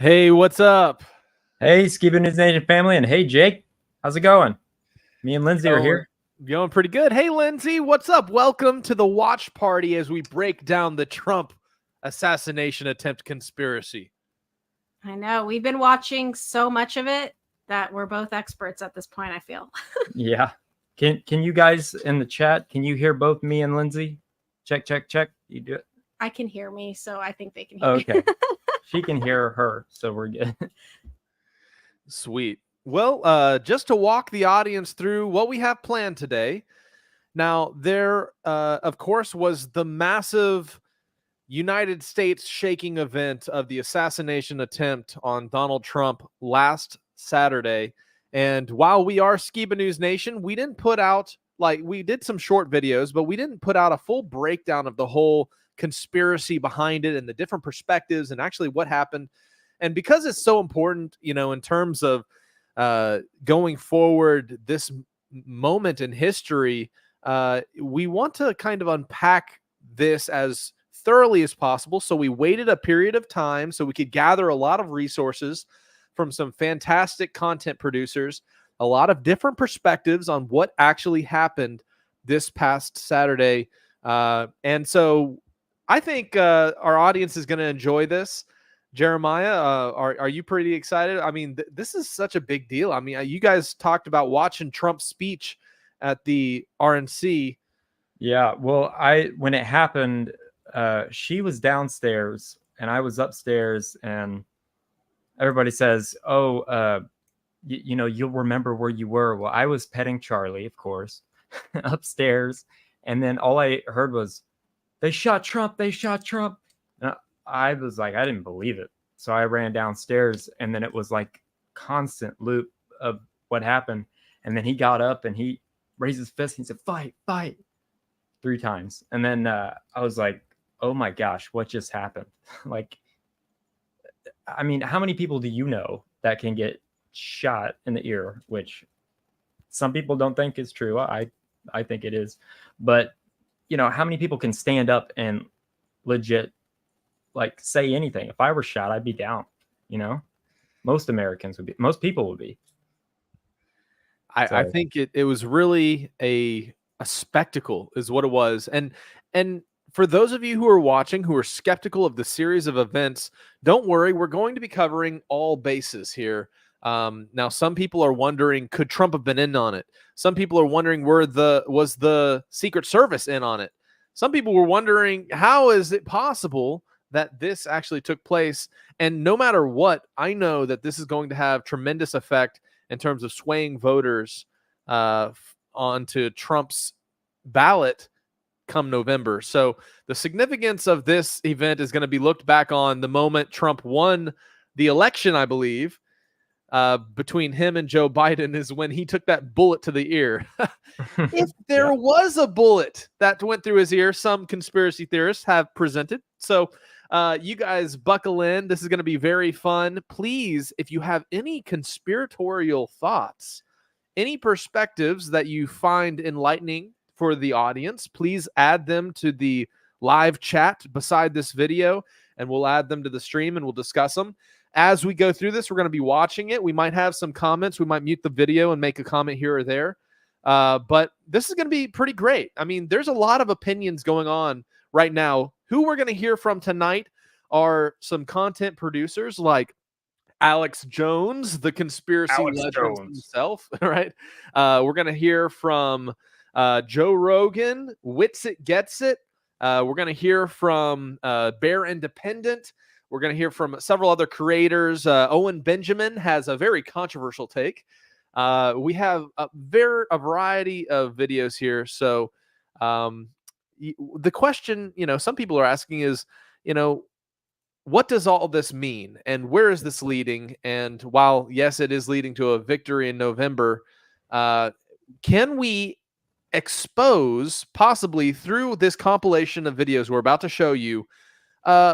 Hey, what's up? Hey, Skiba Nation family, and hey, Jake, how's it going? Me and Lindsay are Going, here. going pretty good. Hey, Lindsay, what's up? Welcome to the watch party as we break down the Trump assassination attempt conspiracy. I know. We've been watching so much of it that we're both experts at this point, I feel. Yeah. Can you guys in the chat, can you hear both me and Lindsay? Check, check, check. You do it? I can hear me, so I think they can hear Okay. me. She can hear her, so we're good. Sweet. Well, just to walk the audience through what we have planned today. Now, there, of course, was the massive United States shaking event of the assassination attempt on Donald Trump last Saturday. And while we are Skiba News Nation, we didn't put out, we did some short videos, but we didn't put out a full breakdown of the whole conspiracy behind it and the different perspectives and actually what happened. And because it's so important, in terms of going forward, this moment in history, we want to kind of unpack this as thoroughly as possible. So we waited a period of time so we could gather a lot of resources from some fantastic content producers, a lot of different perspectives on what actually happened this past Saturday. And so I think our audience is going to enjoy this. Jeremiah, are you pretty excited? I mean, this is such a big deal. I mean, you guys talked about watching Trump's speech at the RNC. Yeah, well, when it happened, she was downstairs and I was upstairs, and everybody says, "Oh, you'll remember where you were." Well, I was petting Charlie, of course, upstairs, and then all I heard was, "They shot Trump! They shot Trump!" And I was like, I didn't believe it, so I ran downstairs, and then it was like constant loop of what happened, and then he got up and he raised his fist and he said, "Fight, fight," 3 times, and then I was like, "Oh my gosh, what just happened?" Like, I mean, how many people do you know that can get shot in the ear, which some people don't think is true. I think it is. But, how many people can stand up and legit like say anything? If I were shot, I'd be down, Most Americans would be, most people would be. I think it was really a spectacle is what it was. And for those of you who are watching who are skeptical of the series of events, don't worry, we're going to be covering all bases here. Now, some people are wondering, could Trump have been in on it? Some people are wondering, was the Secret Service in on it? Some people were wondering, how is it possible that this actually took place? And no matter what, I know that this is going to have tremendous effect in terms of swaying voters onto Trump's ballot come November. So the significance of this event is going to be looked back on the moment Trump won the election, I believe, between him and Joe Biden, is when he took that bullet to the ear. If there was a bullet that went through his ear, some conspiracy theorists have presented. So you guys buckle in. This is going to be very fun. Please, if you have any conspiratorial thoughts, any perspectives that you find enlightening for the audience, please add them to the live chat beside this video, and we'll add them to the stream and we'll discuss them. As we go through this, we're going to be watching it. We might have some comments. We might mute the video and make a comment here or there. But this is going to be pretty great. I mean, there's a lot of opinions going on right now. Who we're going to hear from tonight are some content producers like Alex Jones, the conspiracy legend himself, right? We're going to hear from Joe Rogan, Wits It, Gets It. We're going to hear from Bear Independent. We're going to hear from several other creators. Owen Benjamin has a very controversial take. We have a variety of videos here. So the question, some people are asking is, what does all this mean? And where is this leading? And while, yes, it is leading to a victory in November, can we expose, possibly through this compilation of videos we're about to show you,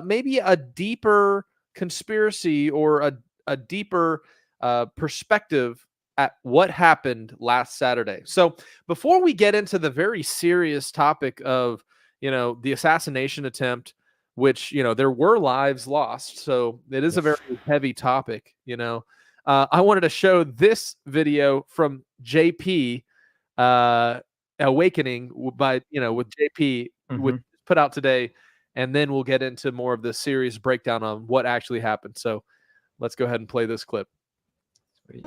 maybe a deeper conspiracy or a deeper perspective at what happened last Saturday? So before we get into the very serious topic of, the assassination attempt, which, you know, there were lives lost. So it is a very heavy topic, you know. I wanted to show this video from JP, Awakening by, you know, with JP, which put out today, and then we'll get into more of the series breakdown on what actually happened. So let's go ahead and play this clip. Sweet.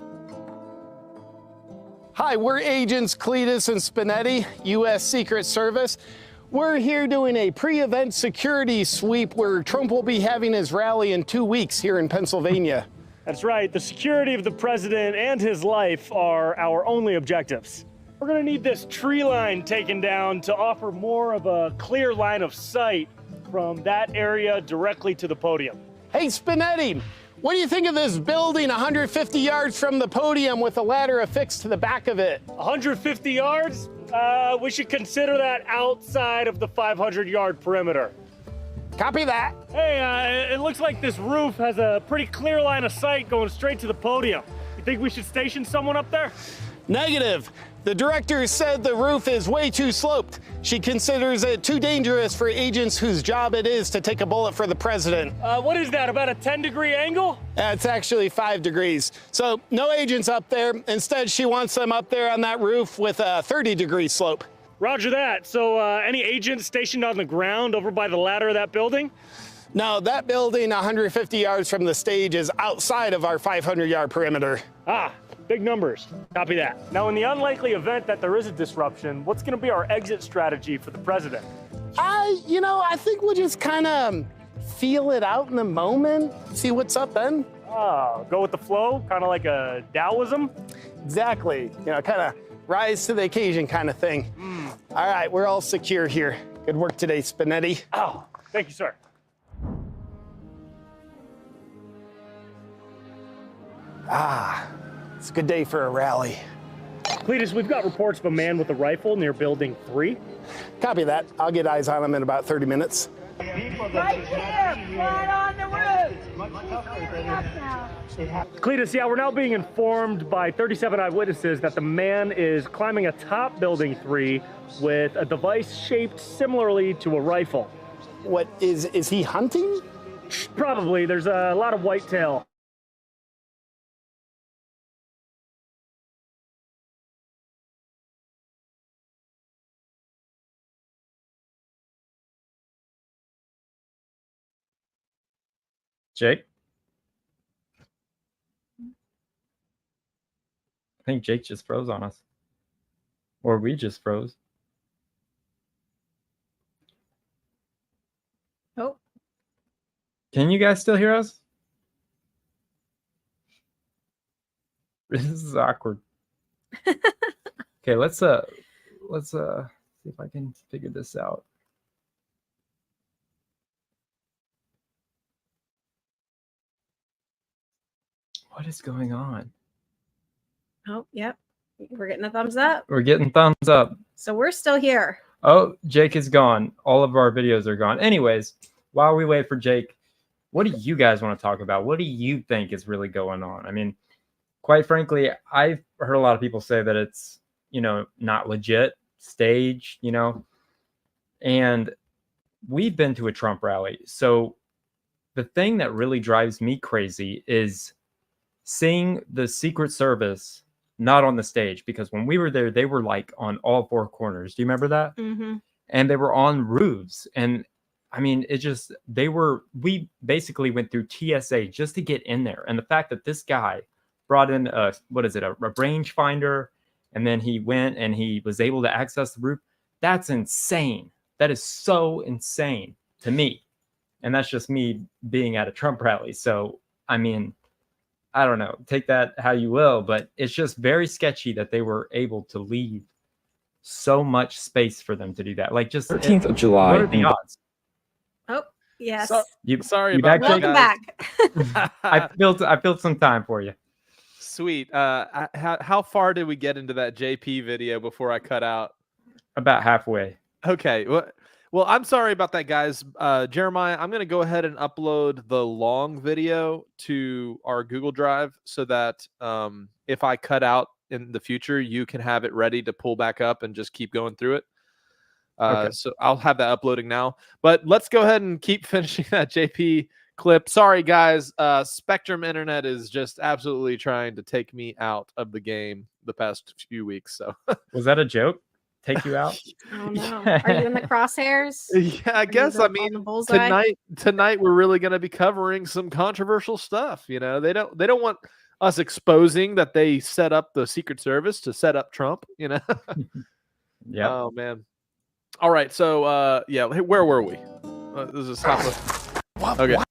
Hi, we're agents Cletus and Spinetti, U.S. Secret Service. We're here doing a pre-event security sweep where Trump will be having his rally in 2 weeks here in Pennsylvania. That's right. The security of the president and his life are our only objectives. We're going to need this tree line taken down to offer more of a clear line of sight from that area directly to the podium. Hey, Spinetti, what do you think of this building 150 yards from the podium with a ladder affixed to the back of it? 150 yards? We should consider that outside of the 500-yard perimeter. Copy that. Hey, it looks like this roof has a pretty clear line of sight going straight to the podium. You think we should station someone up there? Negative. The director said the roof is way too sloped. She considers it too dangerous for agents whose job it is to take a bullet for the president. What is that, about a 10-degree angle? It's actually 5 degrees. So no agents up there. Instead, she wants them up there on that roof with a 30-degree slope. Roger that. So any agents stationed on the ground over by the ladder of that building? No, that building 150 yards from the stage is outside of our 500-yard perimeter. Ah, big numbers. Copy that. Now, in the unlikely event that there is a disruption, what's going to be our exit strategy for the president? I think we'll just kind of feel it out in the moment, see what's up then. Oh, go with the flow, kind of like a Taoism? Exactly. Kind of rise to the occasion kind of thing. All right, we're all secure here. Good work today, Spinetti. Oh, thank you, sir. It's a good day for a rally. Cletus, we've got reports of a man with a rifle near building 3. Copy that. I'll get eyes on him in about 30 minutes. Right here, right on the roof. Cletus, yeah, we're now being informed by 37 eyewitnesses that the man is climbing atop building 3 with a device shaped similarly to a rifle. What is he hunting? Probably. There's a lot of whitetail. Jake? I think Jake just froze on us. Or we just froze. Oh, Can you guys still hear us? This is awkward. Okay, let's see if I can figure this out. What is going on? oh, yep. We're getting a thumbs up. We're getting thumbs up. So we're still here. Oh, Jake is gone. All of our videos are gone. Anyways, while we wait for Jake, what do you guys want to talk about? What do you think is really going on? I mean, quite frankly, I've heard a lot of people say that it's, not legit, staged, and we've been to a Trump rally. So the thing that really drives me crazy is seeing the Secret Service not on the stage, because when we were there, they were like on all 4 corners. Do you remember that? Mm-hmm. And they were on roofs. And I mean, we basically went through TSA just to get in there. And the fact that this guy brought in a rangefinder, and then he went and he was able to access the roof, that's insane. That is so insane to me. And that's just me being at a Trump rally. So, I mean, I don't know, take that how you will, but it's just very sketchy that they were able to leave so much space for them to do that. Like, just 13th of July. What are the odds? Oh, yes. Sorry you about back, that, Welcome guys. back. I built some time for you. Sweet. How far did we get into that JP video before I cut out? About halfway. Okay. Well, I'm sorry about that, guys. Jeremiah, I'm going to go ahead and upload the long video to our Google Drive so that if I cut out in the future, you can have it ready to pull back up and just keep going through it. Okay. So I'll have that uploading now. But let's go ahead and keep finishing that JP clip. Sorry, guys. Spectrum Internet is just absolutely trying to take me out of the game the past few weeks. So Was that a joke? Take you out? Oh no. Are you in the crosshairs? yeah, I Are you guess. on I the mean, bullseye? tonight we're really going to be covering some controversial stuff. You know, they don't want us exposing that they set up the Secret Service to set up Trump. You know. Yeah. Oh man. All right. So yeah, hey, where were we? This is top of... What? Okay. What?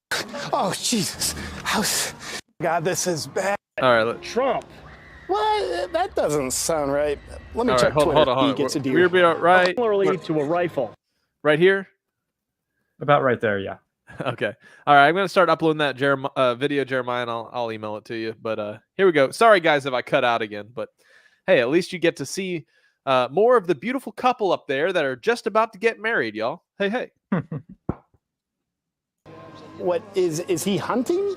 Oh, Jesus. God, this is bad. All right. Trump. What? That doesn't sound right. Let me All check right, Twitter. hold on. He gets a deer. We'll be all right. Similarly to a rifle. Right here. About right there, yeah. Okay. All right. I'm going to start uploading that video, Jeremiah, and I'll email it to you. But here we go. Sorry, guys, if I cut out again. But hey, at least you get to see more of the beautiful couple up there that are just about to get married, y'all. Hey, hey. What is he hunting?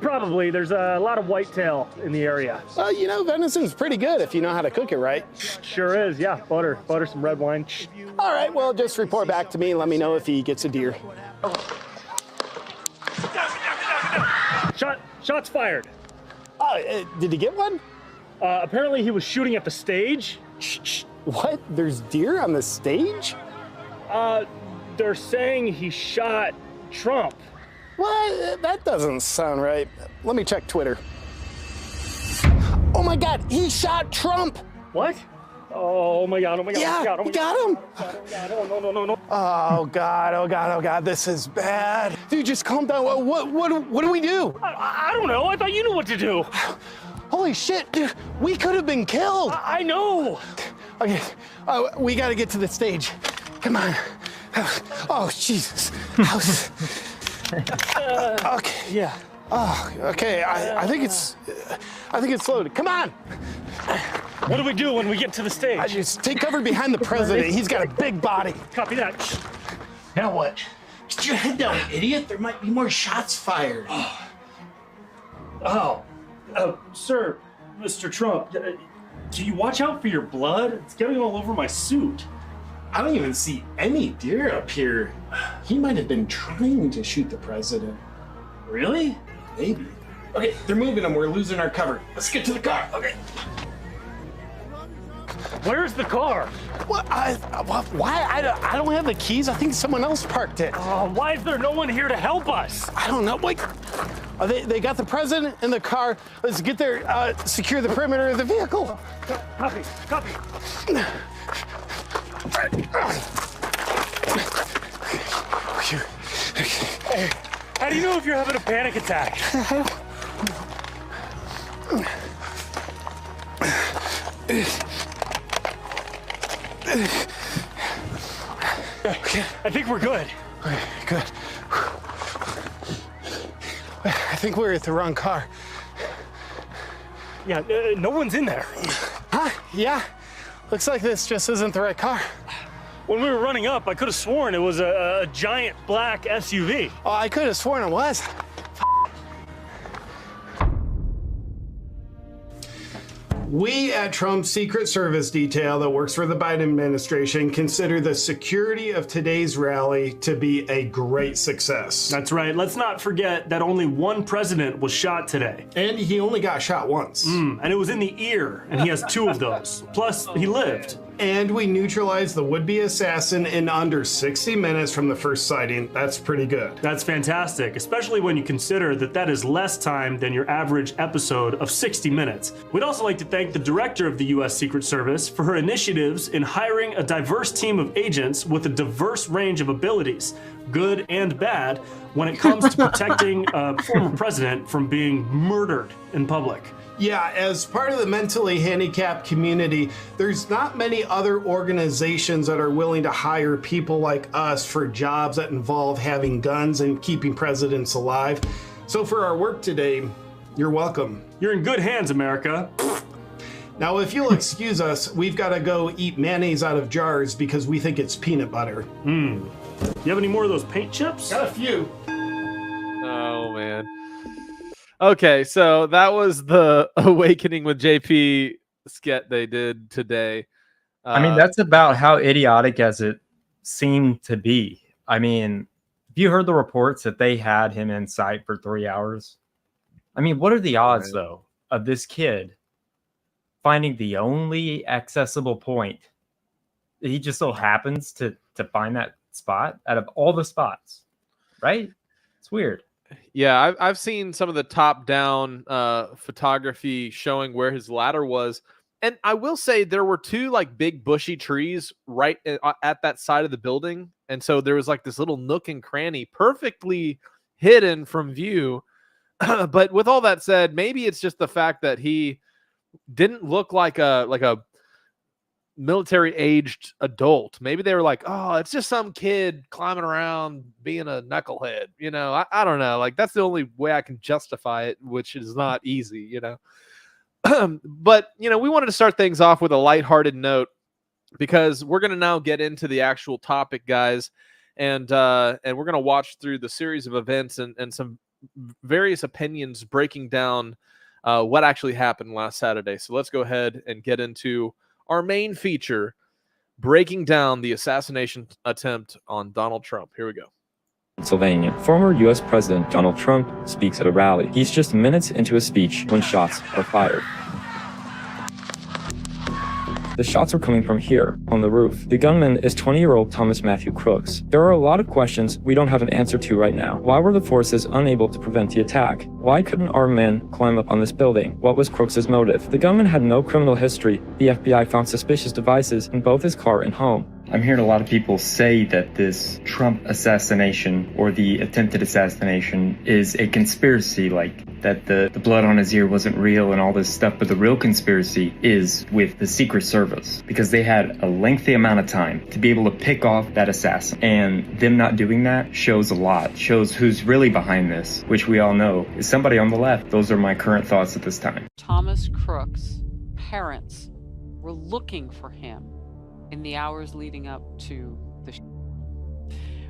Probably. There's a lot of whitetail in the area. Well, you know, venison's pretty good if you know how to cook it right. Sure is. Yeah. Butter, some red wine. All right, well, just report back to me and let me know if he gets a deer. Shots fired. Did he get one? Apparently he was shooting at the stage. What? There's deer on the stage? They're saying he shot Trump. What? That doesn't sound right. Let me check Twitter. Oh my God, he shot Trump! What? Oh my God, Yeah, he got him! No. Oh God, this is bad. Dude, just calm down. What do we do? I don't know. I thought you knew what to do. Holy shit, dude, we could have been killed. I know. Okay, we gotta get to the stage. Come on. Oh, Jesus. Okay. Yeah. Oh, okay. I think it's loaded. Come on. What do we do when we get to the stage? I just take cover behind the president. He's got a big body. Copy that. Now what? Get your head down, idiot. There might be more shots fired. Sir, Mr. Trump, can you watch out for your blood? It's getting all over my suit. I don't even see any deer up here. He might have been trying to shoot the president. Really? Maybe. Okay, they're moving him. We're losing our cover. Let's get to the car. Okay. Where's the car? What? Why? I don't have the keys. I think someone else parked it. Why is there no one here to help us? I don't know. Wait. They got the president in the car. Let's get there. Secure the perimeter of the vehicle. Copy. Hey, how do you know if you're having a panic attack? I think we're good. Okay, good. I think we're at the wrong car. Yeah, no one's in there. Huh? Yeah. Looks like this just isn't the right car. When we were running up, I could have sworn it was a giant black SUV. Oh, I could have sworn it was. We at Trump's Secret Service detail that works for the Biden administration consider the security of today's rally to be a great success. That's right. Let's not forget that only one president was shot today. And he only got shot once. And it was in the ear, and he has 2 of those. Plus, he lived. And we neutralized the would-be assassin in under 60 minutes from the first sighting. That's pretty good. That's fantastic, especially when you consider that that is less time than your average episode of 60 minutes. We'd also like to thank the director of the U.S. Secret Service for her initiatives in hiring a diverse team of agents with a diverse range of abilities, good and bad, when it comes to protecting a former president from being murdered in public. Yeah, as part of the mentally handicapped community, there's not many other organizations that are willing to hire people like us for jobs that involve having guns and keeping presidents alive. So for our work today, you're welcome. You're in good hands, America. Now, if you'll excuse us, we've got to go eat mayonnaise out of jars because we think it's peanut butter. You have any more of those paint chips? Got a few. Oh, man. Okay, so that was the Awakening with JP skit they did today. I mean, that's about how idiotic as it seem to be. I mean, have you heard the reports that they had him in sight for 3 hours? I mean, what are the odds, though, of this kid finding the only accessible point? He just so happens to find that spot out of all the spots, right? It's weird. Yeah, I've seen some of the top-down photography showing where his ladder was, and I will say there were 2 like big bushy trees right at that side of the building, and so there was like this little nook and cranny perfectly hidden from view. But with all that said, maybe it's just the fact that he didn't look like a military-aged adult. Maybe they were like, oh, it's just some kid climbing around being a knucklehead. You know, I don't know. Like, that's the only way I can justify it, which is not easy, you know. But, you know, we wanted to start things off with a lighthearted note because we're going to now get into the actual topic, guys. And we're going to watch through the series of events and some various opinions breaking down what actually happened last Saturday. So let's go ahead and get into our main feature, breaking down the assassination attempt on Donald Trump. Here we go. Pennsylvania. Former U.S. President Donald Trump speaks at a rally. He's just minutes into a speech when shots are fired. The shots are coming from here, on the roof. The gunman is 20-year-old Thomas Matthew Crooks. There are a lot of questions we don't have an answer to right now. Why were the forces unable to prevent the attack? Why couldn't our men climb up on this building? What was Crooks' motive? The gunman had no criminal history. The FBI found suspicious devices in both his car and home. I'm hearing a lot of people say that this Trump assassination or the attempted assassination is a conspiracy, like that the blood on his ear wasn't real and all this stuff. But the real conspiracy is with the Secret Service, because they had a lengthy amount of time to be able to pick off that assassin. And them not doing that shows a lot, shows who's really behind this, which we all know is somebody on the left. Those are my current thoughts at this time. Thomas Crooks' parents were looking for him in the hours leading up to the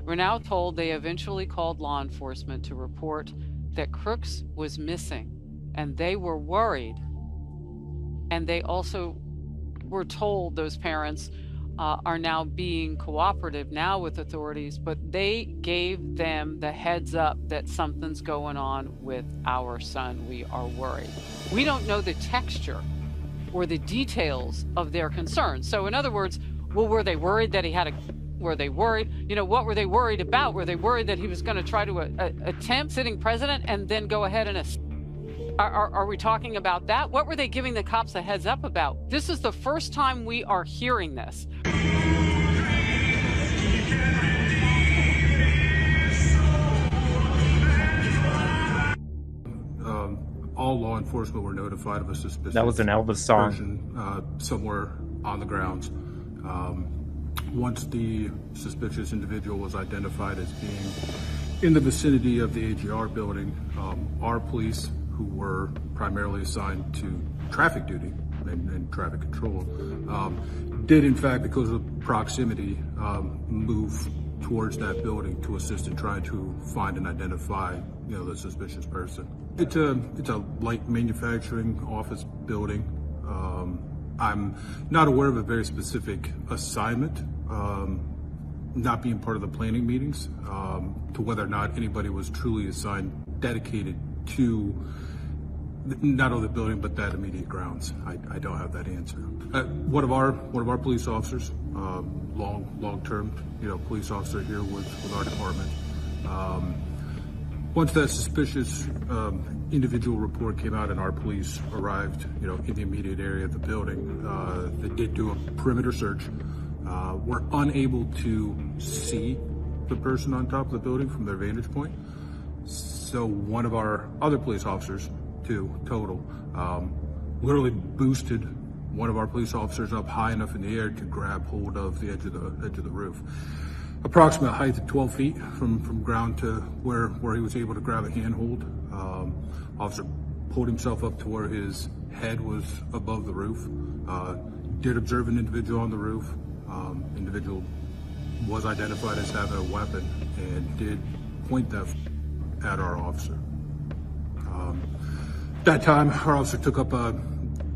We're now told they eventually called law enforcement to report that Crooks was missing, and they were worried. And they also were told, those parents are now being cooperative now with authorities, but they gave them the heads up that something's going on with our son. We are worried. We don't know the texture or the details of their concerns. So in other words, well, were they worried that he had were they worried? You know, what were they worried about? Were they worried that he was going to try to attempt sitting president and then go ahead and are we talking about that? What were they giving the cops a heads up about? This is the first time we are hearing this. All law enforcement were notified of a suspicious. That was an Elvis song. Person, somewhere on the grounds. Once the suspicious individual was identified as being in the vicinity of the AGR building, our police, who were primarily assigned to traffic duty and traffic control, did in fact, because of proximity, move towards that building to assist in trying to find and identify, the suspicious person. It's a light manufacturing office building. I'm not aware of a very specific assignment, not being part of the planning meetings, to whether or not anybody was truly assigned, dedicated to not only the building but that immediate grounds. I don't have that answer. One of our police officers, long-term, police officer here with our department. Once that suspicious individual report came out and our police arrived, in the immediate area of the building, they did do a perimeter search. Were unable to see the person on top of the building from their vantage point. So one of our other police officers, 2 total, literally boosted one of our police officers up high enough in the air to grab hold of the edge of the roof. Approximate height of 12 feet from ground to where he was able to grab a handhold. Officer pulled himself up to where his head was above the roof. Did observe an individual on the roof. Individual was identified as having a weapon and did point that at our officer. That time, our officer took up a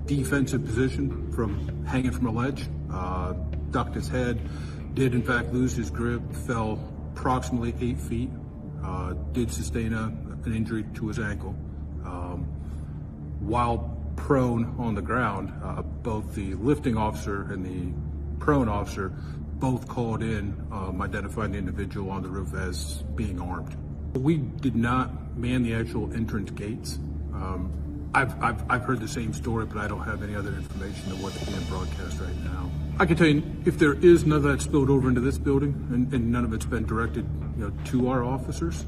defensive position from hanging from a ledge, ducked his head, did in fact lose his grip, fell approximately 8 feet, did sustain an injury to his ankle. While prone on the ground, both the lifting officer and the prone officer both called in, identifying the individual on the roof as being armed. We did not man the actual entrance gates. I've heard the same story, but I don't have any other information than what's being broadcast right now. I can tell you, if there is none of that spilled over into this building, and none of it's been directed, to our officers,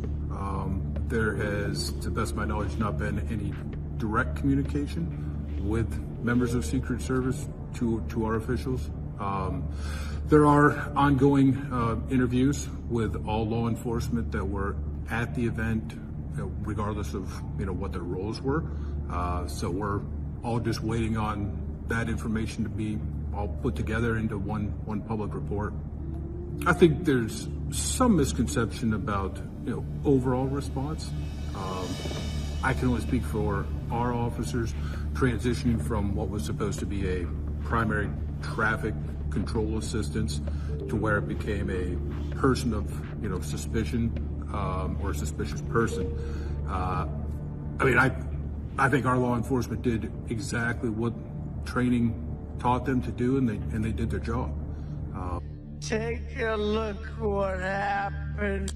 there has, to the best of my knowledge, not been any direct communication with members of Secret Service to our officials. There are ongoing interviews with all law enforcement that were at the event, regardless of what their roles were. So we're all just waiting on that information to be all put together into one public report. I think there's some misconception about overall response. I can only speak for our officers transitioning from what was supposed to be a primary traffic control assistance to where it became a person of suspicion or a suspicious person. I think our law enforcement did exactly what training taught them to do, and they did their job. Take a look what happened.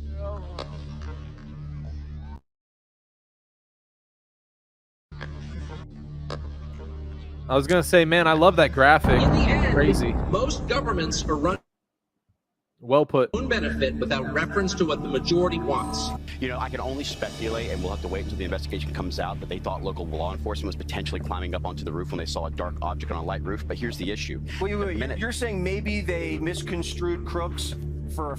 I was gonna say, man, I love that graphic. In the end, Crazy. most governments are run Well put. own benefit without reference to what the majority wants. I can only speculate, and we'll have to wait until the investigation comes out, that they thought local law enforcement was potentially climbing up onto the roof when they saw a dark object on a light roof. But here's the issue. Wait. You're saying maybe they misconstrued crooks for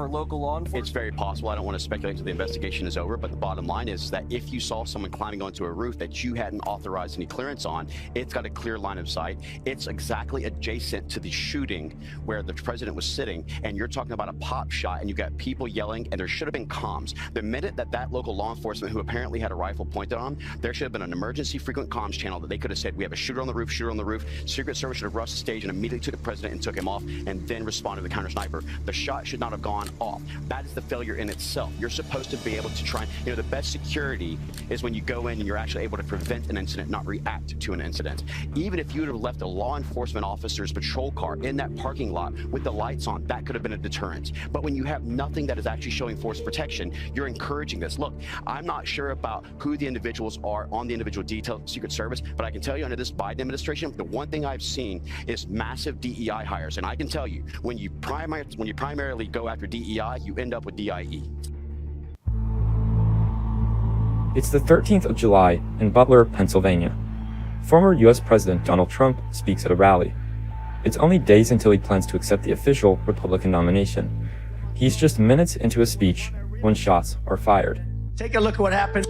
local law enforcement? It's very possible. I don't want to speculate until the investigation is over, but the bottom line is that if you saw someone climbing onto a roof that you hadn't authorized any clearance on, it's got a clear line of sight. It's exactly adjacent to the shooting where the president was sitting, and you're talking about a pop shot, and you got people yelling, and there should have been comms. The minute that local law enforcement, who apparently had a rifle pointed on, there should have been an emergency frequent comms channel that they could have said, we have a shooter on the roof, Secret Service should have rushed the stage and immediately took the president and took him off, and then responded to the counter sniper. The shot should not have gone off. That is the failure in itself. You're supposed to be able to try, the best security is when you go in and you're actually able to prevent an incident, not react to an incident. Even if you would have left a law enforcement officer's patrol car in that parking lot with the lights on, that could have been a deterrent. But when you have nothing that is actually showing force protection, you're encouraging this. Look, I'm not sure about who the individuals are on the individual detail Secret Service, but I can tell you under this Biden administration, the one thing I've seen is massive DEI hires. And I can tell you, when you primarily go after DEI, you end up with DIE. It's the 13th of July in Butler, Pennsylvania. Former US President Donald Trump speaks at a rally. It's only days until he plans to accept the official Republican nomination. He's just minutes into his speech when shots are fired. Take a look at what happened.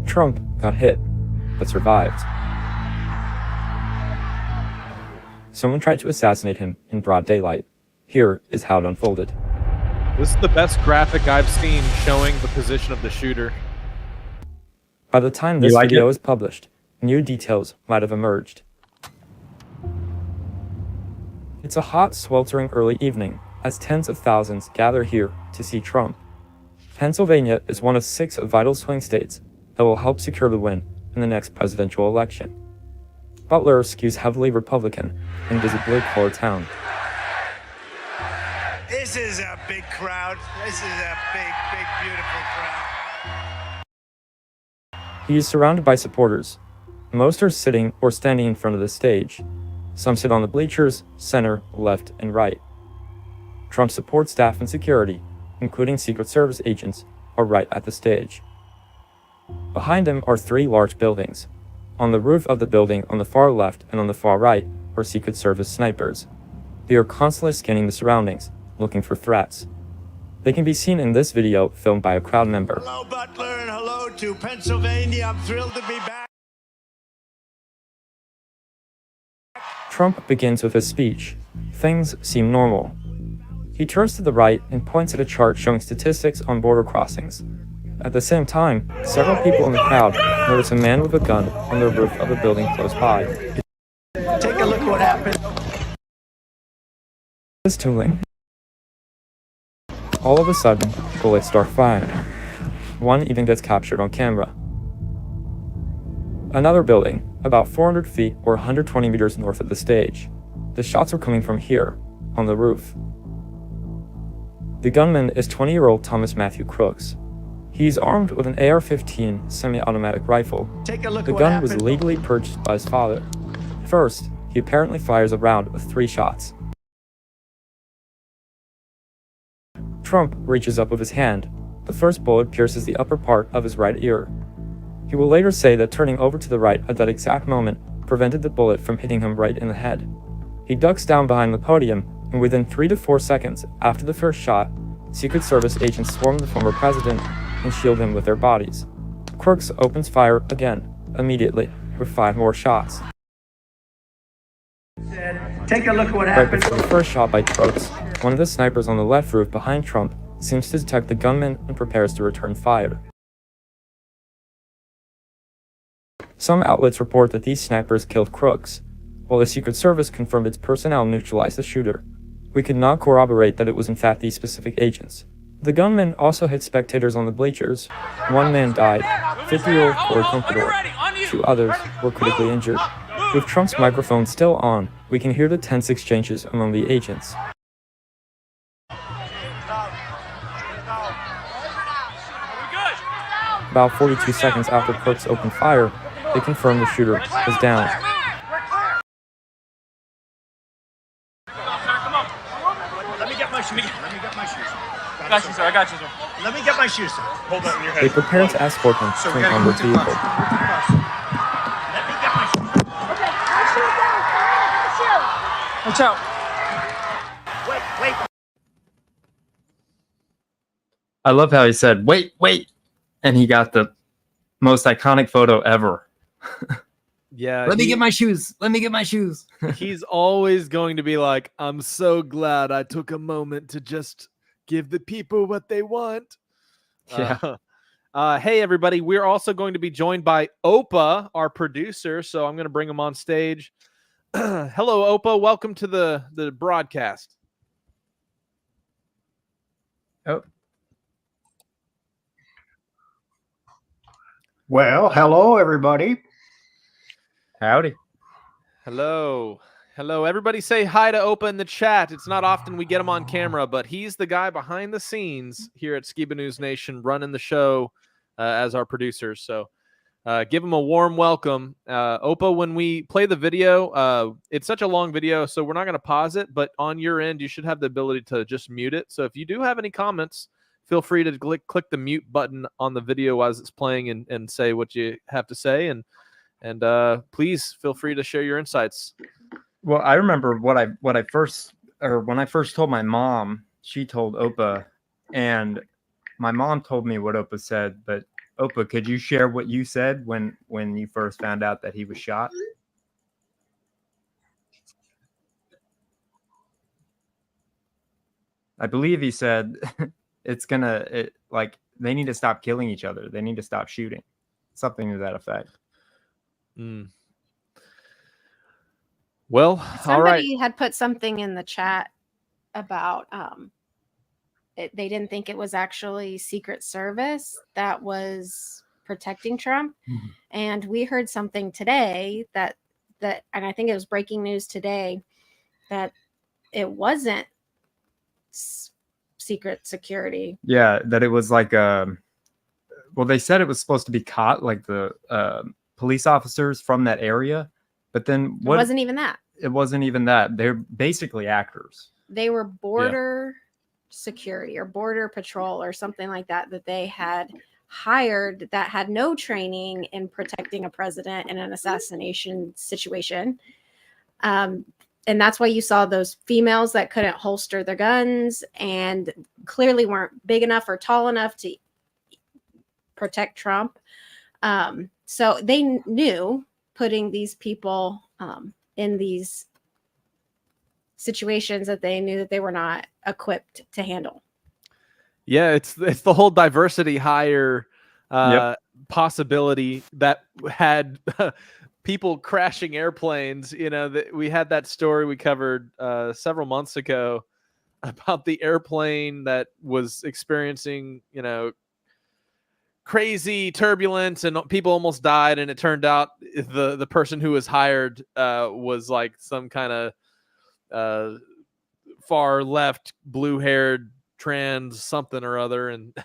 Trump got hit, but survived. Someone tried to assassinate him in broad daylight. Here is how it unfolded. This is the best graphic I've seen showing the position of the shooter. By the time this video is published, new details might have emerged. It's a hot, sweltering early evening as tens of thousands gather here to see Trump. Pennsylvania is one of 6 vital swing states that will help secure the win in the next presidential election. Butler skews heavily Republican and is a blue-collar town. This is a big crowd. This is a big, beautiful crowd. He is surrounded by supporters. Most are sitting or standing in front of the stage. Some sit on the bleachers, center, left, and right. Trump's support staff and security, including Secret Service agents, are right at the stage. Behind him are 3 large buildings. On the roof of the building on the far left and on the far right are Secret Service snipers. They are constantly scanning the surroundings, looking for threats. They can be seen in this video filmed by a crowd member. Hello, Butler, and hello to Pennsylvania. I'm thrilled to be back. Trump begins with his speech. Things seem normal. He turns to the right and points at a chart showing statistics on border crossings. At the same time, several people in the crowd notice a man with a gun on the roof of a building close by. Take a look what happened. This tooling. All of a sudden, bullets start firing. One even gets captured on camera. Another building, about 400 feet or 120 meters north of the stage. The shots are coming from here, on the roof. The gunman is 20-year-old Thomas Matthew Crooks. He's armed with an AR-15 semi-automatic rifle. Take a look The what gun was happened. legally purchased by his father. First, he apparently fires a round with 3 shots. Trump reaches up with his hand. The first bullet pierces the upper part of his right ear. He will later say that turning over to the right at that exact moment prevented the bullet from hitting him right in the head. He ducks down behind the podium, and within 3 to 4 seconds after the first shot, Secret Service agents swarm the former president and shield him with their bodies. Crooks opens fire again, immediately, with 5 more shots. Take a look what Right happened. before the first shot by Crooks, one of the snipers on the left roof behind Trump seems to detect the gunman and prepares to return fire. Some outlets report that these snipers killed Crooks, while the Secret Service confirmed its personnel neutralized the shooter. We could not corroborate that it was in fact these specific agents. The gunman also hit spectators on the bleachers. One man died, 50-year-old Corey Comprador. 2 others were critically injured. With Trump's microphone still on, we can hear the tense exchanges among the agents. About 42 seconds after Crooks opened fire, they confirmed the shooter was down. Let me get my shoes. I got you, sir. I got you, sir. Let me get my shoes, sir. Hold on in your head. They prepare to escort him to an armored vehicle. Let me get my shoes. Okay, my shoes down. My shoes. Watch out. Wait. I love how he said, wait, and he got the most iconic photo ever. Yeah. Let me get my shoes. He's always going to be like, I'm so glad I took a moment to just give the people what they want. Yeah. Hey, everybody. We're also going to be joined by Opa, our producer. So I'm going to bring him on stage. Hello, Opa. Welcome to the broadcast. Oh. Well, hello, everybody. Howdy. Hello. Everybody say hi to Opa in the chat. It's not often we get him on camera, but he's the guy behind the scenes here at Skiba News Nation running the show as our producer. So give him a warm welcome. Opa, when we play the video, it's such a long video, so we're not going to pause it, but on your end, you should have the ability to just mute it. So if you do have any comments, feel free to click the mute button on the video as it's playing and say what you have to say. And please feel free to share your insights. Well, I remember when I first told my mom, she told Opa, and my mom told me what Opa said. But Opa, could you share what you said when you first found out that he was shot? I believe he said they need to stop killing each other. They need to stop shooting. Something to that effect. Well, all right. Somebody had put something in the chat about they didn't think it was actually Secret Service that was protecting Trump. Mm-hmm. And we heard something today that and I think it was breaking news today, that it wasn't secret security. Yeah, that it was like they said it was supposed to be caught like the police officers from that area, but then It wasn't even that. It wasn't even that. They're basically actors. They were border security or border patrol or something like that they had hired that had no training in protecting a president in an assassination situation. And that's why you saw those females that couldn't holster their guns and clearly weren't big enough or tall enough to protect Trump. So they knew putting these people in these situations that they knew that they were not equipped to handle. Yeah, it's the whole diversity hire possibility that had people crashing airplanes. You know, we had that story we covered several months ago about the airplane that was experiencing, you know, crazy turbulence and people almost died, and it turned out the person who was hired was like some kind of far left blue-haired trans something or other, and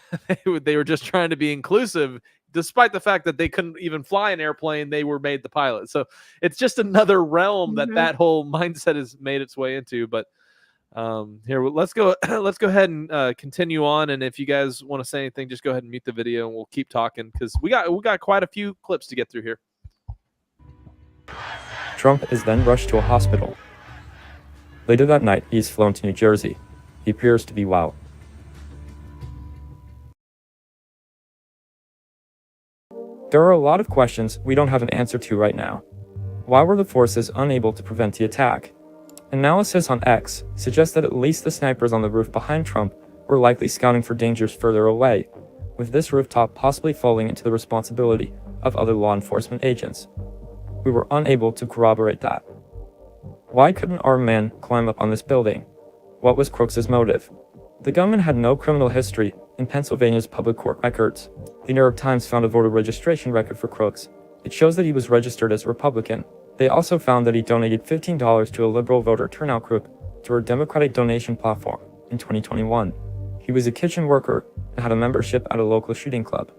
they were just trying to be inclusive despite the fact that they couldn't even fly an airplane. They were made the pilot. So it's just another realm that whole mindset has made its way into. But here, let's go ahead and continue on. And if you guys want to say anything, just go ahead and mute the video and we'll keep talking, because we got quite a few clips to get through here. Trump is then rushed to a hospital. Later that night, he is flown to New Jersey. He appears to be well. There are a lot of questions we don't have an answer to right now. Why were the forces unable to prevent the attack? Analysis on X suggests that at least the snipers on the roof behind Trump were likely scouting for dangers further away, with this rooftop possibly falling into the responsibility of other law enforcement agents. We were unable to corroborate that. Why couldn't our man climb up on this building? What was Crooks's motive? The gunman had no criminal history in Pennsylvania's public court records. The New York Times found a voter registration record for Crooks. It shows that he was registered as a Republican. They also found that he donated $15 to a liberal voter turnout group through a Democratic donation platform in 2021. He was a kitchen worker and had a membership at a local shooting club.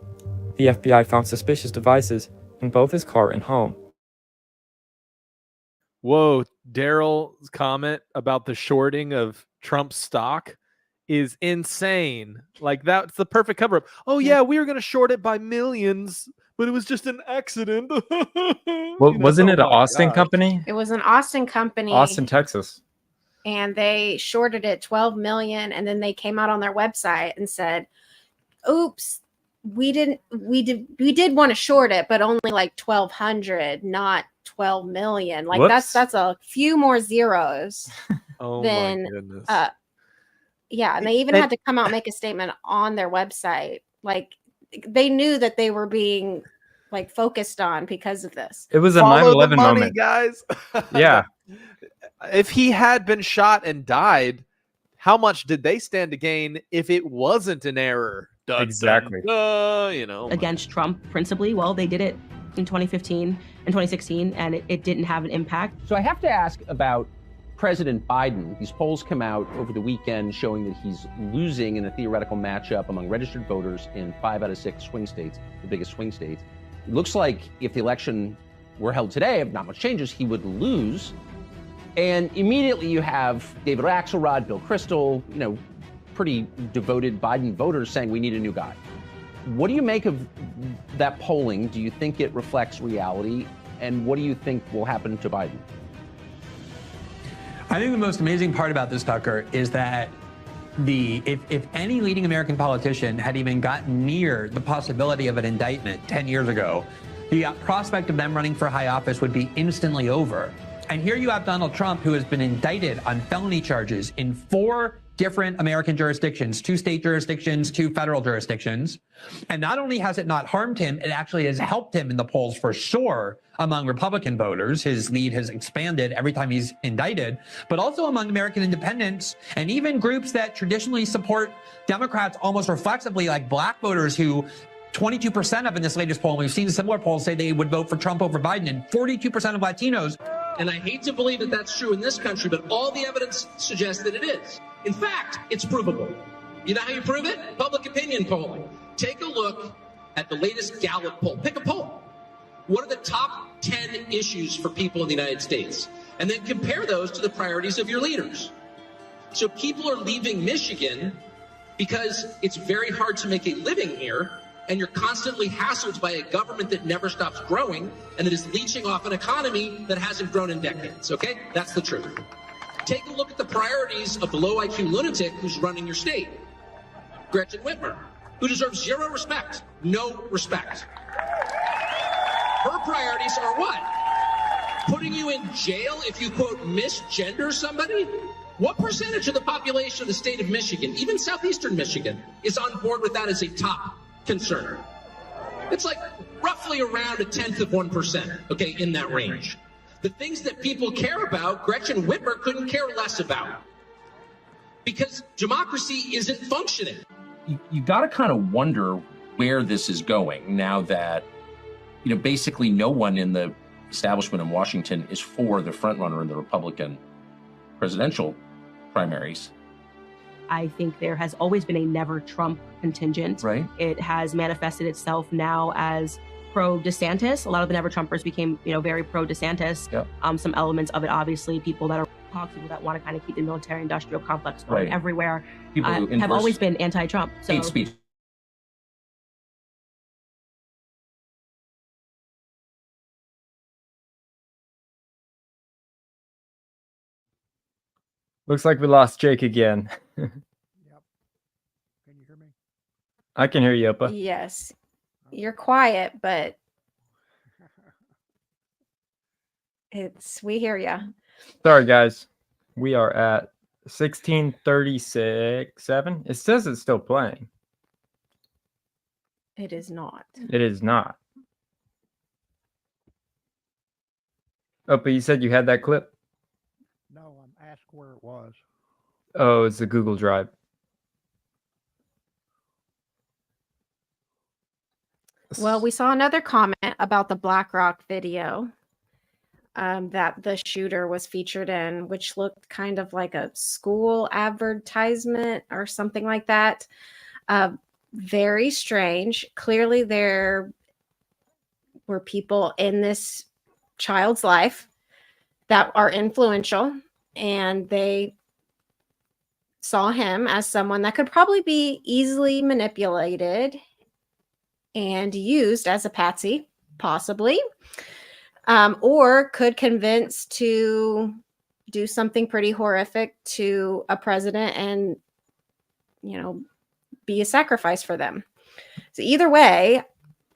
The FBI found suspicious devices in both his car and home. Whoa, Daryl's comment about the shorting of Trump's stock is insane. Like, that's the perfect cover-up. Oh yeah, we were going to short it by millions, but it was just an accident. Well, wasn't it an Austin company? It was an Austin company. Austin, Texas. And they shorted it 12 million, and then they came out on their website and said, oops, we did want to short it, but only like 1,200, not 12 million. Like, whoops. that's a few more zeros. Oh than, my goodness. Yeah, and they even had to come out and make a statement on their website. Like, they knew that they were being like focused on because of this. It was a Follow 9/11 the money, moment, guys. Yeah. If he had been shot and died, how much did they stand to gain if it wasn't an error? Exactly. You know, against Trump principally. Well, they did it in 2015 and 2016, and it didn't have an impact. So I have to ask about President Biden. These polls come out over the weekend showing that he's losing in a theoretical matchup among registered voters in 5 out of 6 swing states, the biggest swing states. It looks like if the election were held today, if not much changes, he would lose. And immediately you have David Axelrod, Bill Kristol, you know, pretty devoted Biden voters saying we need a new guy. What do you make of that polling? Do you think it reflects reality? And what do you think will happen to Biden? I think the most amazing part about this, Tucker, is that if any leading American politician had even gotten near the possibility of an indictment 10 years ago, the prospect of them running for high office would be instantly over. And here you have Donald Trump, who has been indicted on felony charges in 4 different American jurisdictions, 2 state jurisdictions, 2 federal jurisdictions. And not only has it not harmed him, it actually has helped him in the polls for sure among Republican voters. His lead has expanded every time he's indicted, but also among American independents and even groups that traditionally support Democrats almost reflexively, like black voters who 22% of in this latest poll, and we've seen similar polls say they would vote for Trump over Biden, and 42% of Latinos. And I hate to believe that that's true in this country, but all the evidence suggests that it is. In fact, it's provable. You know how you prove it? Public opinion polling. Take a look at the latest Gallup poll. Pick a poll. What are the top 10 issues for people in the United States? And then compare those to the priorities of your leaders. So people are leaving Michigan because it's very hard to make a living here, and you're constantly hassled by a government that never stops growing and that is leeching off an economy that hasn't grown in decades, okay? That's the truth. Take a look at the priorities of the low IQ lunatic who's running your state, Gretchen Whitmer, who deserves zero respect, no respect. Her priorities are what? Putting you in jail if you, quote, misgender somebody? What percentage of the population of the state of Michigan, even southeastern Michigan, is on board with that as a top concern? It's like roughly around 0.1%, okay, in that range. The things that people care about, Gretchen Whitmer couldn't care less about. Because democracy isn't functioning. You got to kind of wonder where this is going now that, basically no one in the establishment in Washington is for the frontrunner in the Republican presidential primaries. I think there has always been a never Trump contingent. Right. It has manifested itself now as pro DeSantis. A lot of the never Trumpers became, very pro DeSantis. Yep. Some elements of it, obviously, people that are people that want to kind of keep the military industrial complex going everywhere People who have always been anti-Trump. So hate speech. Looks like we lost Jake again. Can you hear me? I can hear you, Opa. Yes. You're quiet, but we hear you. Sorry, guys. We are at 16:36.7. It says it's still playing. It is not. It is not. Opa, you said you had that clip? No, I'm asked where it was. Oh, it's the Google Drive. Well, we saw another comment about the BlackRock video that the shooter was featured in, which looked kind of like a school advertisement or something like that. Very strange. Clearly, there were people in this child's life that are influential, and they saw him as someone that could probably be easily manipulated and used as a patsy, possibly, or could convince to do something pretty horrific to a president and, be a sacrifice for them. So either way,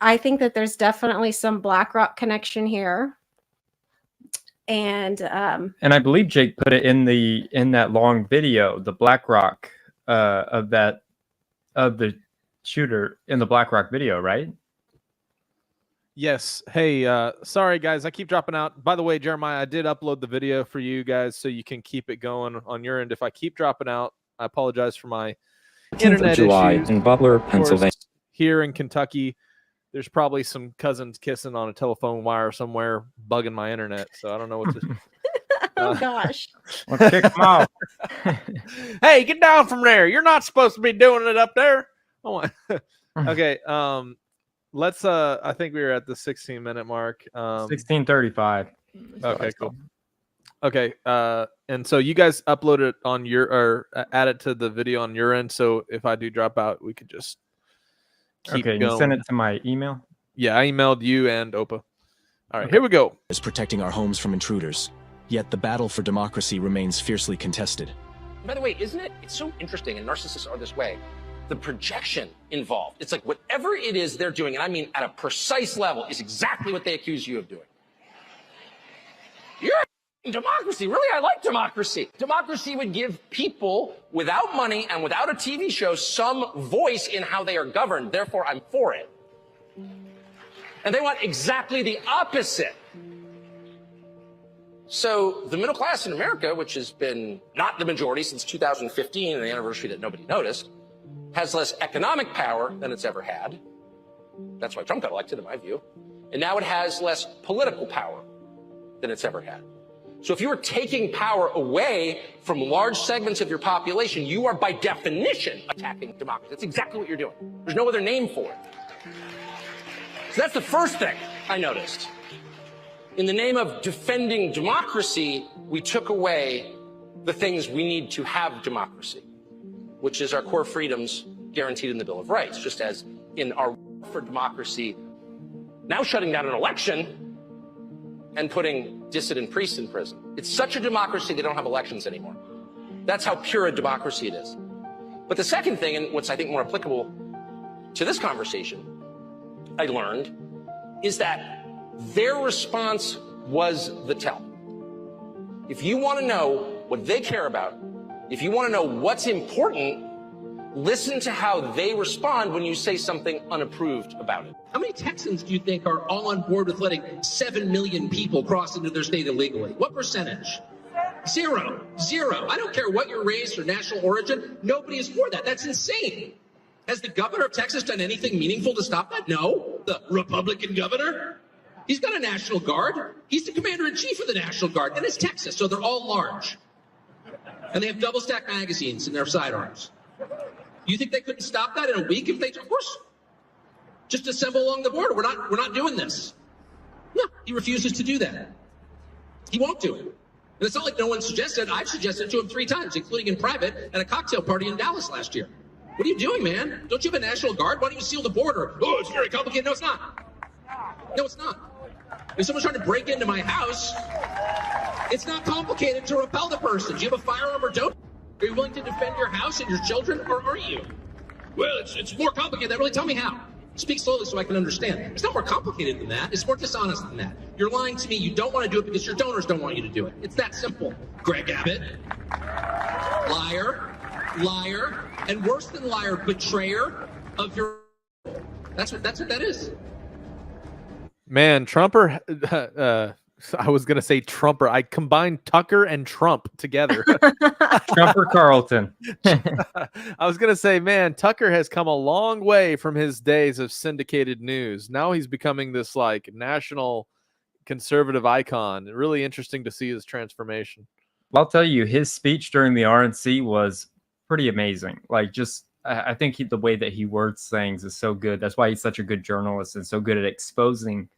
I think that there's definitely some BlackRock connection here. And I believe Jake put it in that long video, the BlackRock of the shooter in the BlackRock video, right? Yes. Hey, sorry guys, I keep dropping out. By the way, Jeremiah, I did upload the video for you guys so you can keep it going on your end. If I keep dropping out, I apologize for my internet July issues. in Butler, Of course, Pennsylvania. here in Kentucky, there's probably some cousins kissing on a telephone wire somewhere bugging my internet, so I don't know what to oh gosh. Well, kick them out. Hey, get down from there. You're not supposed to be doing it up there. Oh, okay. Let's I think we were at the 16-minute mark. 16:35. Okay, cool. Okay. And so you guys upload it on your or add it to the video on your end. So if I do drop out, we could just keep okay, going. you send it to my email? Yeah, I emailed you and Opa. All right, here we go. Is protecting our homes from intruders. Yet the battle for democracy remains fiercely contested. By the way, isn't it? It's so interesting, and narcissists are this way. The projection involved. It's like whatever it is they're doing, and I mean at a precise level, is exactly what they accuse you of doing. You're democracy. Really, I like democracy. Democracy would give people without money and without a TV show some voice in how they are governed. Therefore, I'm for it. And they want exactly the opposite. So the middle class in America, which has been not the majority since 2015, the anniversary that nobody noticed, has less economic power than it's ever had. That's why Trump got elected, in my view. And now it has less political power than it's ever had. So if you are taking power away from large segments of your population, you are by definition attacking democracy. That's exactly what you're doing. There's no other name for it. So that's the first thing I noticed. In the name of defending democracy, we took away the things we need to have democracy, which is our core freedoms guaranteed in the Bill of Rights, just as in our for democracy, now shutting down an election and putting dissident priests in prison. It's such a democracy they don't have elections anymore. That's how pure a democracy it is. But the second thing, and what's I think more applicable to this conversation, I learned, is that their response was the tell. If you want to know what they care about, if you want to know what's important, Listen to how they respond when you say something unapproved about it. How many Texans do you think are all on board with letting 7 million people cross into their state illegally? What percentage? Zero. I don't care what your race or national origin. Nobody is for that. That's insane. Has the governor of Texas done anything meaningful to stop that? No. The Republican governor? He's got a National Guard. He's the commander-in-chief of the National Guard, and it's Texas, so they're all large. And they have double-stack magazines in their sidearms. You think they couldn't stop that in a week if they? Of course. Just assemble along the border. We're not doing this. No, he refuses to do that. He won't do it. And it's not like no one suggested. I've suggested it to him 3 times, including in private at a cocktail party in Dallas last year. What are you doing, man? Don't you have a National Guard? Why don't you seal the border? Oh, it's very complicated. No, it's not. No, it's not. If someone's trying to break into my house, it's not complicated to repel the person. Do you have a firearm or don't? Are you willing to defend your house and your children, or aren't you? Well, it's more complicated than that. Really, tell me how. Speak slowly so I can understand. It's not more complicated than that. It's more dishonest than that. You're lying to me. You don't want to do it because your donors don't want you to do it. It's that simple. Greg Abbott. Liar, and worse than liar, betrayer of your... That's what that is. Man, Trumper... I was going to say Trumper. I combined Tucker and Trump together. Trumper Carlson. I was going to say, man, Tucker has come a long way from his days of syndicated news. Now he's becoming this like national conservative icon. Really interesting to see his transformation. I'll tell you, his speech during the RNC was pretty amazing. Like, just, I think the way that he words things is so good. That's why he's such a good journalist and so good at exposing,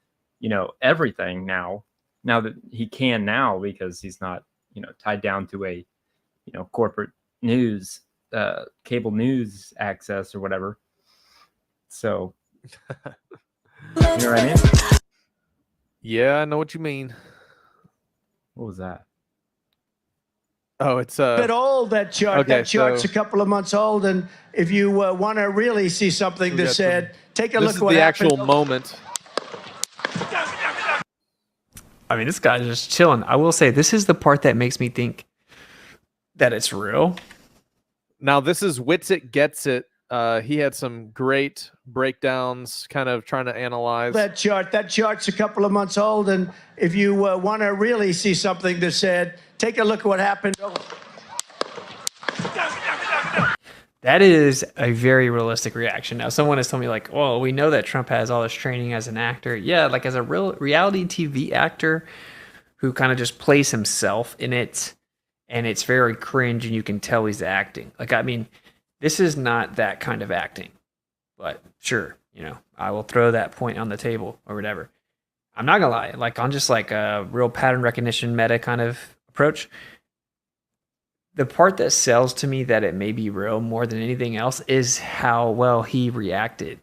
everything now that he can now, because he's not, tied down to a, corporate news, cable news access or whatever. So, you know what I mean? Yeah, I know what you mean. What was that? Oh, it's bit old, that chart. Okay, that chart's so, a couple of months old, and if you want to really see something that said, take a look at what the happened. actual moment. I mean, this guy's just chilling. I will say, this is the part that makes me think that it's real. Now, this is Witsit Gets It. He had some great breakdowns, kind of trying to analyze. That chart's a couple of months old, and if you want to really see something that said, take a look at what happened. That is a very realistic reaction. Now, someone has told me, like, well, we know that Trump has all this training as an actor. Yeah, like as a real reality TV actor who kind of just plays himself in it, and it's very cringe, and you can tell he's acting. Like, I mean, this is not that kind of acting. But sure, I will throw that point on the table or whatever. I'm not gonna lie, like on just like a real pattern recognition meta kind of approach, the part that sells to me that it may be real more than anything else is how well he reacted.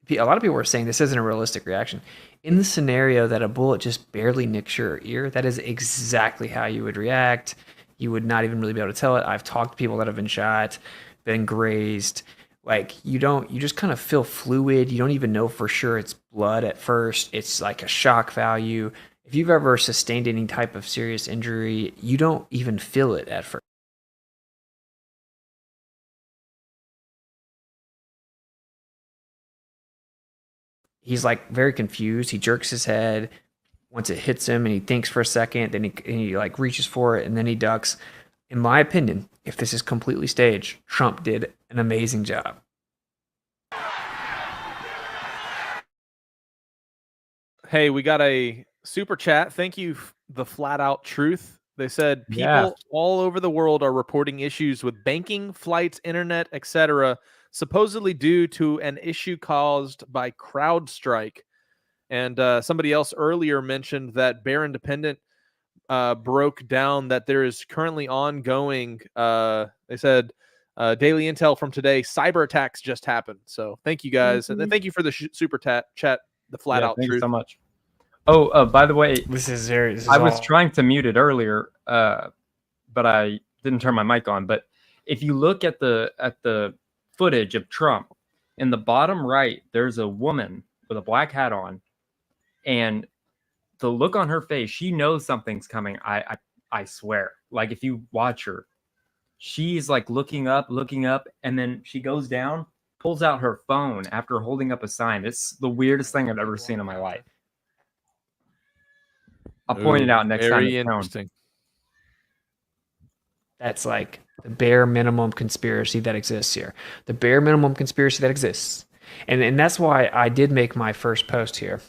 A lot of people were saying this isn't a realistic reaction. In the scenario that a bullet just barely nicks your ear, that is exactly how you would react. You would not even really be able to tell it. I've talked to people that have been shot, been grazed. Like, you just kind of feel fluid. You don't even know for sure it's blood at first. It's like a shock value. If you've ever sustained any type of serious injury, you don't even feel it at first. He's like very confused. He jerks his head once it hits him, and he thinks for a second. Then he like reaches for it, and then he ducks. In my opinion, if this is completely staged, Trump did an amazing job. Hey, we got a super chat. Thank you, The Flat Out Truth. They said people all over the world are reporting issues with banking, flights, internet, etc., supposedly due to an issue caused by CrowdStrike. And somebody else earlier mentioned that Bear Independent broke down that there is currently ongoing, they said, daily intel from today, cyber attacks just happened. So thank you guys. And then thank you for the super chat, The Flat Out Truth. Truth. Thank you so much. Oh, by the way, I was trying to mute it earlier, but I didn't turn my mic on. But if you look at the footage of Trump, in the bottom right, there's a woman with a black hat on, and the look on her face, she knows something's coming. I swear. Like, if you watch her, she's like looking up, and then she goes down, pulls out her phone after holding up a sign. It's the weirdest thing I've ever seen in my life. I'll point it out next time. Very it's shown. interesting. That's like the bare minimum conspiracy that exists here. The bare minimum conspiracy that exists. And that's why I did make my first post here.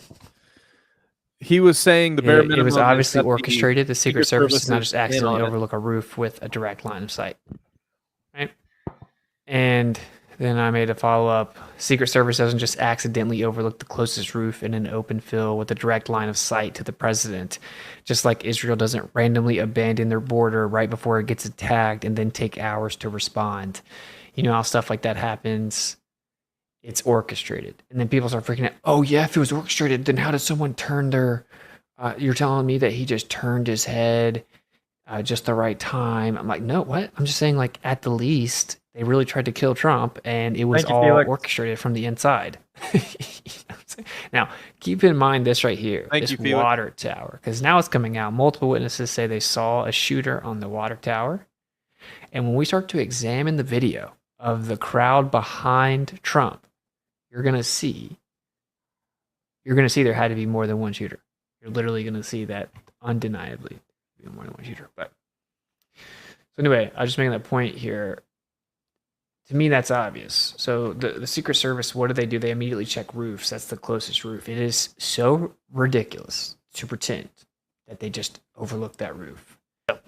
He was saying the bare minimum. It was is obviously that the orchestrated. The Secret Service does not is just in accidentally on it. overlook a roof with a direct line of sight. Right? And then I made a follow-up. Secret Service doesn't just accidentally overlook the closest roof in an open field with a direct line of sight to the president. Just like Israel doesn't randomly abandon their border right before it gets attacked and then take hours to respond. You know how stuff like that happens? It's orchestrated. And then people start freaking out. Oh, yeah, if it was orchestrated, then how did someone turn their... you're telling me that he just turned his head just the right time? I'm like, no, what? I'm just saying, like, at the least, they really tried to kill Trump, and it was all orchestrated from the inside. You know what I'm saying? Now, keep in mind this right here, this water tower, because now it's coming out. Multiple witnesses say they saw a shooter on the water tower. And when we start to examine the video of the crowd behind Trump, you're going to see there had to be more than one shooter. You're literally going to see that undeniably more than one shooter. But so anyway, I'm just making that point here. To me, that's obvious. So the Secret Service, what do? They immediately check roofs. That's the closest roof. It is so ridiculous to pretend that they just overlooked that roof. So,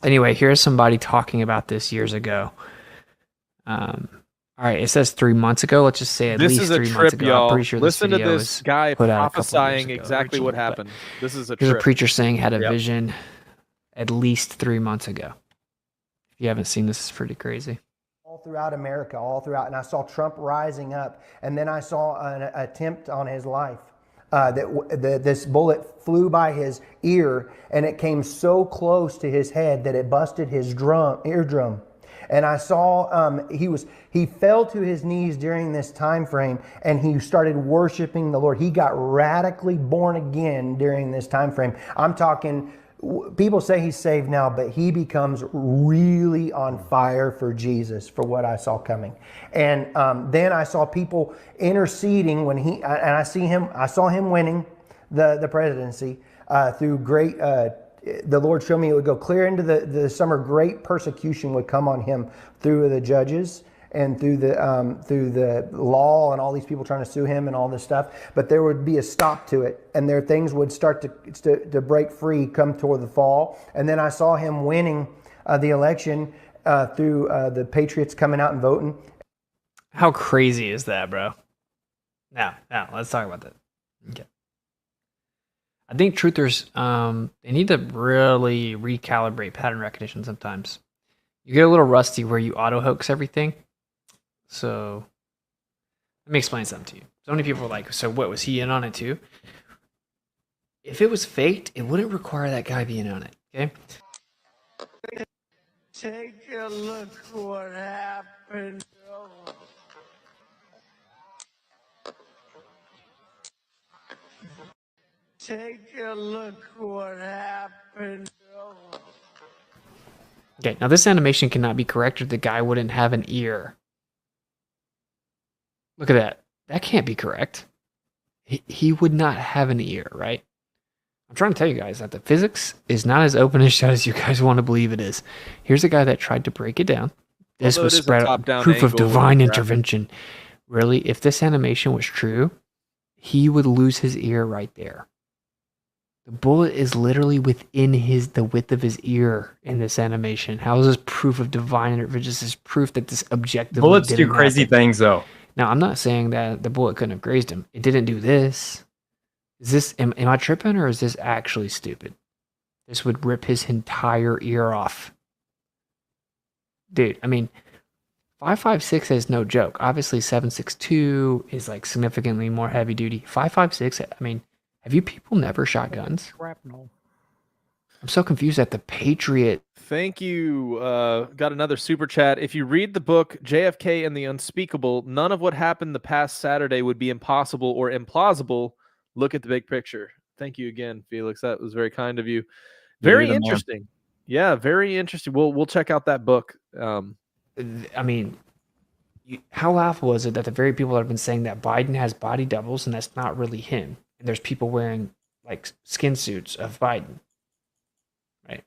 anyway, here's somebody talking about this years ago. All right, it says 3 months ago. Let's just say at least 3 months ago. This is a trip, y'all. I'm pretty sure Listen to video this was guy put out a couple prophesying years ago, exactly what originally, but happened. This is a here's trip. a preacher saying had a vision at least 3 months ago. If you haven't seen this, it's pretty crazy. All throughout America, all throughout, and I saw Trump rising up, and then I saw an attempt on his life. This bullet flew by his ear, and it came so close to his head that it busted his eardrum. And I saw he fell to his knees during this time frame, and he started worshiping the Lord. He got radically born again during this time frame. I'm talking, people say he's saved now, but he becomes really on fire for Jesus, for what I saw coming. And then I saw people interceding when I saw him winning the presidency through great. The Lord showed me it would go clear into the summer. Great persecution would come on him through the judges and through the law and all these people trying to sue him and all this stuff. But there would be a stop to it, and there things would start to break free come toward the fall. And then I saw him winning the election through the Patriots coming out and voting. How crazy is that, bro? Now, let's talk about that. Okay. I think truthers, they need to really recalibrate pattern recognition sometimes. You get a little rusty where you auto-hoax everything. So, let me explain something to you. So many people are like, so what, was he in on it too? If it was faked, it wouldn't require that guy being on it, okay? Take a look what happened. Take a look what happened. Okay, now this animation cannot be corrected. The guy wouldn't have an ear. Look at that. That can't be correct. He would not have an ear, right? I'm trying to tell you guys that the physics is not as open and shut as you guys want to believe it is. Here's a guy that tried to break it down. This was spread out. Proof of divine intervention. Really, if this animation was true, he would lose his ear right there. The bullet is literally within the width of his ear in this animation. How is this proof of divine intervention? This is proof that this objectively Bullets didn't do crazy happen. things, though. Now, I'm not saying that the bullet couldn't have grazed him. It didn't do this. Is this? Am I tripping, or is this actually stupid? This would rip his entire ear off. Dude, I mean, 5.56 is no joke. Obviously, 7.62 is like significantly more heavy duty. 5.56, I mean, have you people never shot guns? Shrapnel. I'm so confused at the Patriot. Thank you. Got another super chat. If you read the book JFK and the Unspeakable, none of what happened the past Saturday would be impossible or implausible. Look at the big picture. Thank you again, Felix. That was very kind of you. Very interesting. Yeah, very interesting. We'll check out that book. I mean, how laughable is it that the very people that have been saying that Biden has body doubles and that's not really him, and there's people wearing like skin suits of Biden, right?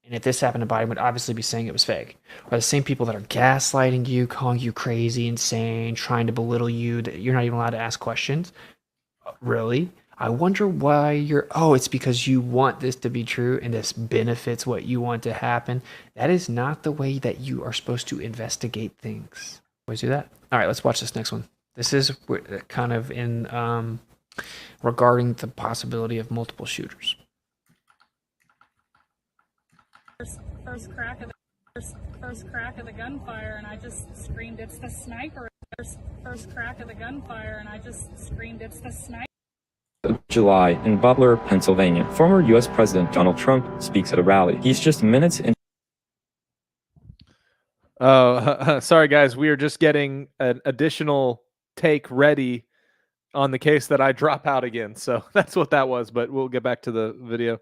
And if this happened to Biden, would obviously be saying it was fake. Are the same people that are gaslighting you, calling you crazy, insane, trying to belittle you, that you're not even allowed to ask questions? Really? I wonder why you're. Oh, it's because you want this to be true and this benefits what you want to happen. That is not the way that you are supposed to investigate things. Always do that. All right, let's watch this next one. This is kind of in regarding the possibility of multiple shooters. First crack of the gunfire, and I just screamed, "It's the sniper!" First crack of the gunfire, and I just screamed, "It's the sniper!" July in Butler, Pennsylvania. Former U.S. President Donald Trump speaks at a rally. He's just minutes in. Oh, sorry guys, we are just getting an additional take ready on the case that I drop out again. So that's what that was, but we'll get back to the video.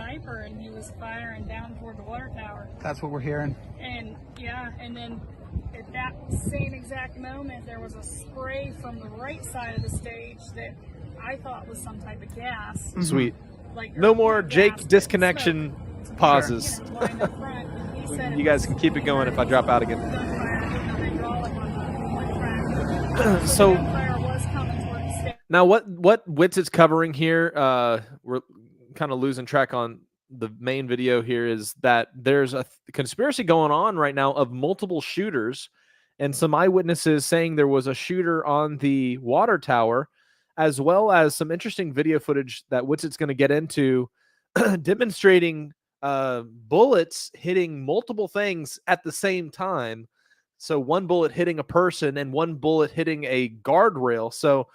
Sniper, and he was firing down toward the water tower. That's what we're hearing. And yeah, and then at that same exact moment, there was a spray from the right side of the stage that I thought was some type of gas. Sweet. Like, No more gas Jake that disconnection smoked. pauses. You know, lined up front, and he said You guys can keep it going if I drop out again. So now what Wits is covering here, we're kind of losing track on the main video here, is that there's a conspiracy going on right now of multiple shooters and some eyewitnesses saying there was a shooter on the water tower, as well as some interesting video footage that Wits is going to get into demonstrating bullets hitting multiple things at the same time. So one bullet hitting a person and one bullet hitting a guardrail. So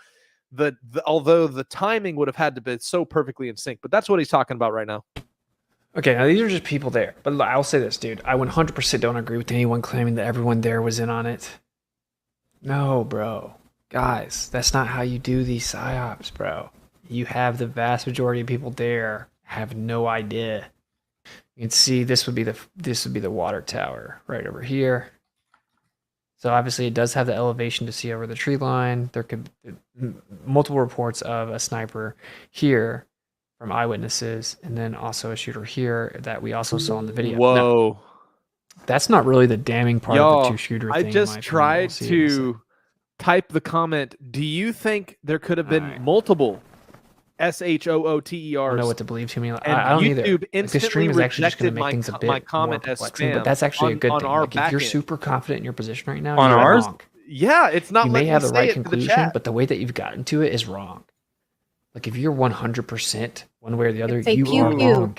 although the timing would have had to be so perfectly in sync, but that's what he's talking about right now. Okay, now these are just people there. But I'll say this, dude. I 100% don't agree with anyone claiming that everyone there was in on it. No, bro. Guys, that's not how you do these psyops, bro. You have the vast majority of people there have no idea. You can see this would be the water tower right over here. So obviously it does have the elevation to see over the tree line. There could be multiple reports of a sniper here from eyewitnesses, and then also a shooter here that we also saw in the video. Whoa. Now, that's not really the damning part of the two-shooter thing. I just tried to type the comment, do you think there could have been multiple SHOOTERs? I don't know what to believe, Timmy. And I don't YouTube either. instantly this stream is actually just going rejected to make things a bit my comment more as perplexing, spam but that's actually a good on thing. our Like, if you're backend. super confident in your position right now, On you're ours? wrong. Yeah, it's not You may letting have me the say right it to the conclusion, chat. but the way that you've gotten to it is wrong. Like, if you're 100% one way or the other, Say you pew are pew. wrong.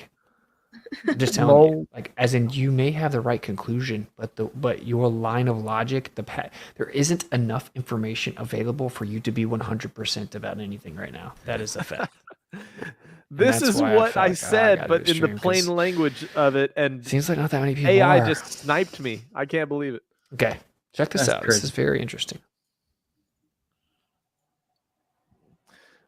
I'm just telling you, like, as in, you may have the right conclusion, but your line of logic, there isn't enough information available for you to be 100% about anything right now. That is a fact. This is what I said, but in the stream, plain 'cause language of it, and seems like not that many people AI are. just sniped me. I can't believe it. Okay, check this That's out. crazy. This is very interesting.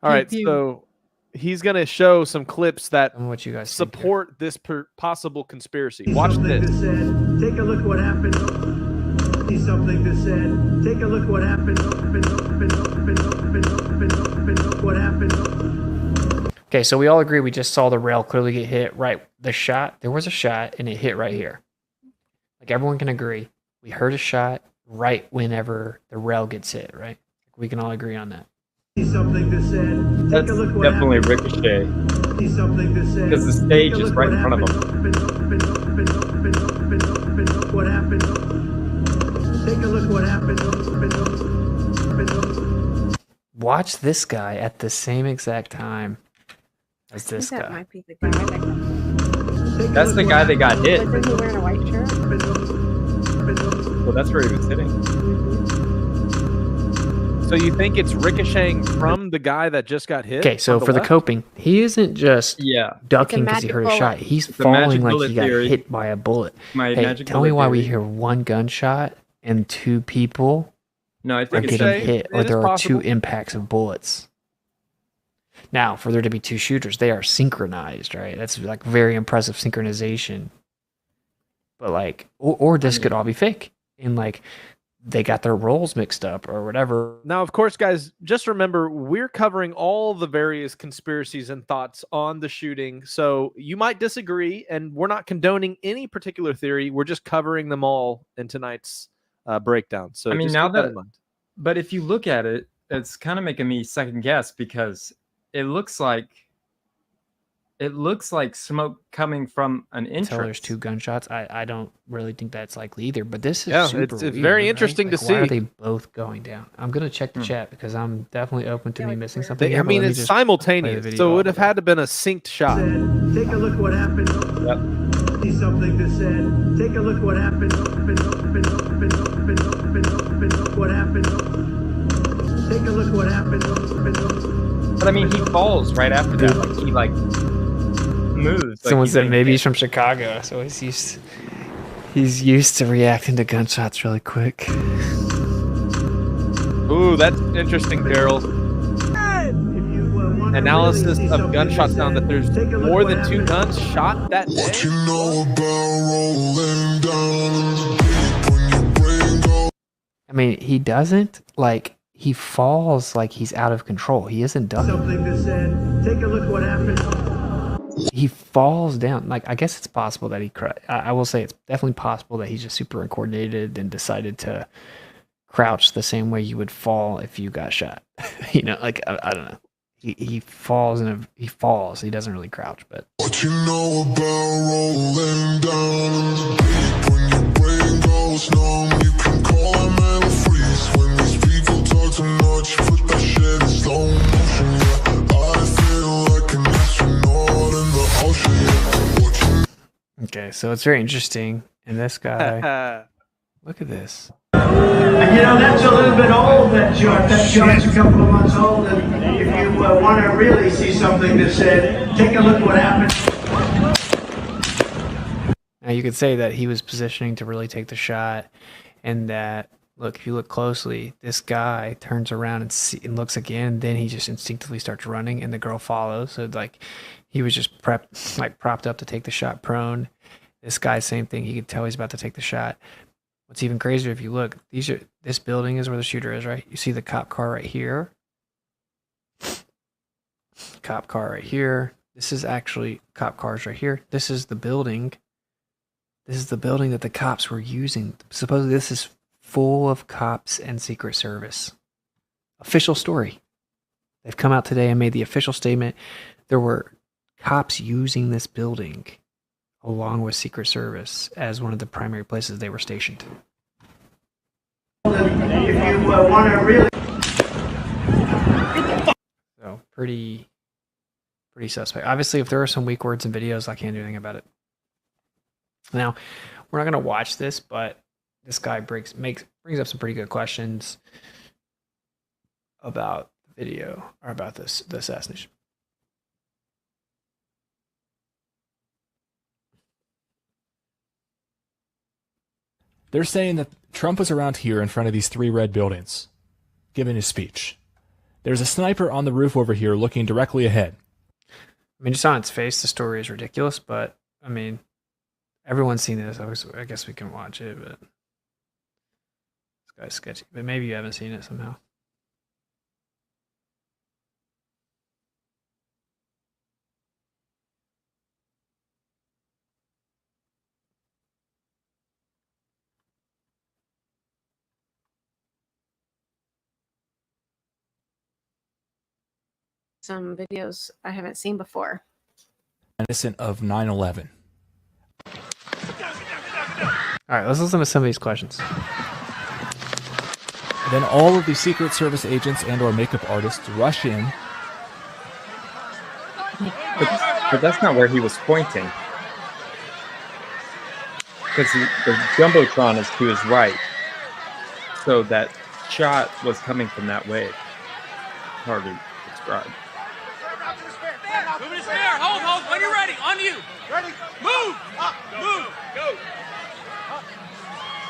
All right, Pew, pew. so he's going to show some clips that what you guys support this possible conspiracy. Watch this. Take a look what happened. See something that said, take a look what happened. What happened. Okay, so we all agree we just saw the rail clearly get hit. Right, there was a shot, and it hit right here. Like, everyone can agree, we heard a shot right whenever the rail gets hit. Right, we can all agree on that. See something that said, That's take a look what definitely happened. Ricochet. See something that said, Because the stage is right in front of him. What happened? Take a look what happened. Watch this guy at the same exact time as this that guy. might be the guy that That's the guy that got hit. wasn't he wearing a white shirt? Well, that's where he was sitting. So you think it's ricocheting from the guy that just got hit? Okay, so on for the left? coping, he isn't just ducking because he magic heard a bullet. shot. He's It's a magic falling like bullet he got theory. hit by a bullet. My Hey, magic tell me bullet why we theory. hear one gunshot and two people No, I are think it's getting hit, or it is there are possible. two impacts of bullets. Now, for there to be two shooters, they are synchronized, right? That's like very impressive synchronization. but like, or this could all be fake, and like they got their roles mixed up or whatever. Now, of course, guys, just remember we're covering all the various conspiracies and thoughts on the shooting. So you might disagree, and we're not condoning any particular theory. We're just covering them all in tonight's breakdown. So I mean, just now keep that that, in mind. but if you look at it, it's kind of making me second guess because it looks like smoke coming from an entrance. Until there's 2 gunshots, I don't really think that's likely either. But this is Yeah, super it's weird, very right? interesting to Why are see. they both going down? I'm gonna check the chat because I'm definitely open to me missing something. I here, but mean, let me it's just play the simultaneous, video so it off would have of it. had to been a synced shot. Take a look what happened. See something that said, take a look what happened. What happened. Take a look what happened. But I mean, he falls right after that. Like he moves. Someone said maybe he's from Chicago, so he's used to reacting to gunshots really quick. Ooh, that's interesting, Daryl. Analysis of gunshot sound that there's more than 2 guns shot that day. I mean, he doesn't like. He falls like he's out of control. He isn't done. Something that said, take a look what happened. He falls down. Like, I guess it's possible that I will say it's definitely possible that he's just super uncoordinated and decided to crouch the same way you would fall if you got shot. You know, like I don't know. He falls he falls. He doesn't really crouch, but. What you know about rolling down the deep when your brain goes numb? You can call a metal freeze when these people talk too much. Put that shit in slow motion. Yeah, I feel like an astronaut in the ocean. Yeah. Okay, so it's very interesting. And this guy, look at this. And you know, that's a little bit old, that shot. That shot's a couple of months old. And if you want to really see something that said, take a look what happened. Now you could say that he was positioning to really take the shot, and that, look, if you look closely, this guy turns around and looks again, and then he just instinctively starts running, and the girl follows. So like, he was just propped up to take the shot prone. This guy, same thing. He could tell he's about to take the shot. What's even crazier, if you look, this building is where the shooter is, right? You see the cop car right here. Cop car right here. This is actually cop cars right here. This is the building. This is the building that the cops were using. Supposedly this is full of cops and Secret Service. Official story. They've come out today and made the official statement. There were cops using this building along with Secret Service as one of the primary places they were stationed. If you want to really... So, pretty suspect. Obviously, if there are some weak words in videos, I can't do anything about it. Now, we're not going to watch this, but this guy brings up some pretty good questions about the video, or about the assassination. They're saying that Trump was around here in front of these 3 red buildings, giving his speech. There's a sniper on the roof over here looking directly ahead. I mean, just on its face, the story is ridiculous, but, I mean, everyone's seen this. I guess we can watch it, but this guy's sketchy. But maybe you haven't seen it somehow. Some videos I haven't seen before. Innocent of 9/11. All right, let's listen to some of these questions. Then all of the Secret Service agents and/or makeup artists rush in. But that's not where he was pointing. Because the Jumbotron is to his right. So that shot was coming from that way. Hard to describe. Move to spare. Hold. When you're ready. On you. Ready. Move. Up. Move. Go.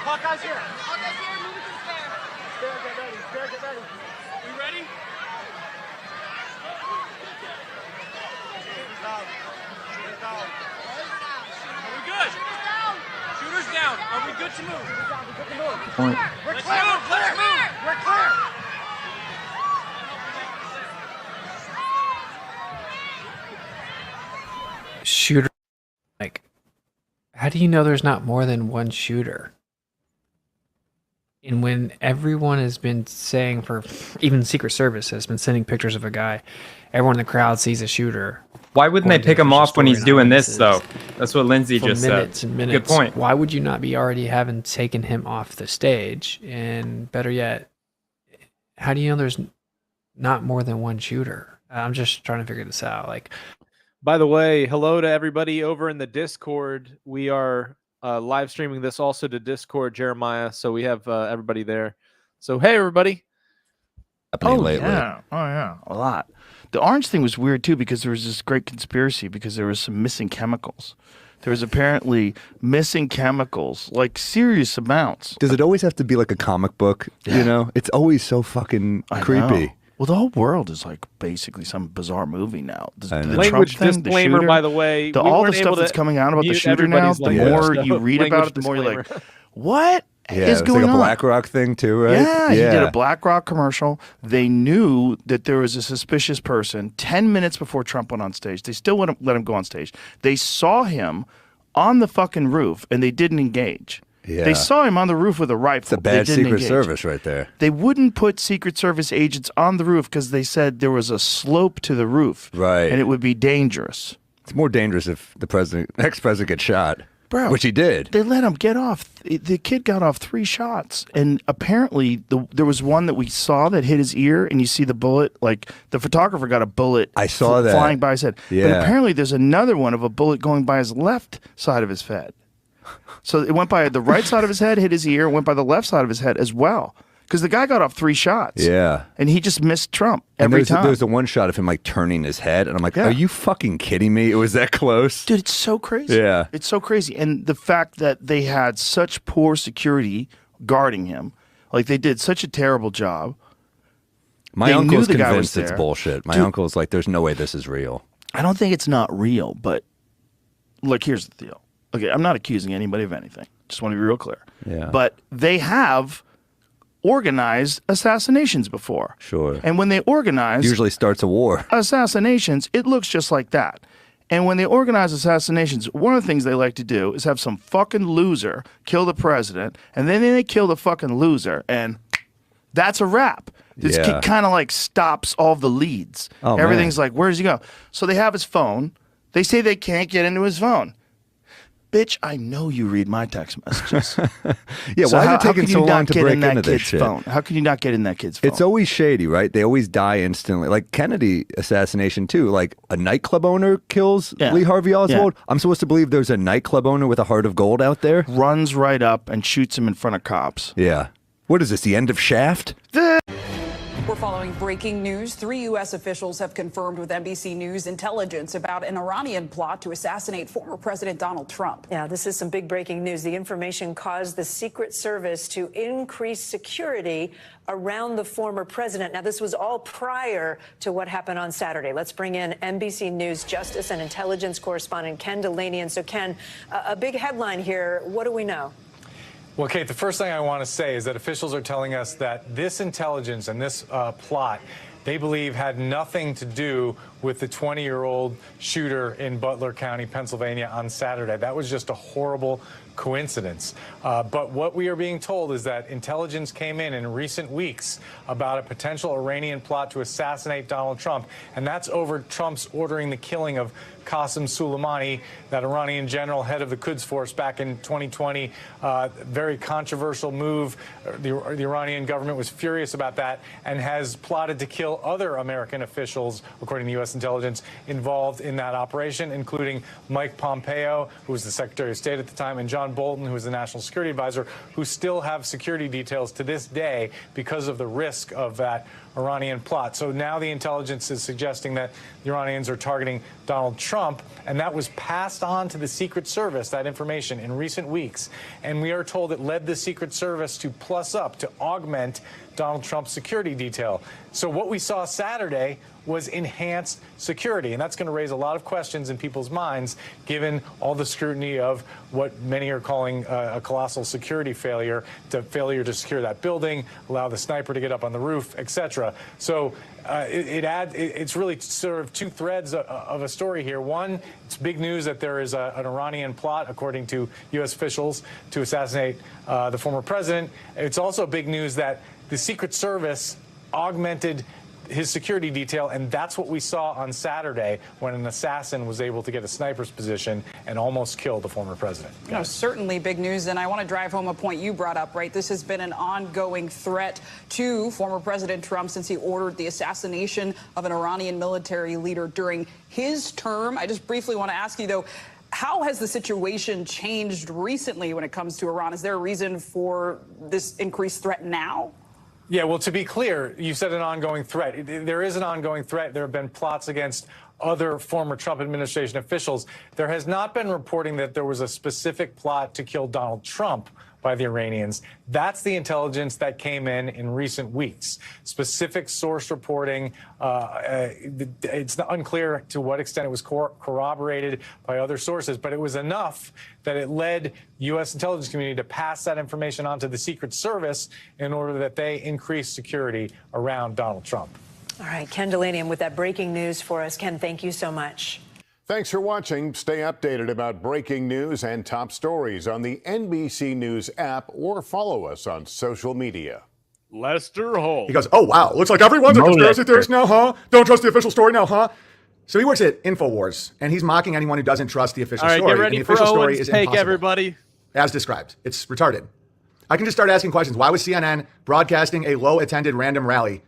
Hawkeye's here. Hawkeye's here. Move to the spare. Spare, get ready. Spare, get ready. We ready? Are we good? Shooters Are we good to move? Point. We're clear. Let's move. We're clear. Shooter, like, how do you know there's not more than one shooter? And when everyone has been saying, for even Secret Service has been sending pictures of a guy, everyone in the crowd sees a shooter. Why wouldn't they pick him off when he's doing this, though? That's what Lindsay just said. Minutes and minutes. Good point. Why would you not be already having taken him off the stage? And better yet, how do you know there's not more than one shooter? I'm just trying to figure this out. Like, by the way, hello to everybody over in the Discord. We are live streaming this also to Discord, Jeremiah. So we have everybody there. So hey, everybody. Yeah. Oh yeah, a lot. The orange thing was weird too because there was this great conspiracy because there was some missing chemicals. There was apparently missing chemicals, like serious amounts. Does it always have to be like a comic book? Yeah. You know, it's always so fucking creepy. Know. Well, the whole world is like basically some bizarre movie now. The Language Trump thing, disclaimer, the shooter, by the way. all the stuff that's coming out about the shooter now, the more you read about it, the more you're like, what is it's going like a on? BlackRock thing too, right? Yeah, he did a BlackRock commercial. They knew that there was a suspicious person 10 minutes before Trump went on stage. They still wouldn't let him go on stage. They saw him on the fucking roof, and they didn't engage. Yeah. They saw him on the roof with a rifle. It's a bad They didn't Secret engage. Service right there. They wouldn't put Secret Service agents on the roof because they said there was a slope to the roof. Right. And it would be dangerous. It's more dangerous if the ex-president gets shot. Bro, which he did. They let him get off. The kid got off 3 shots. And apparently there was one that we saw that hit his ear, and you see the bullet. Like, the photographer got a bullet I saw that. flying by his head. Yeah. But apparently there's another one of a bullet going by his left side of his head. So it went by the right side of his head, hit his ear, went by the left side of his head as well. Because the guy got off 3 shots. Yeah. And he just missed Trump And every time. there's the one shot of him like turning his head, and I'm like, are you fucking kidding me? It was that close. Dude, it's so crazy. Yeah. It's so crazy. And the fact that they had such poor security guarding him, like they did such a terrible job. My They uncle's knew the guy was convinced it's there. bullshit. My Dude, uncle's like, there's no way this is real. I don't think it's not real, but look, here's the deal. Okay, I'm not accusing anybody of anything. Just want to be real clear. Yeah. But they have organized assassinations before. Sure. And when they organize Usually starts a war. assassinations, it looks just like that. And when they organize assassinations, one of the things they like to do is have some fucking loser kill the president, and then they kill the fucking loser, and that's a wrap. This Yeah. kid kind of like stops all the leads. Oh, Everything's like, where does he go? So they have his phone. They say they can't get into his phone. Bitch, I know you read my text messages. Yeah, So why is how it taking can you so not long to get break in that into this kid's shit? phone? How can you not get in that kid's phone? It's always shady, right? They always die instantly. Like Kennedy assassination too. Like a nightclub owner kills Lee Harvey Oswald. I'm supposed to believe there's a nightclub owner with a heart of gold out there. Runs right up and shoots him in front of cops. Yeah. What is this? The end of Shaft? We're following breaking news. 3 U.S. officials have confirmed with NBC News intelligence about an Iranian plot to assassinate former President Donald Trump. Yeah, this is some big breaking news. The information caused the Secret Service to increase security around the former president. Now, this was all prior to what happened on Saturday. Let's bring in NBC News justice and intelligence correspondent Ken Delaney. And so, Ken, a big headline here. What do we know? Well, Kate, the first thing I want to say is that officials are telling us that this intelligence and this plot, they believe, had nothing to do with the 20-year-old shooter in Butler County, Pennsylvania on Saturday. That was just a horrible coincidence. But what we are being told is that intelligence came in recent weeks about a potential Iranian plot to assassinate Donald Trump. And that's over Trump's ordering the killing of Qasem Soleimani, that Iranian general, head of the Quds Force back in 2020. Very controversial move. The Iranian government was furious about that and has plotted to kill other American officials, according to U.S. intelligence, involved in that operation, including Mike Pompeo, who was the Secretary of State at the time, and John Bolton, who was the National Security Advisor, who still have security details to this day because of the risk of that Iranian plot. So now the intelligence is suggesting that the Iranians are targeting Donald Trump, and that was passed on to the Secret Service, that information, in recent weeks. And we are told it led the Secret Service to plus up, to augment Donald Trump's security detail. So what we saw Saturday was enhanced security, and that's going to raise a lot of questions in people's minds, given all the scrutiny of what many are calling a colossal security failure to secure that building, allow the sniper to get up on the roof, etc. So it's really sort of two threads of a story here. One, it's big news that there is an Iranian plot, according to U.S. officials, to assassinate the former president. It's also big news that the Secret Service augmented his security detail, and that's what we saw on Saturday when an assassin was able to get a sniper's position and almost kill the former president. You know, certainly big news, and I want to drive home a point you brought up, right? This has been an ongoing threat to former President Trump since he ordered the assassination of an Iranian military leader during his term. I just briefly want to ask you, though, how has the situation changed recently when it comes to Iran? Is there a reason for this increased threat now? Yeah, well, to be clear, you said an ongoing threat. There is an ongoing threat. There have been plots against other former Trump administration officials. There has not been reporting that there was a specific plot to kill Donald Trump by the Iranians. That's the intelligence that came in recent weeks. Specific source reporting. It's unclear to what extent it was corroborated by other sources, but it was enough that it led U.S. intelligence community to pass that information on to the Secret Service in order that they increase security around Donald Trump. All right, Ken Delanium with that breaking news for us. Ken, thank you so much. Thanks for watching. Stay updated about breaking news and top stories on the NBC News app or follow us on social media. Lester Holt. He goes, oh, wow. Looks like everyone's a conspiracy theorist now, huh? Don't trust the official story now, huh? So he works at InfoWars, and he's mocking anyone who doesn't trust the official story. All right, get ready the for official story Owen's is take, impossible, everybody. as described. It's retarded. I can just start asking questions. Why was CNN broadcasting a low-attended random rally?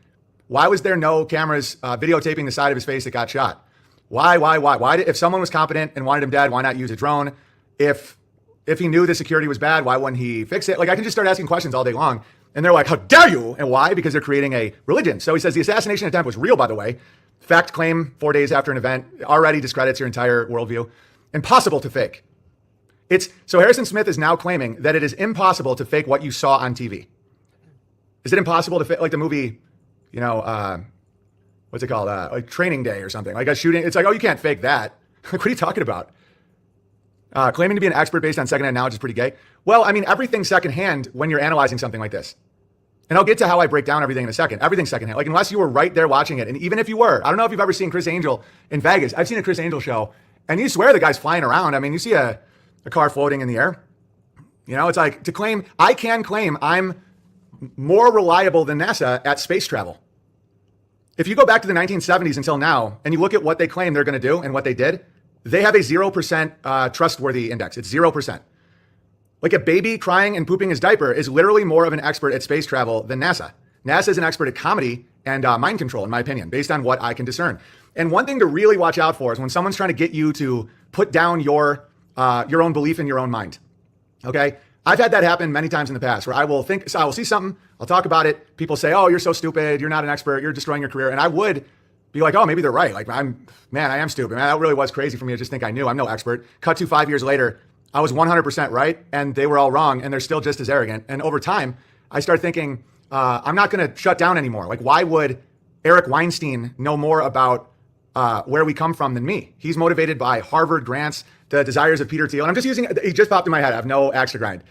Why was there no cameras videotaping the side of his face that got shot? Why? If someone was competent and wanted him dead, why not use a drone? If he knew the security was bad, why wouldn't he fix it? Like, I can just start asking questions all day long. And they're like, how dare you? And why? Because they're creating a religion. So he says the assassination attempt was real, by the way. Fact claim 4 days after an event already discredits your entire worldview. Impossible to fake. So Harrison Smith is now claiming that it is impossible to fake what you saw on TV. Is it impossible to fake, like the movie, what's it called? Like Training Day or something. Like a shooting. It's like, oh, you can't fake that. Like, what are you talking about? Claiming to be an expert based on secondhand knowledge is pretty gay. Well, I mean, everything's secondhand when you're analyzing something like this. And I'll get to how I break down everything in a second. Everything's secondhand. Like, unless you were right there watching it. And even if you were, I don't know if you've ever seen Chris Angel in Vegas. I've seen a Chris Angel show, and you swear the guy's flying around. I mean, you see a car floating in the air. You know, it's like to claim, I can claim I'm more reliable than NASA at space travel. If you go back to the 1970s until now, and you look at what they claim they're going to do and what they did, they have a 0% trustworthy index. It's 0%. Like a baby crying and pooping his diaper is literally more of an expert at space travel than NASA. NASA is an expert at comedy and mind control, in my opinion, based on what I can discern. And one thing to really watch out for is when someone's trying to get you to put down your own belief in your own mind. Okay? I've had that happen many times in the past where I will see something, I'll talk about it. People say, oh, you're so stupid. You're not an expert. You're destroying your career. And I would be like, oh, maybe they're right. Like, I am stupid. Man, that really was crazy for me to just think I knew. I'm no expert. Cut to 5 years later, I was 100% right and they were all wrong and they're still just as arrogant. And over time, I start thinking, I'm not going to shut down anymore. Like, why would Eric Weinstein know more about where we come from than me? He's motivated by Harvard grants, the desires of Peter Thiel. And I'm just using, he just popped in my head. I have no axe to grind.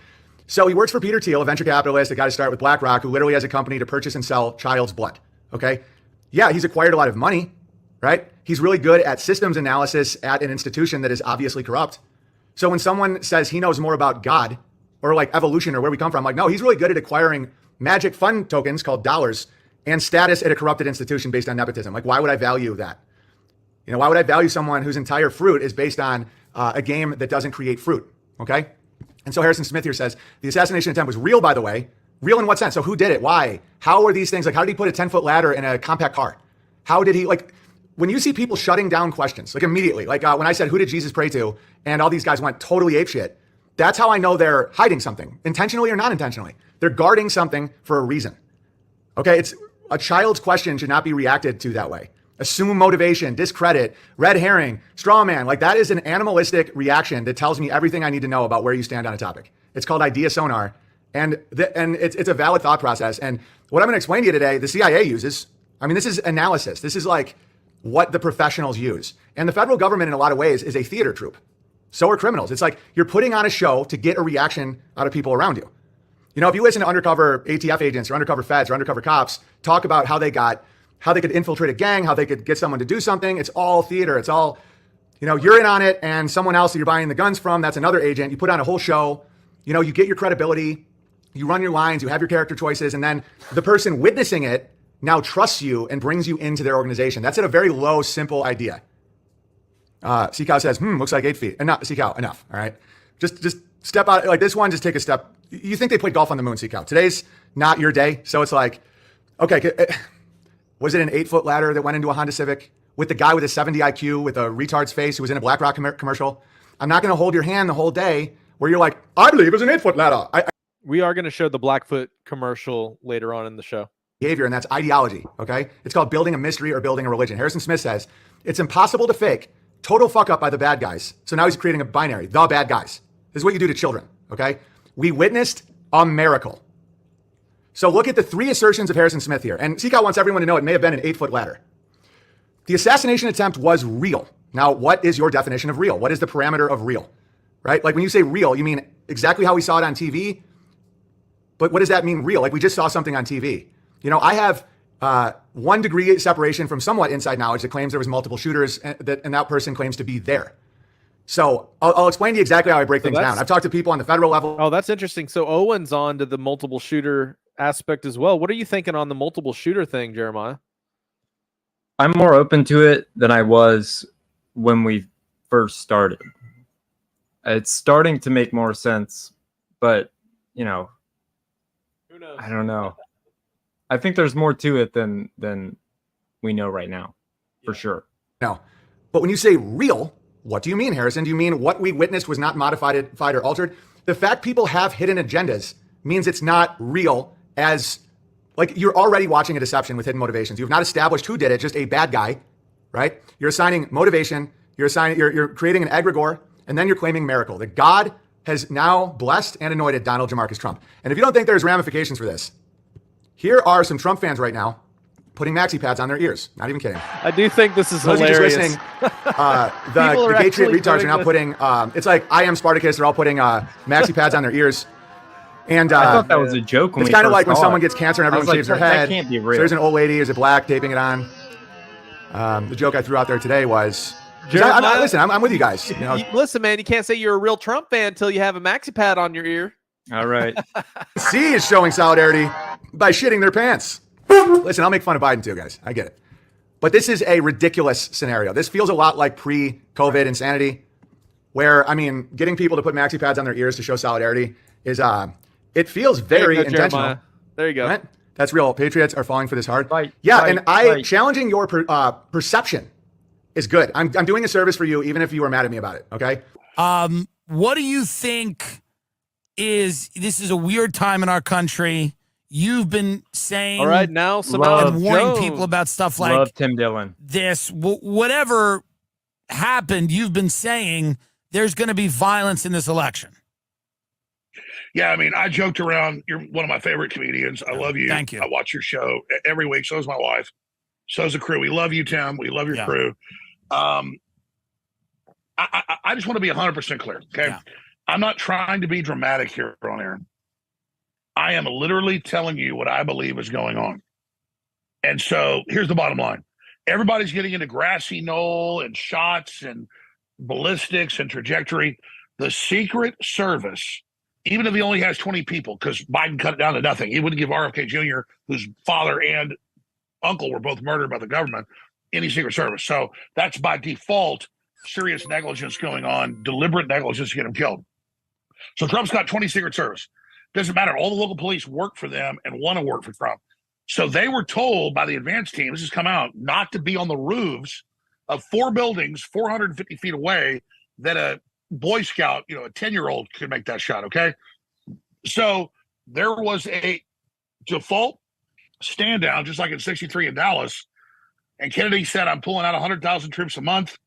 So he works for Peter Thiel, a venture capitalist that got to start with BlackRock, who literally has a company to purchase and sell child's blood. Okay. Yeah, he's acquired a lot of money, right? He's really good at systems analysis at an institution that is obviously corrupt. So when someone says he knows more about God or like evolution or where we come from, I'm like, no, he's really good at acquiring magic fund tokens called dollars and status at a corrupted institution based on nepotism. Like, why would I value that? You know, why would I value someone whose entire fruit is based on a game that doesn't create fruit? Okay. And so Harrison Smith here says the assassination attempt was real, by the way. Real in what sense? So who did it? Why? How are these things? Like, how did he put a 10-foot ladder in a compact car? How did he, like, when you see people shutting down questions, like immediately, like when I said, who did Jesus pray to? And all these guys went totally apeshit. That's how I know they're hiding something, intentionally or not intentionally. They're guarding something for a reason. Okay. A child's question should not be reacted to that way. Assume motivation, discredit, red herring, straw man. Like that is an animalistic reaction that tells me everything I need to know about where you stand on a topic. It's called idea sonar. And it's a valid thought process. And what I'm going to explain to you today, the CIA uses, I mean, this is analysis. This is like what the professionals use. And the federal government in a lot of ways is a theater troupe. So are criminals. It's like you're putting on a show to get a reaction out of people around you. You know, if you listen to undercover ATF agents or undercover feds or undercover cops talk about how they could infiltrate a gang, how they could get someone to do something, it's all theater. It's all, you know, you're in on it and someone else that you're buying the guns from, that's another agent. You put on a whole show, you know, you get your credibility, you run your lines, you have your character choices, and then the person witnessing it now trusts you and brings you into their organization. That's at a very low, simple idea. Seacow says, looks like 8 feet. Enough, Seacow, enough, all right? Just step out, like this one, just take a step. You think they played golf on the moon, Seacow. Today's not your day, so it's like, okay, was it an 8-foot ladder that went into a Honda Civic with the guy with a 70 IQ with a retard's face who was in a BlackRock commercial? I'm not gonna hold your hand the whole day where you're like, I believe it was an 8-foot ladder. We are gonna show the Blackfoot commercial later on in the show. Behavior, and that's ideology, okay? It's called building a mystery or building a religion. Harrison Smith says, it's impossible to fake. Total fuck up by the bad guys. So now he's creating a binary, the bad guys. This is what you do to children, okay? We witnessed a miracle. So look at the 3 assertions of Harrison Smith here. And Seacow wants everyone to know it may have been an 8-foot ladder. The assassination attempt was real. Now, what is your definition of real? What is the parameter of real, right? Like when you say real, you mean exactly how we saw it on TV? But what does that mean real? Like we just saw something on TV. You know, I have 1 degree separation from somewhat inside knowledge that claims there was multiple shooters and that person claims to be there. So I'll explain to you exactly how I break things down. I've talked to people on the federal level. Oh, that's interesting. So Owen's on to the multiple shooter aspect as well. What are you thinking on the multiple shooter thing, Jeremiah? I'm more open to it than I was when we first started. It's starting to make more sense, but you know, who knows? I don't know. I think there's more to it than we know right now, for sure. No, but when you say real, what do you mean, Harrison? Do you mean what we witnessed was not modified or altered? The fact people have hidden agendas means it's not real, as like you're already watching a deception with hidden motivations. You've not established who did it, just a bad guy, right? You're assigning motivation, you're creating an egregore, and then you're claiming miracle. That God has now blessed and anointed Donald Jamarcus Trump. And if you don't think there's ramifications for this, here are some Trump fans right now putting maxi pads on their ears. Not even kidding. I do think this is Those hilarious. Of you just listening, the Patriot retards are now putting, it's like I am Spartacus, they're all putting maxi pads on their ears. And I thought that was a joke. It's kind of like when someone gets cancer and everyone shaves their head. That can't be real. So there's an old lady, there's a black taping it on. The joke I threw out there today was, listen, I'm with you guys. You know? Listen, man, you can't say you're a real Trump fan until you have a maxi pad on your ear. All right. C is showing solidarity by shitting their pants. Listen, I'll make fun of Biden too, guys. I get it. But this is a ridiculous scenario. This feels a lot like pre-COVID insanity, where, I mean, getting people to put maxi pads on their ears to show solidarity is, it feels very intentional. Jeremiah. There you go. Right? That's real. Patriots are falling for this hard. Right, yeah, right, and challenging your perception is good. I'm doing a service for you, even if you were mad at me about it, okay? What do you think this is a weird time in our country. You've been saying, all right, now and warning people about stuff like love Tim Dillon. This, whatever happened, you've been saying there's going to be violence in this election. Yeah, I mean, I joked around. You're one of my favorite comedians. I love you. Thank you. I watch your show every week. So is my wife. So is the crew. We love you, Tim. We love your crew. I just want to be 100% clear. Okay. Yeah. I'm not trying to be dramatic here on air. I am literally telling you what I believe is going on. And so here's the bottom line. Everybody's getting into grassy knoll and shots and ballistics and trajectory. The Secret Service, even if he only has 20 people, because Biden cut it down to nothing, he wouldn't give RFK Jr., whose father and uncle were both murdered by the government, any Secret Service. So that's by default serious negligence going on, deliberate negligence to get him killed. So Trump's got 20 Secret Service. Doesn't matter. All the local police work for them and want to work for Trump. So they were told by the advance team, this has come out, not to be on the roofs of 4 buildings 450 feet away that a Boy Scout, a 10-year-old could make that shot, okay? So there was a default stand down, just like in 63 in Dallas. And Kennedy said, I'm pulling out 100,000 troops a month.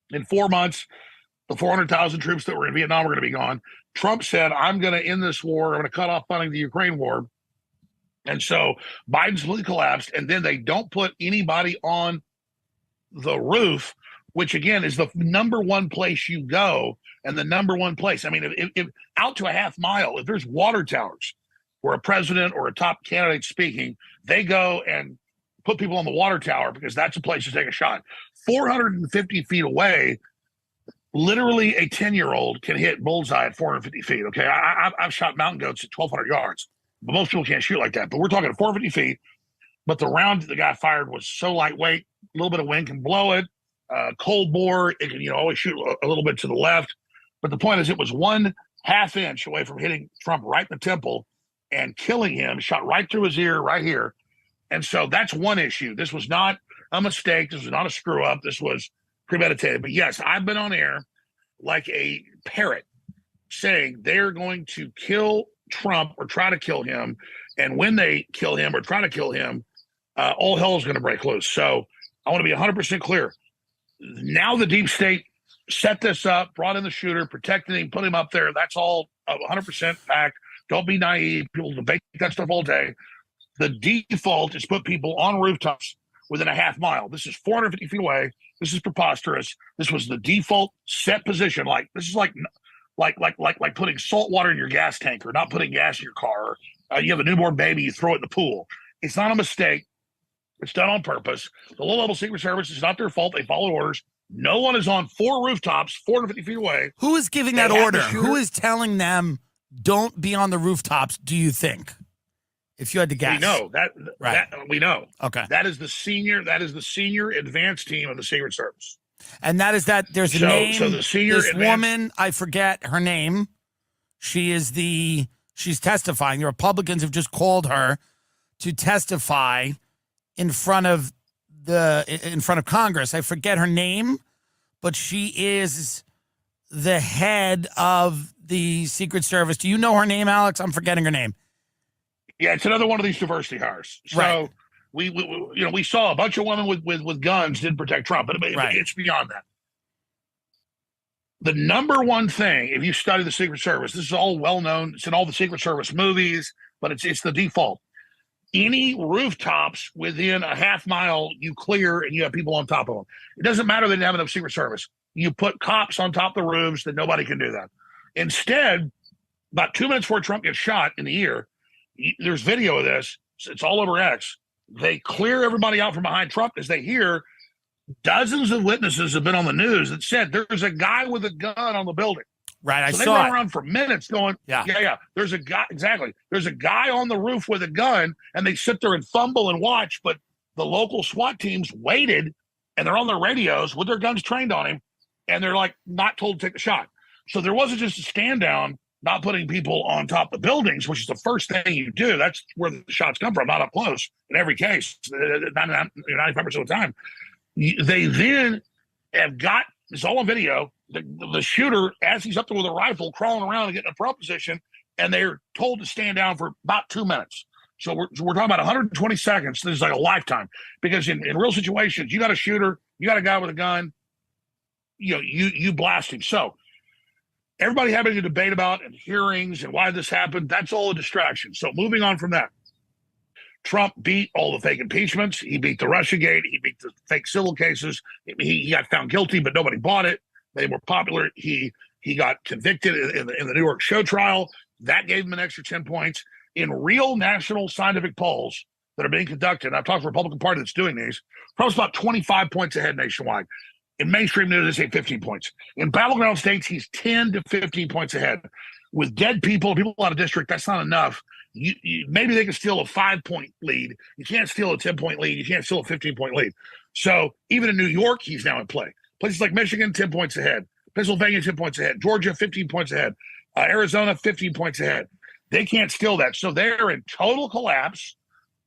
In 4 months, the 400,000 troops that were in Vietnam were going to be gone. Trump said, I'm going to end this war. I'm going to cut off funding the Ukraine war. And so Biden's completely collapsed. And then they don't put anybody on the roof, which again is the number one place you go and the number one place. I mean, if out to a half mile, if there's water towers where a president or a top candidate speaking, they go and put people on the water tower because that's a place to take a shot. 450 feet away, literally a 10-year-old can hit bullseye at 450 feet. Okay, I've shot mountain goats at 1,200 yards, but most people can't shoot like that. But we're talking 450 feet. But the round the guy fired was so lightweight, a little bit of wind can blow it. Cold bore, it can always shoot a little bit to the left. But the point is, it was 1/2 inch away from hitting Trump right in the temple and killing him. Shot right through his ear, right here. And so that's one issue. This was not a mistake. This was not a screw up. This was premeditated. But yes, I've been on air like a parrot saying they're going to kill Trump or try to kill him. And when they kill him or try to kill him, all hell is going to break loose. So I want to be 100% clear. Now the deep state set this up, brought in the shooter, protected him, put him up there. That's all 100% fact. Don't be naive. People debate that stuff all day. The default is put people on rooftops within a half mile. This is 450 feet away. This is preposterous. This was the default set position. Like this is like putting salt water in your gas tank or not putting gas in your car. You have a newborn baby, you throw it in the pool. It's not a mistake. It's done on purpose. The low-level Secret Service, is not their fault. They followed orders. No one is on 4 rooftops, 450 feet away. Who is giving that order? Who is telling them don't be on the rooftops, do you think? If you had to guess. We know that, right. That we know. Okay. That is the senior advanced team of the Secret Service. And that is that there's a name. So the senior this woman, I forget her name. She's testifying. The Republicans have just called her to testify in front of Congress. I forget her name, but she is the head of the Secret Service. Do you know her name, Alex? I'm forgetting her name. Yeah, it's another one of these diversity hires. So right. we saw a bunch of women with guns didn't protect Trump, but it's beyond that. The number one thing, if you study the Secret Service, this is all well known. It's in all the Secret Service movies, but it's the default. Any rooftops within a half mile you clear and you have people on top of them. It doesn't matter they didn't have enough Secret Service. You put cops on top of the roofs, that nobody can do that. Instead, about 2 minutes before Trump gets shot in the ear, there's video of this. It's all over X. They clear everybody out from behind Trump as they hear dozens of witnesses have been on the news that said there's a guy with a gun on the building. Right, so they run around for minutes going, yeah. There's a guy, exactly. There's a guy on the roof with a gun, and they sit there and fumble and watch, but the local SWAT teams waited, and they're on their radios with their guns trained on him, and they're like not told to take the shot. So there wasn't just a stand down, not putting people on top of buildings, which is the first thing you do. That's where the shots come from, not up close in every case, 95% of the time. They then have got, it's all on video, the shooter, as he's up there with a rifle, crawling around and getting in a pro position, and they're told to stand down for about 2 minutes. So we're talking about 120 seconds. This is like a lifetime. Because in real situations, you got a shooter, you got a guy with a gun, you blast him. So everybody having a debate about and hearings and why this happened, that's all a distraction. So moving on from that. Trump beat all the fake impeachments. He beat the Russiagate. He beat the fake civil cases. He got found guilty, but nobody bought it. They were popular. He got convicted in the New York show trial. That gave him an extra 10 points. In real national scientific polls that are being conducted, I've talked to the Republican Party that's doing these, Trump's about 25 points ahead nationwide. In mainstream news, they say 15 points. In battleground states, he's 10 to 15 points ahead. With dead people out of district, that's not enough. Maybe they can steal a 5-point lead. You can't steal a 10-point lead. You can't steal a 15-point lead. So even in New York, he's now in play. Places like Michigan, 10 points ahead. Pennsylvania, 10 points ahead. Georgia, 15 points ahead. Arizona, 15 points ahead. They can't steal that. So they're in total collapse.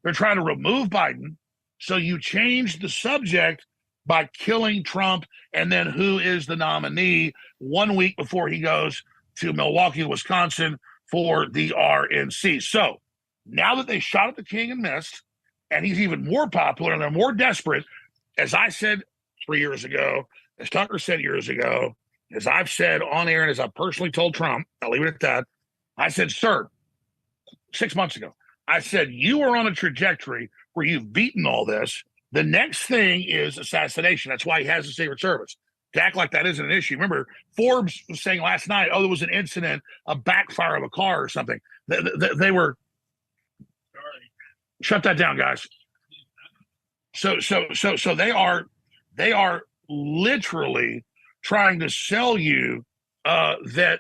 They're trying to remove Biden. So you change the subject by killing Trump, and then who is the nominee 1 week before he goes to Milwaukee, Wisconsin for the RNC. So Now that they shot at the king and missed, and he's even more popular and they're more desperate, as I said 3 years ago, as Tucker said years ago, as I've said on air, and as I personally told Trump, I'll leave it at that. I said, sir, 6 months ago, I said, you are on a trajectory where you've beaten all this. The next thing is assassination. That's why he has the Secret Service. To act like that isn't an issue. Remember, Forbes was saying last night, oh, there was an incident, a backfire of a car or something. They were, shut that down, guys. So they are literally trying to sell you that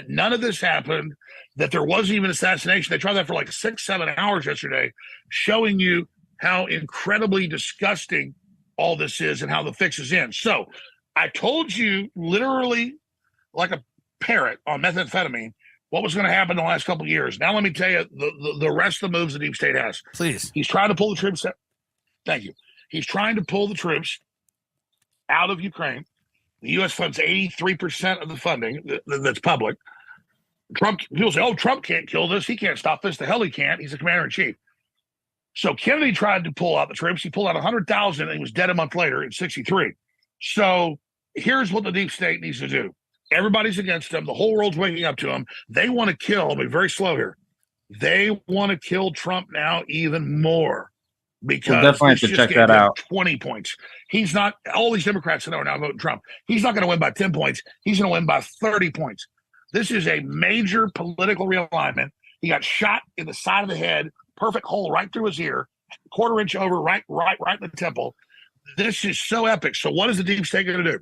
none of this happened, that there wasn't even assassination. They tried that for like 6-7 hours yesterday, showing you how incredibly disgusting all this is and how the fix is in. So I told you literally like a parrot on methamphetamine what was going to happen in the last couple of years. Now let me tell you the rest of the moves the deep state has. Please. He's trying to pull the troops out. Thank you. He's trying to pull the troops out of Ukraine. The U.S. funds 83% of the funding that's public. Trump, people say, oh, Trump can't kill this. He can't stop this. The hell he can't. He's the commander in chief. So Kennedy tried to pull out the troops. He pulled out 100,000 and he was dead a month later in 63. So here's what the deep state needs to do. Everybody's against him. The whole world's waking up to him. They want to kill, I'll be very slow here. They want to kill Trump now even more. Because we'll definitely have to check that out. 20 points. He's not, all these Democrats are now voting Trump. He's not going to win by 10 points. He's going to win by 30 points. This is a major political realignment. He got shot in the side of the head, perfect hole right through his ear, quarter-inch over, right in the temple. This is so epic. So what is the deep state going to do?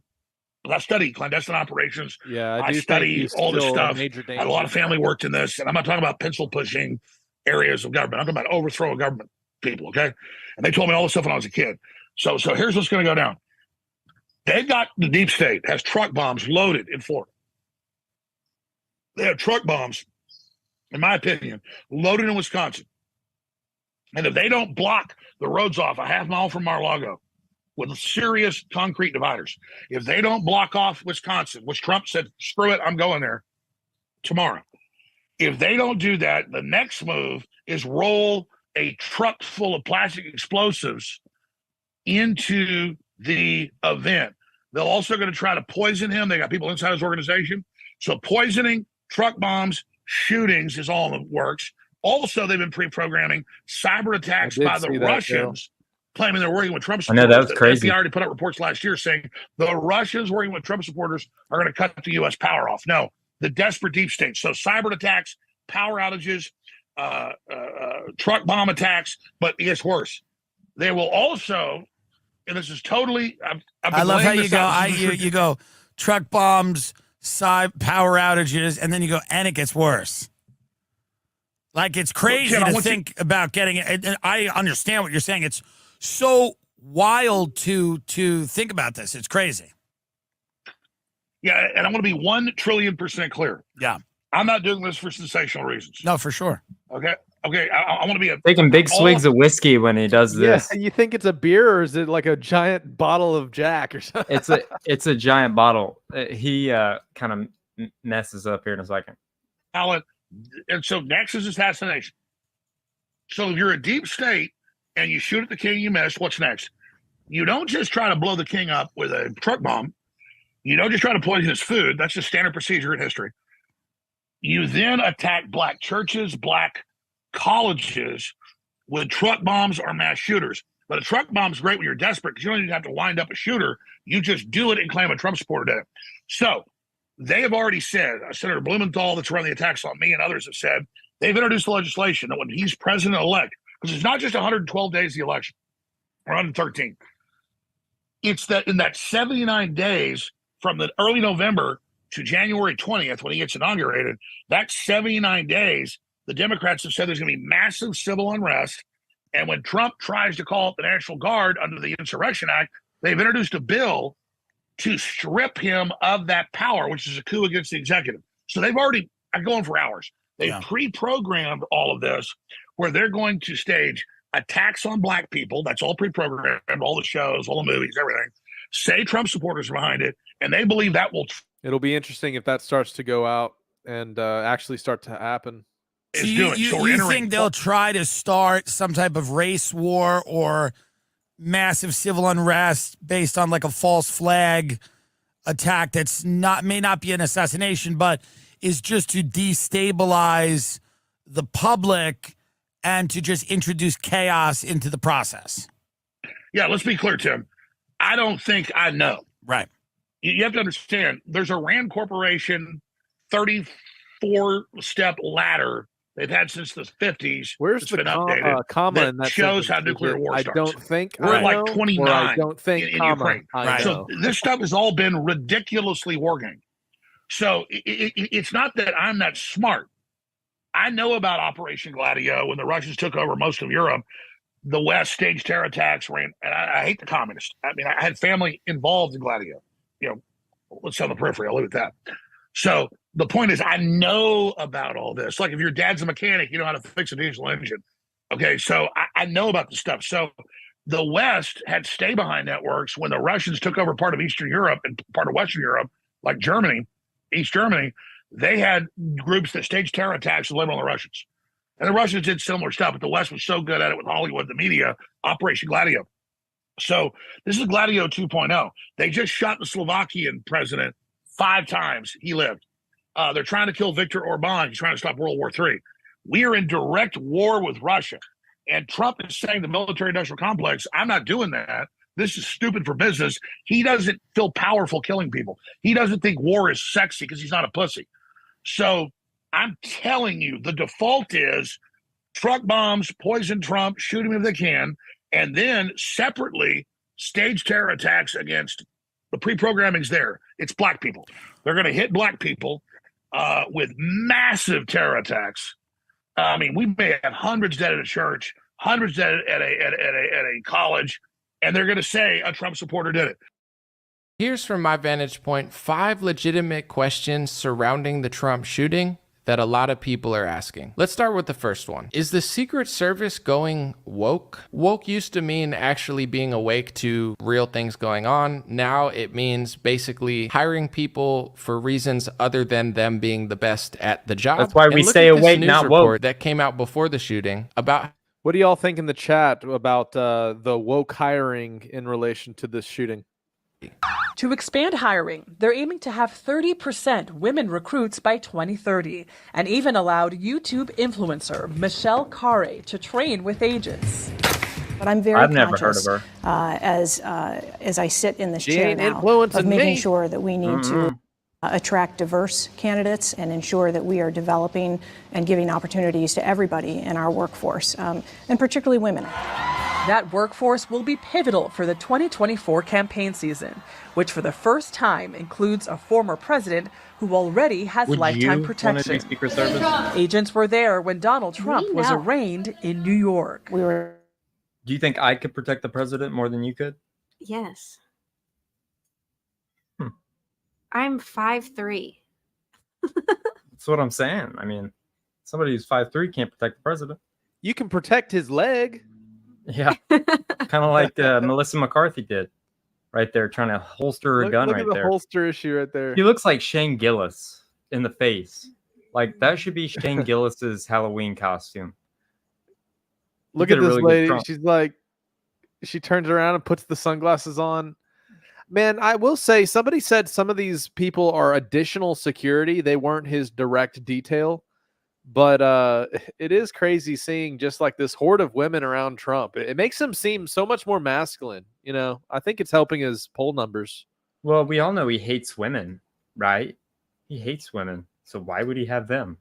I study clandestine operations. Yeah, I study all this stuff. I had a lot of family worked in this, and I'm not talking about pencil-pushing areas of government. I'm talking about overthrow of government people, okay? And they told me all this stuff when I was a kid. So here's what's going to go down. They've got, the deep state has truck bombs loaded in Florida. They have truck bombs, in my opinion, loaded in Wisconsin. And if they don't block the roads off a half mile from Mar-a-Lago with serious concrete dividers, if they don't block off Wisconsin, which Trump said, screw it, I'm going there tomorrow. If they don't do that, the next move is roll a truck full of plastic explosives into the event. They're also going to try to poison him. They got people inside his organization. So poisoning, truck bombs, shootings is all in the works. Also, they've been pre-programming cyber attacks by the Russians, claiming they're working with Trump supporters. I know, that was crazy. The FBI already put out reports last year saying the Russians working with Trump supporters are going to cut the U.S. power off. No, the desperate deep state. So cyber attacks, power outages, truck bomb attacks, but it gets worse. They will also, and this is totally, I love how you go, you go truck bombs, power outages, and then you go, and it gets worse. Like, it's crazy to think about getting it. And I understand what you're saying. It's so wild to think about this. It's crazy. Yeah, and I want to be 1,000,000,000% clear. Yeah. I'm not doing this for sensational reasons. No, for sure. Okay. I want to be taking big swigs of whiskey when he does this. Yeah, you think it's a beer, or is it like a giant bottle of Jack or something? It's a giant bottle. He kind of messes up here in a second. Alan, and so next is assassination. So if you're a deep state and you shoot at the king, you miss. What's next? You don't just try to blow the king up with a truck bomb. You don't just try to poison his food. That's just standard procedure in history. You then attack black churches, black colleges with truck bombs or mass shooters. But a truck bomb is great when you're desperate because you don't even have to wind up a shooter. You just do it and claim a Trump supporter did it. So they have already said, Senator Blumenthal that's run the attacks on me and others have said, they've introduced legislation that when he's president-elect, because it's not just 112 days of the election, or 113. It's that in that 79 days from the early November to January 20th, when he gets inaugurated, that 79 days, the Democrats have said there's going to be massive civil unrest. And when Trump tries to call up the National Guard under the Insurrection Act, they've introduced a bill to strip him of that power, which is a coup against the executive. So they've already, I'm going for hours. They've pre-programmed all of this where they're going to stage attacks on black people. That's all pre-programmed, all the shows, all the movies, everything. Say Trump supporters are behind it, and they believe that will. It'll be interesting if that starts to go out and actually start to happen. is So doing. So we're you entering. think they'll try to start some type of race war or massive civil unrest based on like a false flag attack that's may not be an assassination, but is just to destabilize the public and to just introduce chaos into the process? Yeah, let's be clear, Tim. I don't think I know. Right. You have to understand, there's a RAND Corporation 34-step ladder they've had since the 50s. Where's it's the been updated, comma in that shows how sentence? nuclear Is it, war I starts. don't think We're I at like know, 29 or I don't think in comma, Ukraine. I So know. this stuff has all been ridiculously wargaming. So it's not that I'm that smart. I know about Operation Gladio when the Russians took over most of Europe. The West staged terror attacks, and I hate the communists. I mean, I had family involved in Gladio. You know, let's on the periphery. I'll leave it at that. So the point is, I know about all this. Like if your dad's a mechanic, you know how to fix a diesel engine. Okay, so I know about the stuff. So the West had stay-behind networks when the Russians took over part of Eastern Europe and part of Western Europe, like Germany, East Germany. They had groups that staged terror attacks to label on the Russians. And the Russians did similar stuff, but the West was so good at it with Hollywood, the media, Operation Gladio. So this is Gladio 2.0. They just shot the Slovakian president 5 times. He lived. They're trying to kill Viktor Orban. He's trying to stop World War III. We are in direct war with Russia. And Trump is saying the military-industrial complex, I'm not doing that. This is stupid for business. He doesn't feel powerful killing people. He doesn't think war is sexy because he's not a pussy. So I'm telling you, the default is truck bombs, poison Trump, shoot him if they can, and then separately stage terror attacks against the pre-programming's there. It's black people. They're going to hit black people with massive terror attacks. I mean, we may have hundreds dead at a church, hundreds dead at a college, and they're going to say a Trump supporter did it. Here's from my vantage point 5 legitimate questions surrounding the Trump shooting that a lot of people are asking. Let's start with the first one. Is the Secret Service going woke? Woke used to mean actually being awake to real things going on. Now it means basically hiring people for reasons other than them being the best at the job. That's why we stay awake, not woke. That came out before the shooting about. What do y'all think in the chat about the woke hiring in relation to this shooting? To expand hiring, they're aiming to have 30% women recruits by 2030, and even allowed YouTube influencer Michelle Carre to train with agents. But I'm very I've never conscious, heard of her. as I sit in this She chair ain't now, influencing of making me. sure that we need to attract diverse candidates and ensure that we are developing and giving opportunities to everybody in our workforce, and particularly women. That workforce will be pivotal for the 2024 campaign season, which for the first time includes a former president who already has Would lifetime you protection. want to do Secret Service? Agents were there when Donald Trump was know. arraigned in New York. Do you think I could protect the president more than you could? Yes. I'm 5'3". That's what I'm saying. I mean, somebody who's 5'3" can't protect the president. You can protect his leg. Yeah. Kind of like Melissa McCarthy did right there, trying to holster a gun Look right at the there. holster issue right there. He looks like Shane Gillis in the face. Like, that should be Shane Gillis's Halloween costume. He Look did at a this really good lady. Trump. She's like, she turns around and puts the sunglasses on. Man, I will say somebody said some of these people are additional security. They weren't his direct detail. But it is crazy seeing just like this horde of women around Trump. It makes him seem so much more masculine. You know, I think it's helping his poll numbers. Well, we all know he hates women, right? He hates women. So why would he have them?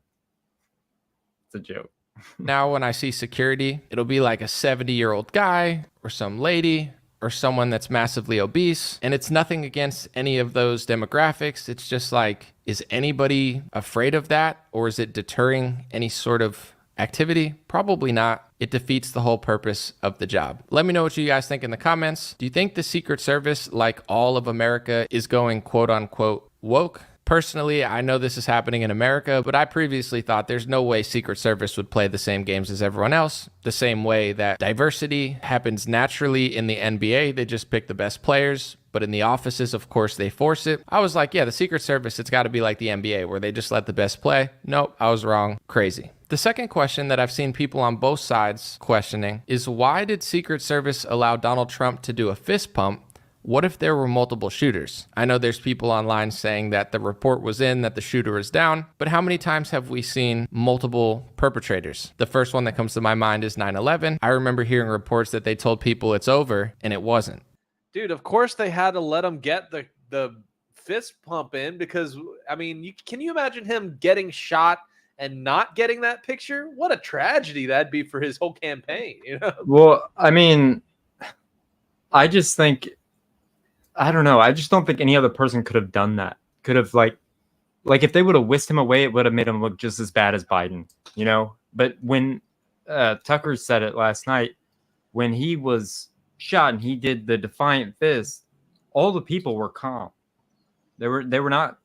It's a joke. Now, when I see security, it'll be like a 70-year-old guy or some lady or someone that's massively obese. And it's nothing against any of those demographics. It's just like, is anybody afraid of that? Or is it deterring any sort of activity? Probably not. It defeats the whole purpose of the job. Let me know what you guys think in the comments. Do you think the Secret Service, like all of America, is going quote unquote woke? Personally, I know this is happening in America, but I previously thought there's no way Secret Service would play the same games as everyone else. The same way that diversity happens naturally in the NBA. They just pick the best players. but in the offices, of course, they force it. I was like, yeah, the Secret Service, it's got to be like the NBA where they just let the best play. Nope, I was wrong. Crazy. The second question that I've seen people on both sides questioning is, why did Secret Service allow Donald Trump to do a fist pump? What if there were multiple shooters? I know there's people online saying that the report was in, that the shooter is down, but how many times have we seen multiple perpetrators? The first one that comes to my mind is 9/11. I remember hearing reports that they told people it's over, and it wasn't. Dude, of course they had to let him get the fist pump in, because, I mean, can you imagine him getting shot and not getting that picture? What a tragedy that'd be for his whole campaign, you know? Well, I mean, I just think, I don't know. I just don't think any other person could have done that. Could have like if they would have whisked him away, it would have made him look just as bad as Biden, you know? But when Tucker said it last night, when he was shot and he did the defiant fist, all the people were calm. They were not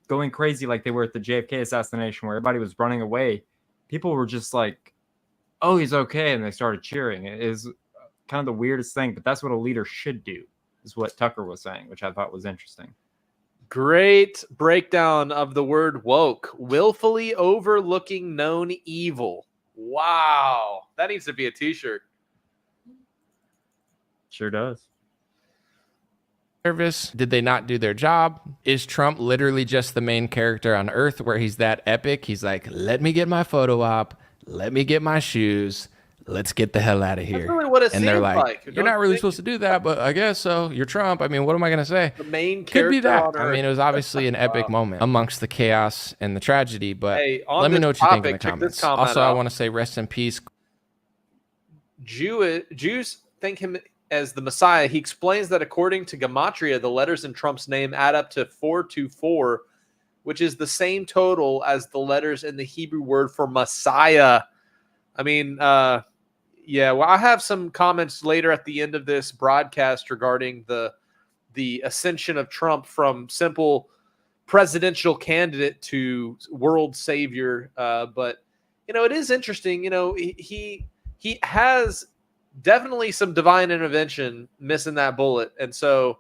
going crazy like they were at the JFK assassination where everybody was running away. People were just like, oh, he's okay. And they started cheering. It is kind of the weirdest thing, but that's what a leader should do, is what Tucker was saying, which I thought was interesting. Great breakdown of the word woke. Willfully overlooking known evil. Wow. That needs to be a t-shirt. Sure does. Service, did they not do their job? Is Trump literally just the main character on Earth where he's that epic? He's like, let me get my photo op. Let me get my shoes. Let's get the hell out of here. That's really what it and they're seems like, like. you're not really supposed to do that, but I guess so. You're Trump. I mean, what am I going to say? The main Could character be that. on Earth. I mean, it was obviously an epic moment amongst the chaos and the tragedy, but Hey, on let me this know what you think in the topic, check comments. this comment Also, I out. want to say rest in peace. Jews think him as the Messiah. He explains that according to Gematria, the letters in Trump's name add up to 424, which is the same total as the letters in the Hebrew word for Messiah. I mean, yeah, well, I have some comments later at the end of this broadcast regarding the ascension of Trump from simple presidential candidate to world savior. But, you know, it is interesting. You know, he has definitely some divine intervention missing that bullet. And so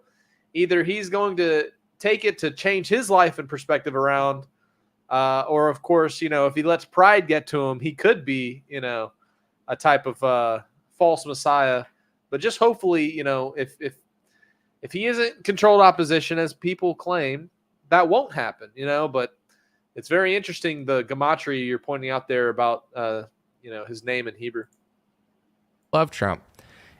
either he's going to take it to change his life and perspective around, or, of course, you know, if he lets pride get to him, he could be, you know, a type of false messiah. But just hopefully, you know, if he isn't controlled opposition as people claim, that won't happen, you know. But it's very interesting, the gematria you're pointing out there about, you know, his name in Hebrew. Love Trump.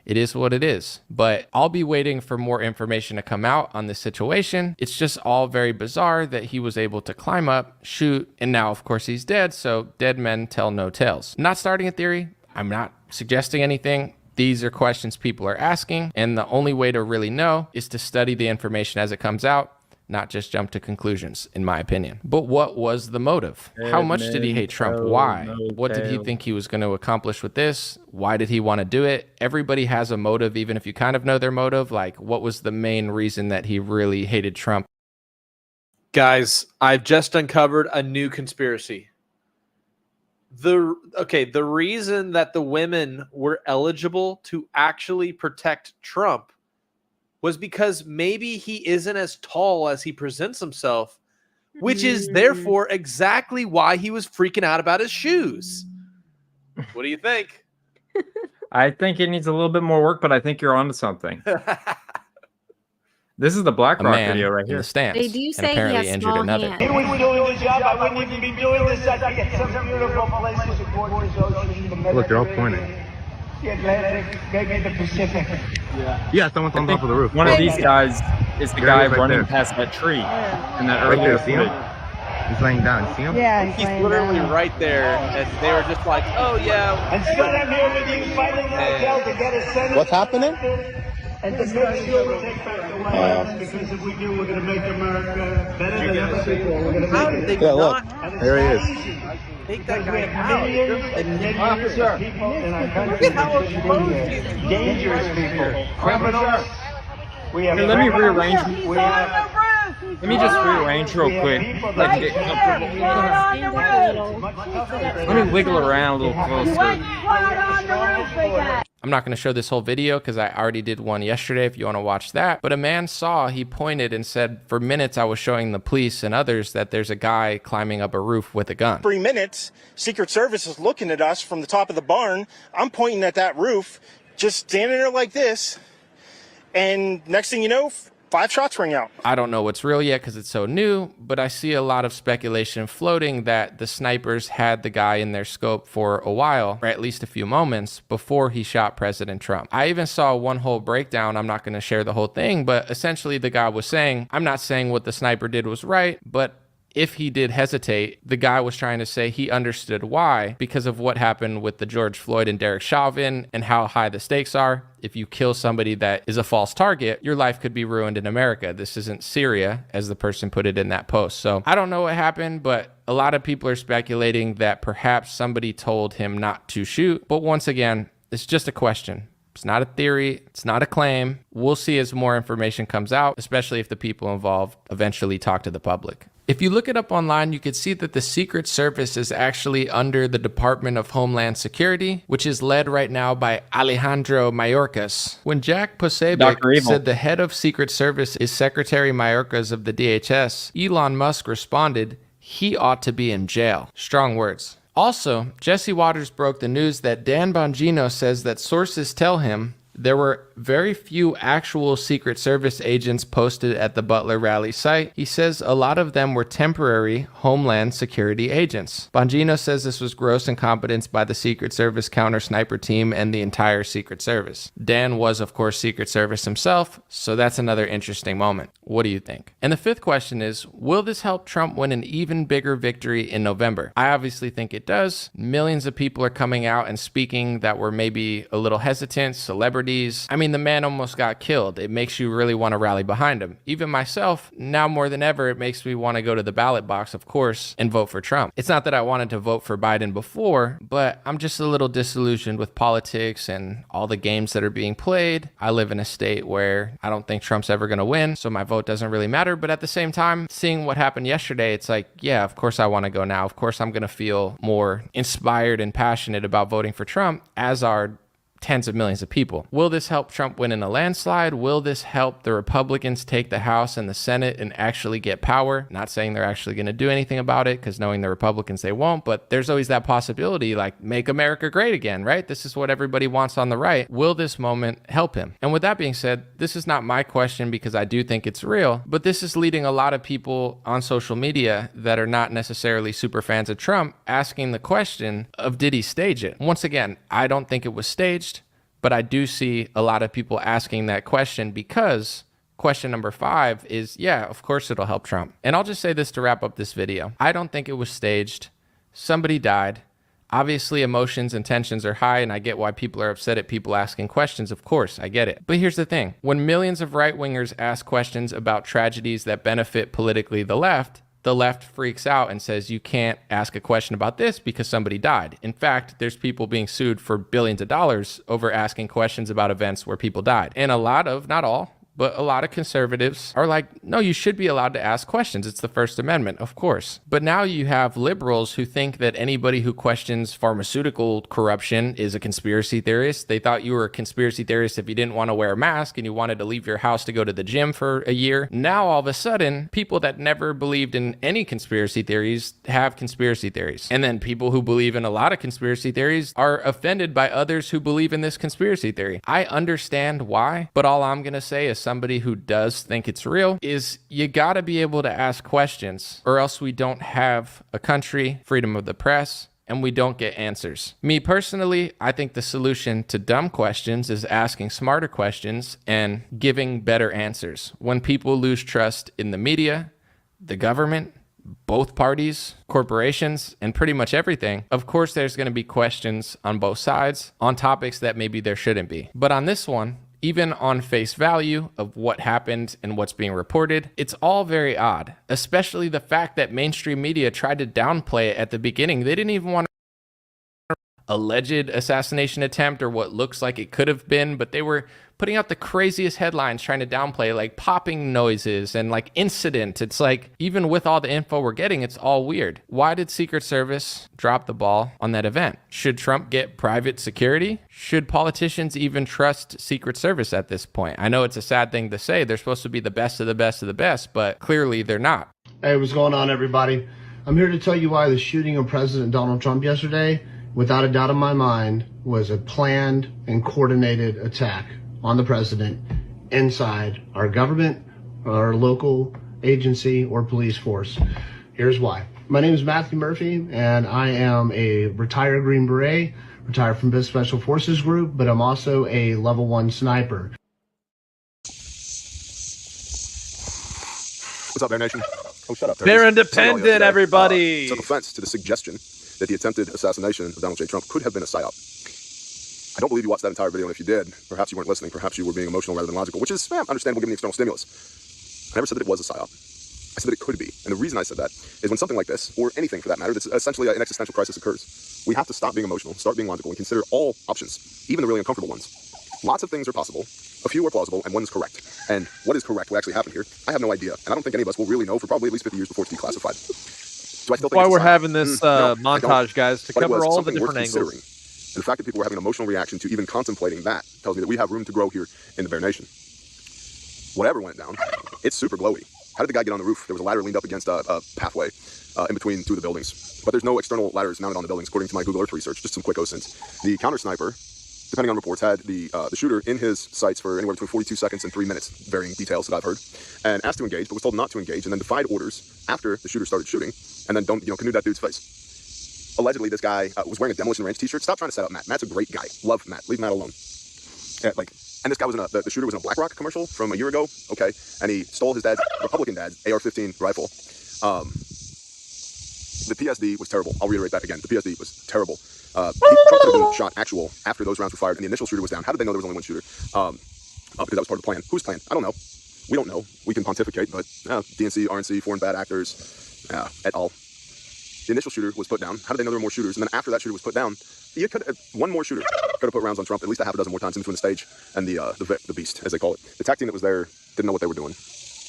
It is what it is. But I'll be waiting for more information to come out on this situation. It's just all very bizarre that he was able to climb up, shoot, and now, of course, he's dead. So dead men tell no tales. I'm not starting a theory. I'm not suggesting anything. These are questions people are asking. And the only way to really know is to study the information as it comes out, not just jump to conclusions, in my opinion. But what was the motive? How much did he hate Trump? Why? What did he think he was going to accomplish with this? Why did he want to do it? Everybody has a motive, even if you kind of know their motive. Like, what was the main reason that he really hated Trump? Guys, I've just uncovered a new conspiracy. The reason that the women were eligible to actually protect Trump was because maybe he isn't as tall as he presents himself, which is therefore exactly why he was freaking out about his shoes. What do you think? I think it needs a little bit more work, but I think you're onto something. This is the BlackRock video right here. They do say he has small hands. He was doing the job. I wouldn't even be doing this. I'd be at some beautiful places of gorgeous ocean. The Look, they're all pointing. The Atlantic, maybe the Pacific. Yeah, someone's on top of the roof. One of these guys is the There guy he is right running there. past that tree in that Right earlier there, see him? footage. He's laying down. See him? Yeah, He's literally right there, and they were just like, "Oh yeah." And so I'm here with you fighting the hotel to get a Senate. What's happening? And to make sure we take back the White House, because if we do, we're going to make America better than ever before. We're going to How make did it. they not There he is. take that We guy have out? millions and millions of people in our country that should be here. Dangerous people, criminals. We have Hey, let me rearrange. We have Let me just rearrange real quick. Like, get comfortable. Let me wiggle around a little closer. I'm I'm not going to show this whole video because I already did one yesterday if you want to watch that. But a man saw, he pointed and said, for minutes I was showing the police and others that there's a guy climbing up a roof with a gun. 3 minutes, Secret Service is looking at us from the top of the barn. I'm pointing at that roof, just standing there like this. And next thing you know, 5 shots ring out. I don't know what's real yet because it's so new, but I see a lot of speculation floating that the snipers had the guy in their scope for a while, or at least a few moments, before he shot President Trump. I even saw one whole breakdown. I'm not going to share the whole thing, but essentially the guy was saying, I'm not saying what the sniper did was right, but if he did hesitate, the guy was trying to say he understood why, because of what happened with the George Floyd and Derek Chauvin and how high the stakes are. If you kill somebody that is a false target, your life could be ruined in America. This isn't Syria, as the person put it in that post. So I don't know what happened, but a lot of people are speculating that perhaps somebody told him not to shoot. But once again, it's just a question. It's not a theory. It's not a claim. We'll see as more information comes out, especially if the people involved eventually talk to the public. If you look it up online, you could see that the Secret Service is actually under the Department of Homeland Security, which is led right now by Alejandro Mayorkas. When Jack Posobiec said the head of Secret Service is Secretary Mayorkas of the DHS, Elon Musk responded, he ought to be in jail. Strong words. Also, Jesse Waters broke the news that Dan Bongino says that sources tell him there were very few actual Secret Service agents posted at the Butler rally site. He says a lot of them were temporary Homeland Security agents. Bongino says this was gross incompetence by the Secret Service counter sniper team and the entire Secret Service. Dan was, of course, Secret Service himself, so that's another interesting moment. What do you think? And the fifth question is, will this help Trump win an even bigger victory in November? I obviously think it does. Millions of people are coming out and speaking that were maybe a little hesitant, celebrities. I mean, the man almost got killed. It makes you really want to rally behind him. Even myself, now more than ever, it makes me want to go to the ballot box, of course, and vote for Trump. It's not that I wanted to vote for Biden before, but I'm just a little disillusioned with politics and all the games that are being played. I live in a state where I don't think Trump's ever going to win, so my vote doesn't really matter. But at the same time, seeing what happened yesterday, it's like, yeah, of course I want to go now. Of course I'm going to feel more inspired and passionate about voting for Trump, as are tens of millions of people. Will this help Trump win in a landslide? Will this help the Republicans take the House and the Senate and actually get power? Not saying they're actually going to do anything about it, because knowing the Republicans, they won't, but there's always that possibility, like, make America great again, right? This is what everybody wants on the right. Will this moment help him? And with that being said, this is not my question because I do think it's real, but this is leading a lot of people on social media that are not necessarily super fans of Trump asking the question of, did he stage it? Once again, I don't think it was staged. But I do see a lot of people asking that question because question number 5 is, yeah, of course it'll help Trump. And I'll just say this to wrap up this video. I don't think it was staged. Somebody died. Obviously, emotions and tensions are high, and I get why people are upset at people asking questions. Of course, I get it. But here's the thing. When millions of right-wingers ask questions about tragedies that benefit politically the left freaks out and says you can't ask a question about this because somebody died. In fact, there's people being sued for billions of dollars over asking questions about events where people died. And a lot of, not all, but a lot of conservatives are like, no, you should be allowed to ask questions. It's the First Amendment, of course. But now you have liberals who think that anybody who questions pharmaceutical corruption is a conspiracy theorist. They thought you were a conspiracy theorist if you didn't want to wear a mask and you wanted to leave your house to go to the gym for a year. Now, all of a sudden, people that never believed in any conspiracy theories have conspiracy theories. And then people who believe in a lot of conspiracy theories are offended by others who believe in this conspiracy theory. I understand why, but all I'm going to say is somebody who does think it's real is you got to be able to ask questions, or else we don't have a country, freedom of the press, and we don't get answers. Me personally, I think the solution to dumb questions is asking smarter questions and giving better answers. When people lose trust in the media, the government, both parties, corporations, and pretty much everything, of course there's going to be questions on both sides on topics that maybe there shouldn't be. But on this one, even on face value of what happened and what's being reported, it's all very odd, especially the fact that mainstream media tried to downplay it at the beginning. They didn't even want to. alleged assassination attempt or what looks like it could have been, but they were putting out the craziest headlines trying to downplay like popping noises and like incident. It's like, even with all the info we're getting, it's all weird. Why did Secret Service drop the ball on that event? Should Trump get private security? Should politicians even trust Secret Service at this point? I know it's a sad thing to say. They're supposed to be the best of the best of the best, but clearly they're not. Hey, what's going on, everybody? I'm here to tell you why the shooting of President Donald Trump yesterday, without a doubt in my mind, was a planned and coordinated attack on the president inside our government, our local agency, or police force. Here's why. My name is Matthew Murphy, and I am a retired Green Beret, retired from the Special Forces Group, but I'm also a level 1 sniper. What's up, Bear Nation? Oh, shut up. They're independent, everybody. Took offense to the suggestion that the attempted assassination of Donald J. Trump could have been a psyop. I don't believe you watched that entire video, and if you did, perhaps you weren't listening, perhaps you were being emotional rather than logical, which is understandable given the external stimulus. I never said that it was a psyop. I said that it could be. And the reason I said that is when something like this, or anything for that matter, that's essentially an existential crisis occurs, we have to stop being emotional, start being logical, and consider all options, even the really uncomfortable ones. Lots of things are possible, a few are plausible, and one's correct. And what is correct, what actually happened here, I have no idea. And I don't think any of us will really know for probably at least 50 years before it's declassified. Do I still think why it's a we're psyop? having this No, montage, guys, to but it cover was all the something worth different angles. considering. And the fact that people are having an emotional reaction to even contemplating that tells me that we have room to grow here in the Bear Nation. Whatever went down, it's super glowy. How did the guy get on the roof? There was a ladder leaned up against a pathway in between two of the buildings. But there's no external ladders mounted on the buildings, according to my Google Earth research. Just some quick OSINTs. The counter sniper, depending on reports, had the shooter in his sights for anywhere between 42 seconds and 3 minutes, varying details that I've heard, and asked to engage, but was told not to engage, and then defied orders after the shooter started shooting, and then canoed that dude's face. Allegedly, this guy was wearing a Demolition Ranch t-shirt. Stop trying to set up Matt. Matt's a great guy. Love Matt. Leave Matt alone. Yeah, and this guy was in the shooter was in a BlackRock commercial from a year ago. Okay, and he stole his dad's Republican dad's AR-15 rifle. The PSD was terrible. I'll reiterate that again. The PSD was terrible. Trump could have been shot actual after those rounds were fired and the initial shooter was down. How did they know there was only one shooter? Because that was part of the plan. Whose plan? I don't know. We don't know. We can pontificate, but DNC, RNC, foreign bad actors, et al. The initial shooter was put down. How did they know there were more shooters? And then after that shooter was put down, you could one more shooter could have put rounds on Trump at least a half a dozen more times in between the stage and the beast, as they call it. The tech team that was there didn't know what they were doing.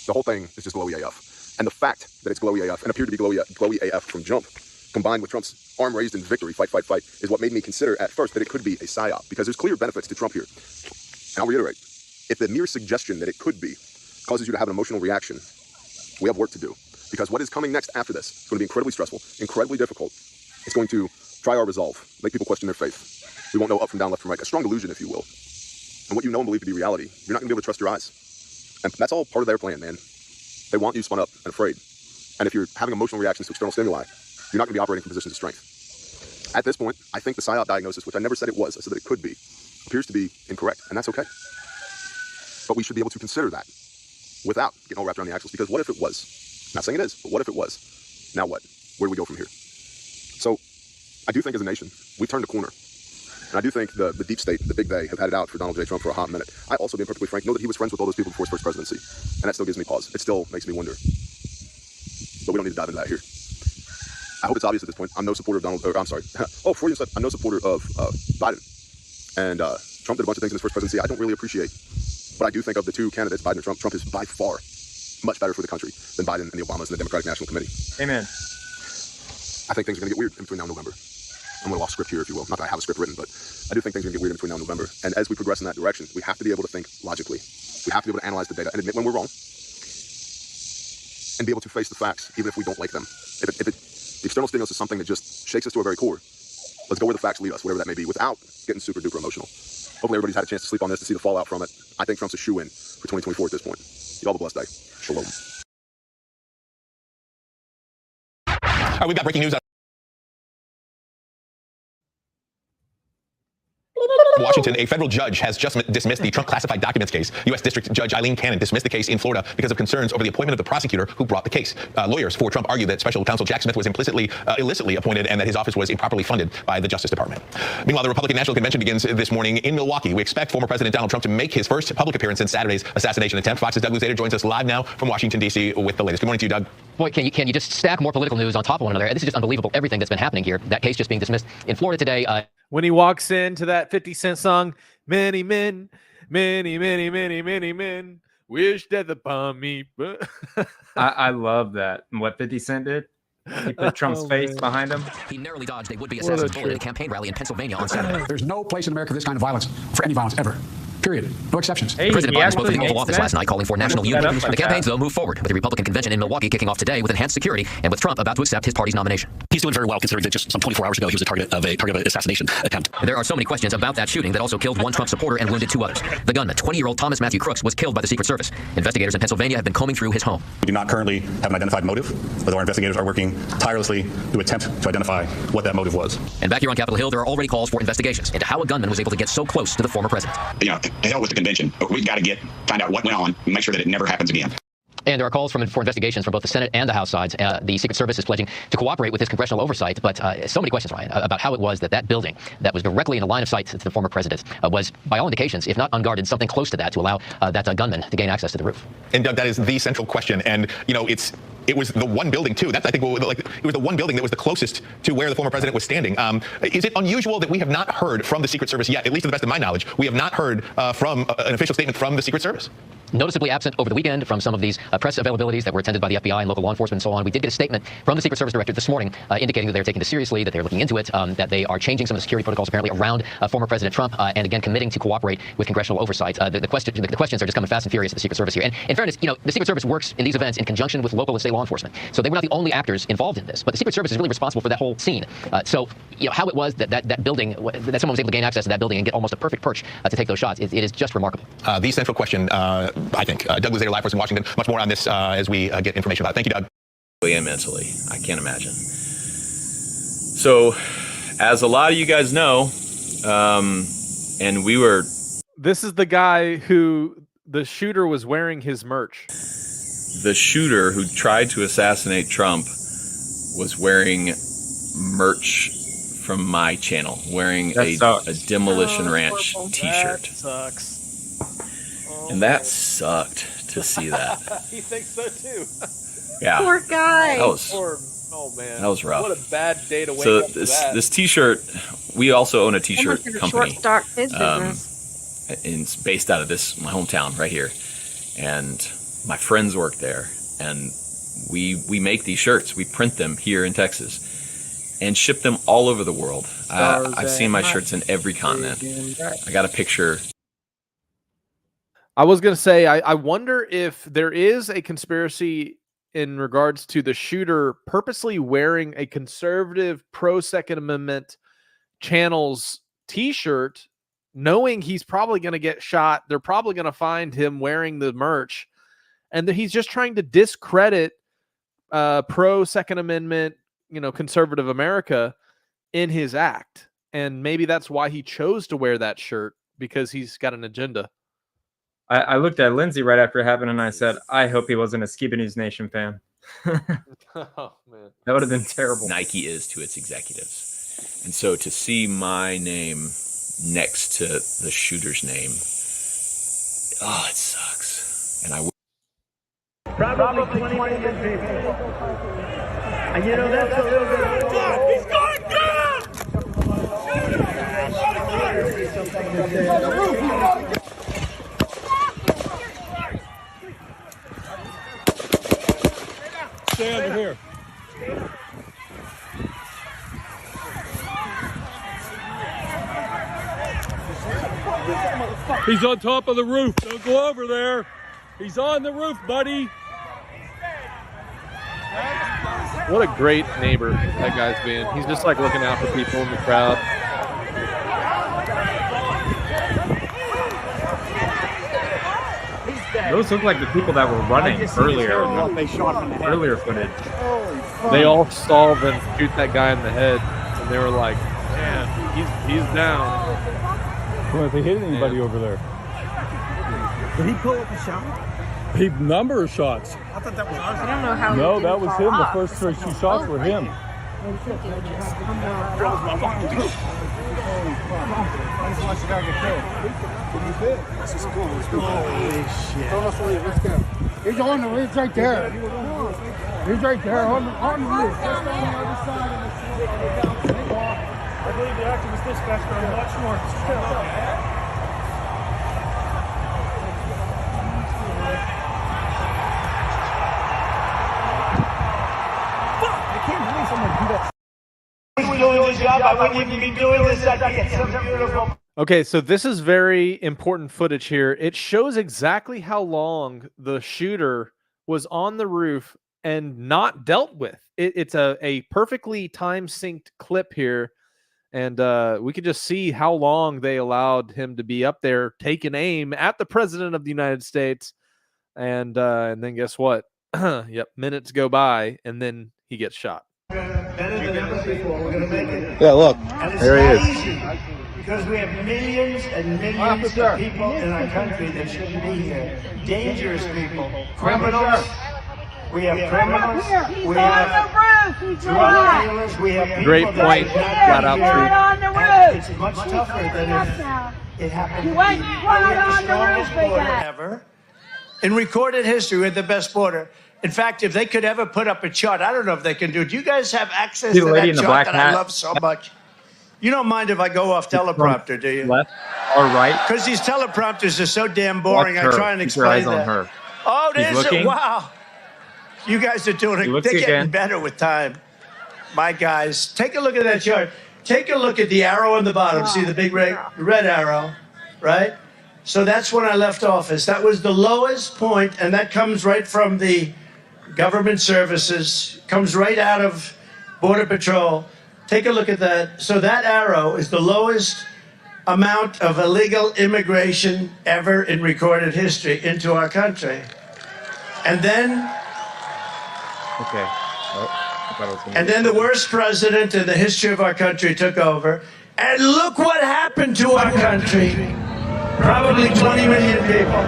The whole thing is just glowy AF. And the fact that it's glowy AF and appeared to be glowy AF from jump, combined with Trump's arm raised in victory, fight, is what made me consider at first that it could be a psyop, because there's clear benefits to Trump here. And I'll reiterate, if the mere suggestion that it could be causes you to have an emotional reaction, we have work to do. Because what is coming next after this is going to be incredibly stressful, incredibly difficult. It's going to try our resolve, make people question their faith. We won't know up from down, left from right, a strong illusion, if you will. And what you know and believe to be reality, you're not going to be able to trust your eyes. And that's all part of their plan, man. They want you spun up and afraid. And if you're having emotional reactions to external stimuli, you're not going to be operating from positions of strength. At this point, I think the psyop diagnosis, which I never said it was, I said that it could be, appears to be incorrect, and that's okay. But we should be able to consider that without getting all wrapped around the axles, because what if it was? Not saying it is, but what if it was? Now what? Where do we go from here? So I do think as a nation, we've turned a corner. And I do think the deep state, the big they, have had it out for Donald J. Trump for a hot minute. I also, being perfectly frank, know that he was friends with all those people before his first presidency. And that still gives me pause. It still makes me wonder. But we don't need to dive into that here. I hope it's obvious at this point, I'm no supporter of I'm no supporter of Biden. And Trump did a bunch of things in his first presidency I don't really appreciate. But I do think of the two candidates, Biden and Trump, Trump is by far much better for the country than Biden and the Obamas and the Democratic National Committee. Amen. I think things are going to get weird in between now and November. I'm going to off script here, if you will. Not that I have a script written, but I do think things are going to get weird in between now and November. And as we progress in that direction, we have to be able to think logically. We have to be able to analyze the data and admit when we're wrong, and be able to face the facts, even if we don't like them. If the external stimulus is something that just shakes us to our very core, let's go where the facts lead us, whatever that may be, without getting super duper emotional. Hopefully everybody's had a chance to sleep on this, to see the fallout from it. I think Trump's a shoo-in for 2024 at this point. You all have a blessed day. Shalom. All right, we've got breaking news. Washington, a federal judge has just dismissed the Trump classified documents case. U.S. District Judge Eileen Cannon dismissed the case in Florida because of concerns over the appointment of the prosecutor who brought the case. Lawyers for Trump argue that Special Counsel Jack Smith was illicitly appointed and that his office was improperly funded by the Justice Department. Meanwhile, the Republican National Convention begins this morning in Milwaukee. We expect former President Donald Trump to make his first public appearance since Saturday's assassination attempt. Fox's Doug Luzader joins us live now from Washington, D.C. with the latest. Good morning to you, Doug. Boy, can you just stack more political news on top of one another? This is just unbelievable, everything that's been happening here. That case just being dismissed in Florida today. when he walks into that 50 Cent song, many men, many men wish death upon me. But I love that. And what 50 Cent did? He put Trump's face behind him. He narrowly dodged a would-be assassin's bullet at a campaign rally in Pennsylvania on Saturday. There's no place in America for this kind of violence, for any violence ever. Period. No exceptions. President Biden spoke to the Oval Office last night calling for national unity. The campaigns, though, move forward with the Republican convention in Milwaukee kicking off today with enhanced security and with Trump about to accept his party's nomination. He's doing very well considering that just some 24 hours ago he was a target of an assassination attempt. There are so many questions about that shooting that also killed one Trump supporter and wounded 2 others. The gunman, 20-year-old Thomas Matthew Crooks, was killed by the Secret Service. Investigators in Pennsylvania have been combing through his home. We do not currently have an identified motive, although our investigators are working tirelessly to attempt to identify what that motive was. And back here on Capitol Hill, there are already calls for investigations into how a gunman was able to get so close to the former president. You know, to hell with the convention. We've got to find out what went on and make sure that it never happens again. And there are calls for investigations from both the Senate and the House sides. The Secret Service is pledging to cooperate with this congressional oversight. But so many questions, Ryan, about how it was that building that was directly in the line of sight to the former president was, by all indications, if not unguarded, something close to that to allow that gunman to gain access to the roof. And Doug, that is the central question. And, you know, it was the one building, too. That's, I think, it was the one building that was the closest to where the former president was standing. Is it unusual that we have not heard from the Secret Service yet, at least to the best of my knowledge? We have not heard from an official statement from the Secret Service. Noticeably absent over the weekend from some of these press availabilities that were attended by the FBI and local law enforcement and so on. We did get a statement from the Secret Service director this morning indicating that they're taking this seriously, that they're looking into it, that they are changing some of the security protocols apparently around former President Trump, and again committing to cooperate with congressional oversight. The questions are just coming fast and furious at the Secret Service here. And in fairness, you know, the Secret Service works in these events in conjunction with local and state law enforcement. So they were not the only actors involved in this, but the Secret Service is really responsible for that whole scene. So, you know, how it was that building, that someone was able to gain access to that building and get almost a perfect perch to take those shots, it is just remarkable. The central question, I think, Doug Luzader, live for us in Washington. Much more on this as we get information about it. Thank you, Doug. And mentally, I can't imagine. So, as a lot of you guys know, and we were. This is the guy who the shooter was wearing his merch. The shooter who tried to assassinate Trump was wearing merch from my channel, wearing a Demolition Ranch t-shirt. That sucks. And that sucked to see that. He thinks so too. Yeah. Poor guy. That was, oh man. That was rough. What a bad day to wake so up to that. this t-shirt, we also own a t-shirt company. Start his business. And it's based out of my hometown right here. And my friends work there, and we make these shirts. We print them here in Texas and ship them all over the world. I've seen my shirts in every continent. I got a picture. I was going to say, I wonder if there is a conspiracy in regards to the shooter purposely wearing a conservative pro-Second Amendment channel's t-shirt, knowing he's probably going to get shot. They're probably going to find him wearing the merch, and that he's just trying to discredit pro-Second Amendment, you know, conservative America in his act. And maybe that's why he chose to wear that shirt, because he's got an agenda. I looked at Lindsay right after it happened, and I said, I hope he wasn't a Skiba News Nation fan. Oh, man. That would have been terrible. Nike is to its executives. And so to see my name next to the shooter's name, oh, it sucks. And Probably 20 million people. And you know, that's a little bit. He's going down! Stay under here. He's on top of the roof. Don't go over there. He's on the roof, buddy. What a great neighbor that guy's being. He's just like looking out for people in the crowd. Those look like the people that were running earlier. Earlier footage. They all saw them shoot that guy in the head, and they were like, "Man, he's down." Well, if he hit anybody over there. Did he pull up a shot? He number of shots. I thought that was ours. I don't know how. No, that was him. The first two shots were him. This is cool. Holy shit. Let's go. He's on the roof. He's right there. He's right there on the roof. Just on the other side of the I believe the activist dispatched are much more. I can't believe someone do that. Doing this job, I wouldn't even be doing this. I'd be at some beautiful. Okay, so this is very important footage here. It shows exactly how long the shooter was on the roof and not dealt with. It's a perfectly time-synced clip here, and we could just see how long they allowed him to be up there taking aim at the president of the United States, and then guess what? Yep, minutes go by, and then he gets shot. Better than ever before. We're going to make it. Yeah, look. And it's There he not is. easy because we have millions and millions of people in our country that shouldn't be here. Dangerous people, criminals. We have criminals. We have drug dealers. We have people Great that point. should not Flat be out here. true. And it's much tougher than if it happened to be. We have the strongest border ever. In recorded history, we're the best border. In fact, if they could ever put up a chart, I don't know if they can do it. Do you guys have access See to the lady that in the chart black that hat? I love so much? You don't mind if I go off teleprompter, do you? Left or right? Because these teleprompters are so damn boring. Watch I her. try and Keep your explain eyes on that. her. Oh, She's there's it. looking. Wow. You guys are doing She it. looks They're getting again. better with time. My guys, take a look at that chart. Take a look at the arrow on the bottom. See the big red arrow, right? So that's when I left office. That was the lowest point, and that comes right from the government services, comes right out of Border Patrol. Take a look at that. So that arrow is the lowest amount of illegal immigration ever in recorded history into our country. And then, Okay. Oh, I thought it was gonna and be- then the worst president in the history of our country took over. And look what happened to our country. Probably 20 million people.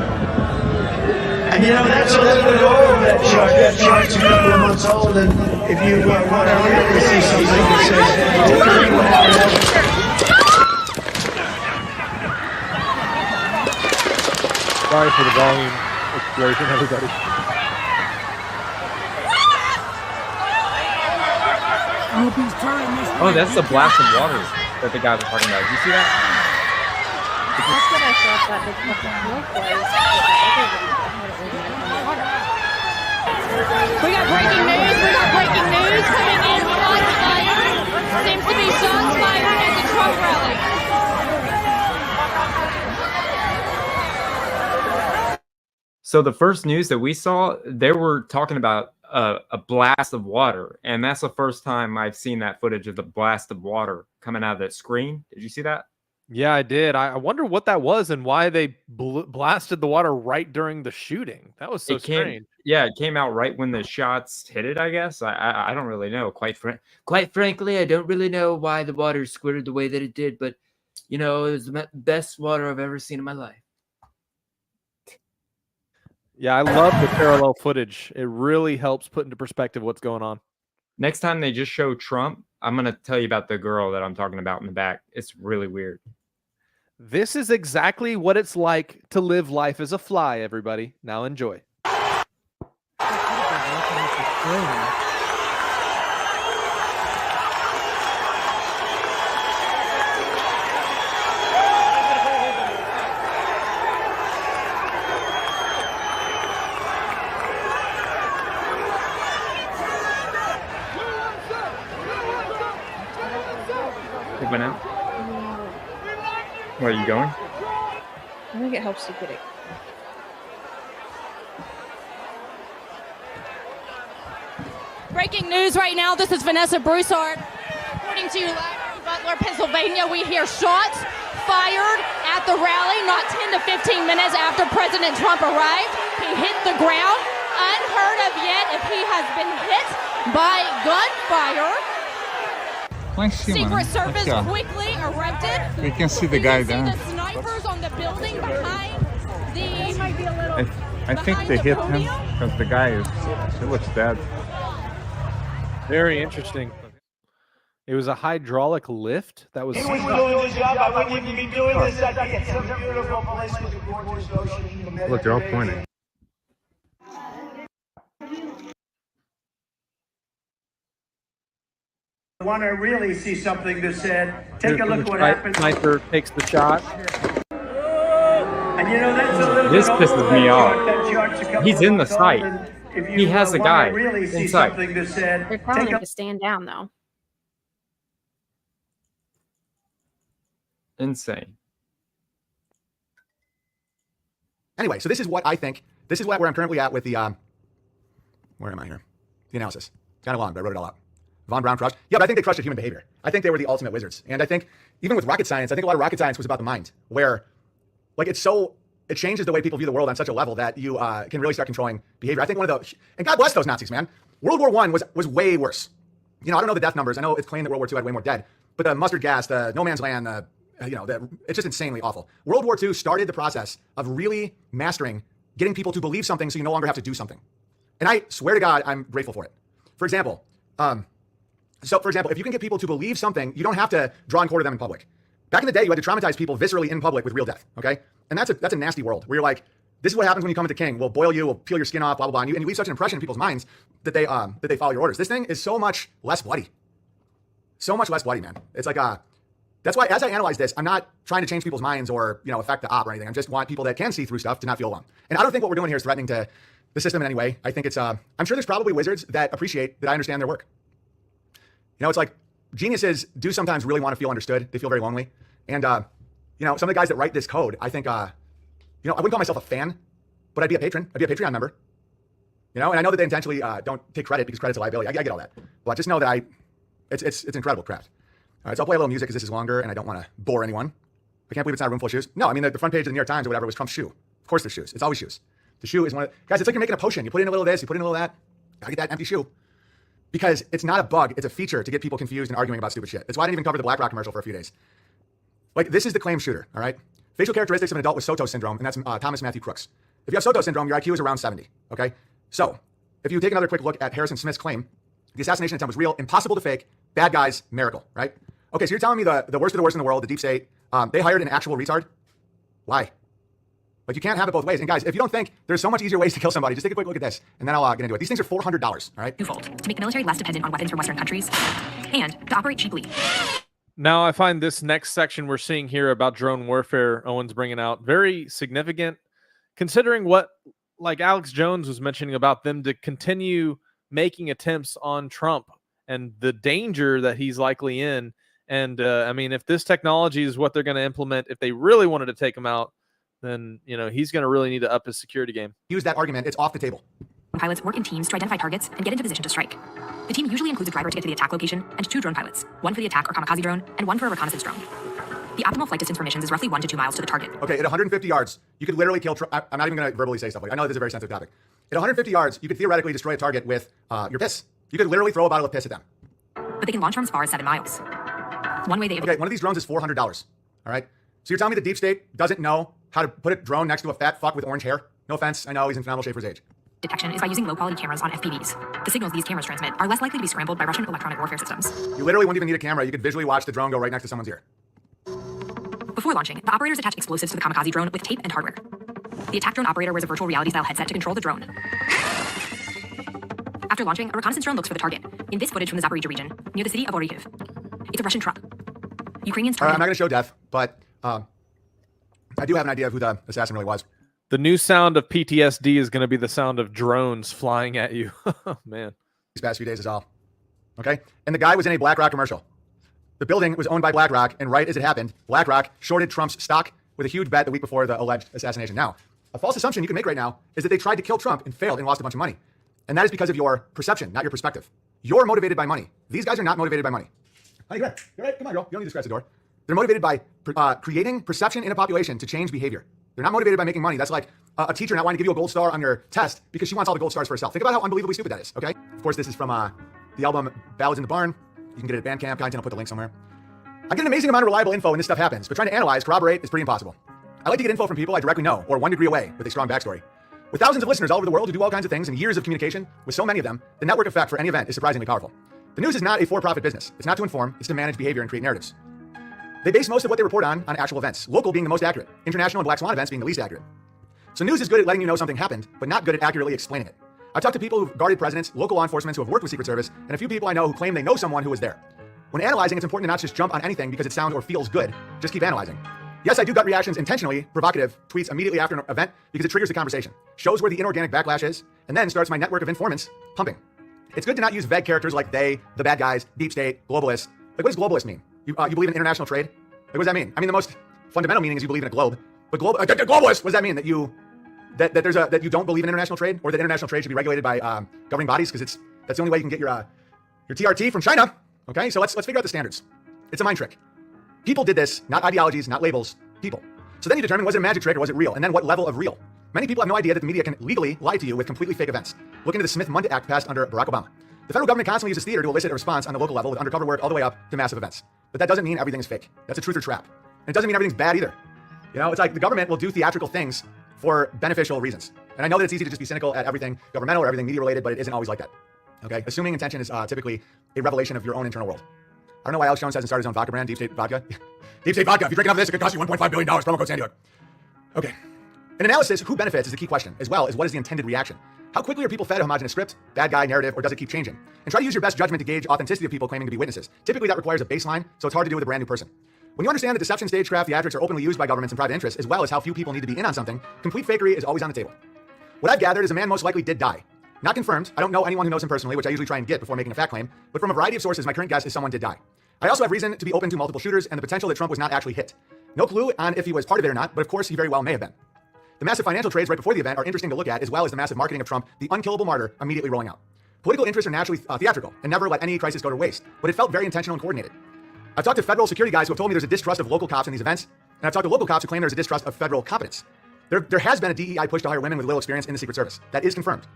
And you know, that's a little bit over that chart. That chart's a couple of months old. And if you want to really see something that says, take a look at what happened. Sorry for the volume explosion, everybody. Oh, that's the blast of water that the guy was talking about. Did you see that? That's what I thought that the smoke was. We got breaking news. We got breaking news coming in. Shots fired. Seems to be shots fired at the Trump rally. So the first news that we saw, they were talking about a blast of water, and that's the first time I've seen that footage of the blast of water coming out of that screen. Did you see that? Yeah, I did. I wonder what that was and why they blasted the water right during the shooting. That was so strange. Yeah, it came out right when the shots hit it, I guess. I don't really know. Quite frankly, I don't really know why the water squirted the way that it did, but, you know, it was the best water I've ever seen in my life. Yeah, I love the parallel footage. It really helps put into perspective what's going on. Next time they just show Trump, I'm going to tell you about the girl that I'm talking about in the back. It's really weird. This is exactly what it's like to live life as a fly, everybody. Now enjoy. It went out. Where are you going? I think it helps you get it. Breaking news right now. This is Vanessa Broussard. Reporting to you live from Butler, Pennsylvania. We hear shots fired at the rally not 10 to 15 minutes after President Trump arrived. He hit the ground. Unheard of yet if he has been hit by gunfire. Secret Service quickly erupted. We can see the guy See down. the snipers on the building behind the. I think they hit him because the guy he looks dead. Very interesting. It was a hydraulic lift that was. If we were doing this job, I wouldn't even be doing this. I'd be at some beautiful place with a gorgeous ocean. Look, they're all pointing. want to really see something that said, take a Here's look the what happened. Sniper takes the shot. And you know, that's a little This bit pisses old. me That chart's a off. couple He's of in the months old, site. and if He you has a wanna guy really see inside. something that said, They're telling take him a to stand down, though. Insane. Anyway, so this is what I think. This is where I'm currently at with the, where am I here? The analysis. It's kind of long, but I wrote it all out. Von Braun crushed. Yeah, but I think they crushed at human behavior. I think they were the ultimate wizards. And I think even with rocket science, I think a lot of rocket science was about the mind, where like it changes the way people view the world on such a level that you can really start controlling behavior. I think one of the, and God bless those Nazis, man. World War I was way worse. You know, I don't know the death numbers. I know it's claimed that World War II had way more dead, but the mustard gas, the no man's land, it's just insanely awful. World War II started the process of really mastering getting people to believe something so you no longer have to do something. And I swear to God, I'm grateful for it. For example, if you can get people to believe something, you don't have to draw and quarter them in public. Back in the day, you had to traumatize people viscerally in public with real death, okay? And that's a nasty world where you're like, this is what happens when you come into king. We'll boil you, we'll peel your skin off, blah, blah, blah. And you leave such an impression in people's minds that they follow your orders. This thing is so much less bloody. So much less bloody, man. It's like, that's why as I analyze this, I'm not trying to change people's minds or, affect the op or anything. I just want people that can see through stuff to not feel alone. And I don't think what we're doing here is threatening to the system in any way. I think it's, I'm sure there's probably wizards that appreciate that I understand their work. It's like geniuses do sometimes really want to feel understood. They feel very lonely. And, some of the guys that write this code, I think, I wouldn't call myself a fan, but I'd be a patron. I'd be a Patreon member. And I know that they intentionally don't take credit because credit's a liability. I get all that. But just know that it's incredible craft. All right, so I'll play a little music because this is longer and I don't want to bore anyone. I can't believe it's not a room full of shoes. No, I mean, the front page of the New York Times or whatever was Trump's shoe. Of course there's shoes. It's always shoes. The shoe is guys, it's like you're making a potion. You put in a little of this, you put in a little of that. Gotta get that empty shoe. Because it's not a bug, it's a feature to get people confused and arguing about stupid shit. That's why I didn't even cover the BlackRock commercial for a few days. Like, this is the claim shooter, all right? Facial characteristics of an adult with Soto syndrome, and that's Thomas Matthew Crooks. If you have Soto syndrome, your IQ is around 70, okay? So, if you take another quick look at Harrison Smith's claim, the assassination attempt was real, impossible to fake, bad guys, miracle, right? Okay, so you're telling me the worst of the worst in the world, the deep state, they hired an actual retard? Why? Like, you can't have it both ways. And guys, if you don't think there's so much easier ways to kill somebody, just take a quick look at this, and then I'll get into it. These things are $400, all right? Twofold, to make the military less dependent on weapons from Western countries, and to operate cheaply. Now, I find this next section we're seeing here about drone warfare, Owen's bringing out, very significant, considering what, like Alex Jones was mentioning about them to continue making attempts on Trump and the danger that he's likely in. And, I mean, if this technology is what they're going to implement, if they really wanted to take him out, then, he's going to really need to up his security game. Use that argument. It's off the table. Pilots work in teams to identify targets and get into position to strike. The team usually includes a driver to get to the attack location and 2 drone pilots, one for the attack or kamikaze drone and one for a reconnaissance drone. The optimal flight distance for missions is roughly 1 to 2 miles to the target. Okay, at 150 yards, you could literally kill Trump. I'm not even going to verbally say stuff like I know this is a very sensitive topic. At 150 yards, you could theoretically destroy a target with your piss. You could literally throw a bottle of piss at them. But they can launch from as far as 7 miles. One way they... Okay, one of these drones is $400, all right? So you're telling me the deep state doesn't know how to put a drone next to a fat fuck with orange hair? No offense, I know he's in phenomenal shape for his age. Detection is by using low-quality cameras on FPVs. The signals these cameras transmit are less likely to be scrambled by Russian electronic warfare systems. You literally wouldn't even need a camera. You could visually watch the drone go right next to someone's ear. Before launching, the operators attach explosives to the kamikaze drone with tape and hardware. The attack drone operator wears a virtual reality-style headset to control the drone. After launching, a reconnaissance drone looks for the target. In this footage from the Zaporizhzhia region, near the city of Orikhiv. It's a Russian truck. Ukrainians I'm not going to show death, but I do have an idea of who the assassin really was. The new sound of PTSD is going to be the sound of drones flying at you. Oh, man. These past few days is all. Okay? And the guy was in a BlackRock commercial. The building was owned by BlackRock, and right as it happened, BlackRock shorted Trump's stock with a huge bet the week before the alleged assassination. Now, a false assumption you can make right now is that they tried to kill Trump and failed and lost a bunch of money. And that is because of your perception, not your perspective. You're motivated by money. These guys are not motivated by money. Honey, you're right. Come on, girl. You don't need to scratch the door. They're motivated by creating perception in a population to change behavior. They're not motivated by making money. That's like a teacher not wanting to give you a gold star on your test because she wants all the gold stars for herself. Think about how unbelievably stupid that is, okay? Of course, this is from the album Ballads in the Barn. You can get it at Bandcamp. Guys, I'll put the link somewhere. I get an amazing amount of reliable info when this stuff happens, but trying to analyze, corroborate is pretty impossible. I like to get info from people I directly know or 1 degree away with a strong backstory. With thousands of listeners all over the world who do all kinds of things and years of communication with so many of them, the network effect for any event is surprisingly powerful. The news is not a for-profit business. It's not to inform, it's to manage behavior and create narratives. They base most of what they report on actual events, local being the most accurate, international and black swan events being the least accurate. So news is good at letting you know something happened, but not good at accurately explaining it. I've talked to people who've guarded presidents, local law enforcement who have worked with Secret Service, and a few people I know who claim they know someone who was there. When analyzing, it's important to not just jump on anything because it sounds or feels good. Just keep analyzing. Yes, I do gut reactions intentionally, provocative tweets immediately after an event because it triggers the conversation, shows where the inorganic backlash is, and then starts my network of informants pumping. It's good to not use vague characters like they, the bad guys, deep state, globalists. Like, what does globalist mean? You believe in international trade? Like, what does that mean? I mean, the most fundamental meaning is you believe in a globe. But globalist, what does that mean? That you don't believe in international trade, or that international trade should be regulated by governing bodies because that's the only way you can get your TRT from China. Okay, so let's figure out the standards. It's a mind trick. People did this, not ideologies, not labels, people. So then you determine, was it a magic trick or was it real? And then what level of real? Many people have no idea that the media can legally lie to you with completely fake events. Look into the Smith-Mundt Act passed under Barack Obama. The federal government constantly uses theater to elicit a response on the local level with undercover work all the way up to massive events. But that doesn't mean everything is fake. That's a truth or trap. And it doesn't mean everything's bad either. You know, it's like the government will do theatrical things for beneficial reasons. And I know that it's easy to just be cynical at everything governmental or everything media related, but it isn't always like that. Okay, assuming intention is typically a revelation of your own internal world. I don't know why Alex Jones hasn't started his own vodka brand, Deep State Vodka. Deep State Vodka. If you drink enough of this, it could cost you $1.5 billion. Promo code San Diego. Okay. In analysis, who benefits is the key question, as well as what is the intended reaction. How quickly are people fed a homogenous script, bad guy narrative, or does it keep changing? And try to use your best judgment to gauge authenticity of people claiming to be witnesses. Typically, that requires a baseline, so it's hard to do with a brand new person. When you understand that deception, stagecraft, theatrics are openly used by governments and private interests, as well as how few people need to be in on something, complete fakery is always on the table. What I've gathered is a man most likely did die. Not confirmed. I don't know anyone who knows him personally, which I usually try and get before making a fact claim, but from a variety of sources, my current guess is someone did die. I also have reason to be open to multiple shooters and the potential that Trump was not actually hit. No clue on if he was part of it or not, but of course he very well may have been. The massive financial trades right before the event are interesting to look at, as well as the massive marketing of Trump, the unkillable martyr, immediately rolling out. Political interests are naturally theatrical and never let any crisis go to waste, but it felt very intentional and coordinated. I've talked to federal security guys who have told me there's a distrust of local cops in these events, and I've talked to local cops who claim there's a distrust of federal competence. There has been a DEI push to hire women with little experience in the Secret Service. That is confirmed.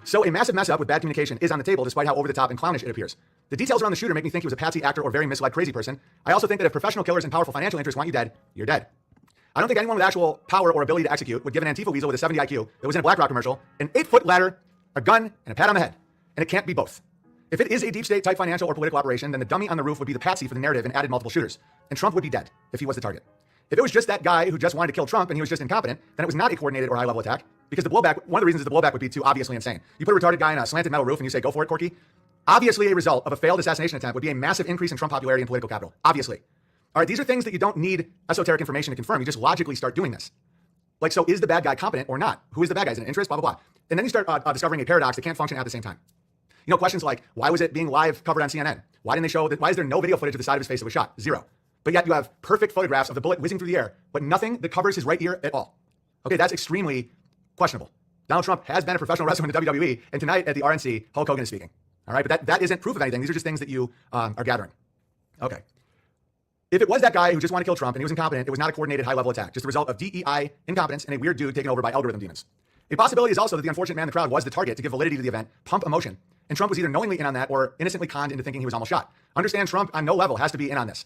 So a massive mess up with bad communication is on the table, despite how over the top and clownish it appears. The details around the shooter make me think he was a patsy actor or very misled crazy person. I also think that if professional killers and powerful financial interests want you dead, you're dead. I don't think anyone with actual power or ability to execute would give an Antifa weasel with a 70 IQ that was in a BlackRock commercial an 8-foot ladder, a gun, and a pat on the head. And it can't be both. If it is a deep state type financial or political operation, then the dummy on the roof would be the patsy for the narrative and added multiple shooters. And Trump would be dead if he was the target. If it was just that guy who just wanted to kill Trump and he was just incompetent, then it was not a coordinated or high-level attack. Because the blowback, one of the reasons is the blowback would be too obviously insane. You put a retarded guy in a slanted metal roof and you say, go for it, Corky. Obviously, a result of a failed assassination attempt would be a massive increase in Trump popularity and political capital. Obviously. All right, these are things that you don't need esoteric information to confirm. You just logically start doing this. Like, so is the bad guy competent or not? Who is the bad guy? Is it an interest? Blah, blah, blah. And then you start discovering a paradox that can't function at the same time. You know, questions like, why was it being live covered on CNN? Why didn't they show that? Why is there no video footage of the side of his face that was shot? Zero. But yet you have perfect photographs of the bullet whizzing through the air, but nothing that covers his right ear at all. Okay, that's extremely questionable. Donald Trump has been a professional wrestler in the WWE, and tonight at the RNC, Hulk Hogan is speaking. All right, but that isn't proof of anything. These are just things that you are gathering. Okay. If it was that guy who just wanted to kill Trump and he was incompetent, it was not a coordinated high-level attack, just the result of DEI incompetence and a weird dude taken over by algorithm demons. A possibility is also that the unfortunate man in the crowd was the target to give validity to the event, pump emotion, and Trump was either knowingly in on that or innocently conned into thinking he was almost shot. Understand, Trump on no level has to be in on this.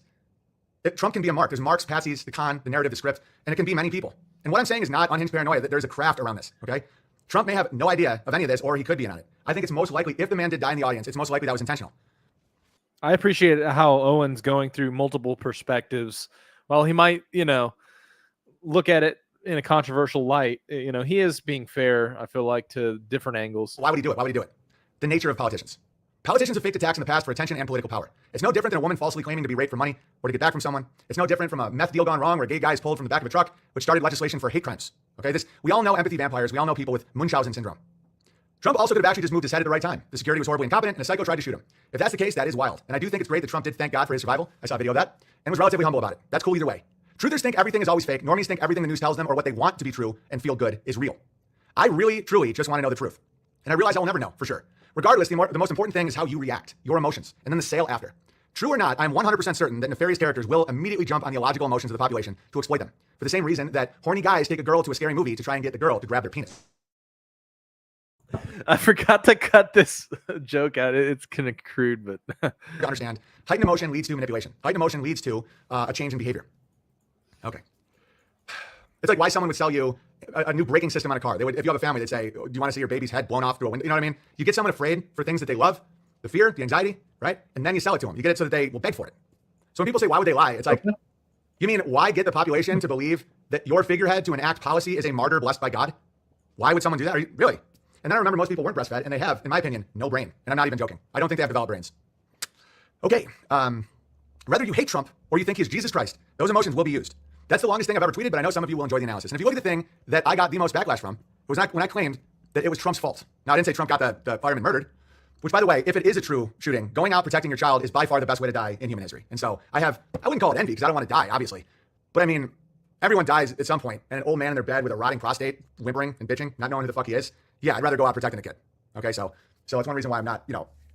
Trump can be a mark. There's marks, patsies, the con, the narrative, the script, and it can be many people. And what I'm saying is not unhinged paranoia, that there's a craft around this, okay? Trump may have no idea of any of this, or he could be in on it. I think it's most likely, if the man did die in the audience, it's most likely that was intentional. I appreciate how Owen's going through multiple perspectives. While he might, look at it in a controversial light, he is being fair, I feel like, to different angles. Why would he do it? Why would he do it? The nature of politicians. Politicians have faked attacks in the past for attention and political power. It's no different than a woman falsely claiming to be raped for money or to get back from someone. It's no different from a meth deal gone wrong where a gay guy is pulled from the back of a truck, which started legislation for hate crimes. Okay, we all know empathy vampires. We all know people with Munchausen syndrome. Trump also could have actually just moved his head at the right time. The security was horribly incompetent, and a psycho tried to shoot him. If that's the case, that is wild. And I do think it's great that Trump did thank God for his survival. I saw a video of that, and was relatively humble about it. That's cool either way. Truthers think everything is always fake. Normies think everything the news tells them or what they want to be true and feel good is real. I really, truly just want to know the truth. And I realize I will never know, for sure. Regardless, the most important thing is how you react, your emotions, and then the sale after. True or not, I'm 100% certain that nefarious characters will immediately jump on the illogical emotions of the population to exploit them. For the same reason that horny guys take a girl to a scary movie to try and get the girl to grab their penis. I forgot to cut this joke out. It's kind of crude, but you understand. Heightened emotion leads to manipulation. Heightened emotion leads to a change in behavior. Okay. It's like why someone would sell you a new braking system on a car. If you have a family, they'd say, do you want to see your baby's head blown off through a window? You know what I mean? You get someone afraid for things that they love, the fear, the anxiety, right? And then you sell it to them. You get it so that they will beg for it. So when people say, why would they lie? It's like, you mean why get the population to believe that your figurehead to enact policy is a martyr blessed by God? Why would someone do that? Really? And then I remember most people weren't breastfed, and they have, in my opinion, no brain. And I'm not even joking. I don't think they have developed brains. Okay. Whether you hate Trump or you think he's Jesus Christ, those emotions will be used. That's the longest thing I've ever tweeted, but I know some of you will enjoy the analysis. And if you look at the thing that I got the most backlash from, was when I claimed that it was Trump's fault. Now, I didn't say Trump got the fireman murdered, which, by the way, if it is a true shooting, going out protecting your child is by far the best way to die in human history. And so I wouldn't call it envy because I don't want to die, obviously. But I mean, everyone dies at some point, and an old man in their bed with a rotting prostate, whimpering and bitching, not knowing who the fuck he is. Yeah, I'd rather go out protecting the kid. Okay, so it's one reason why I'm not,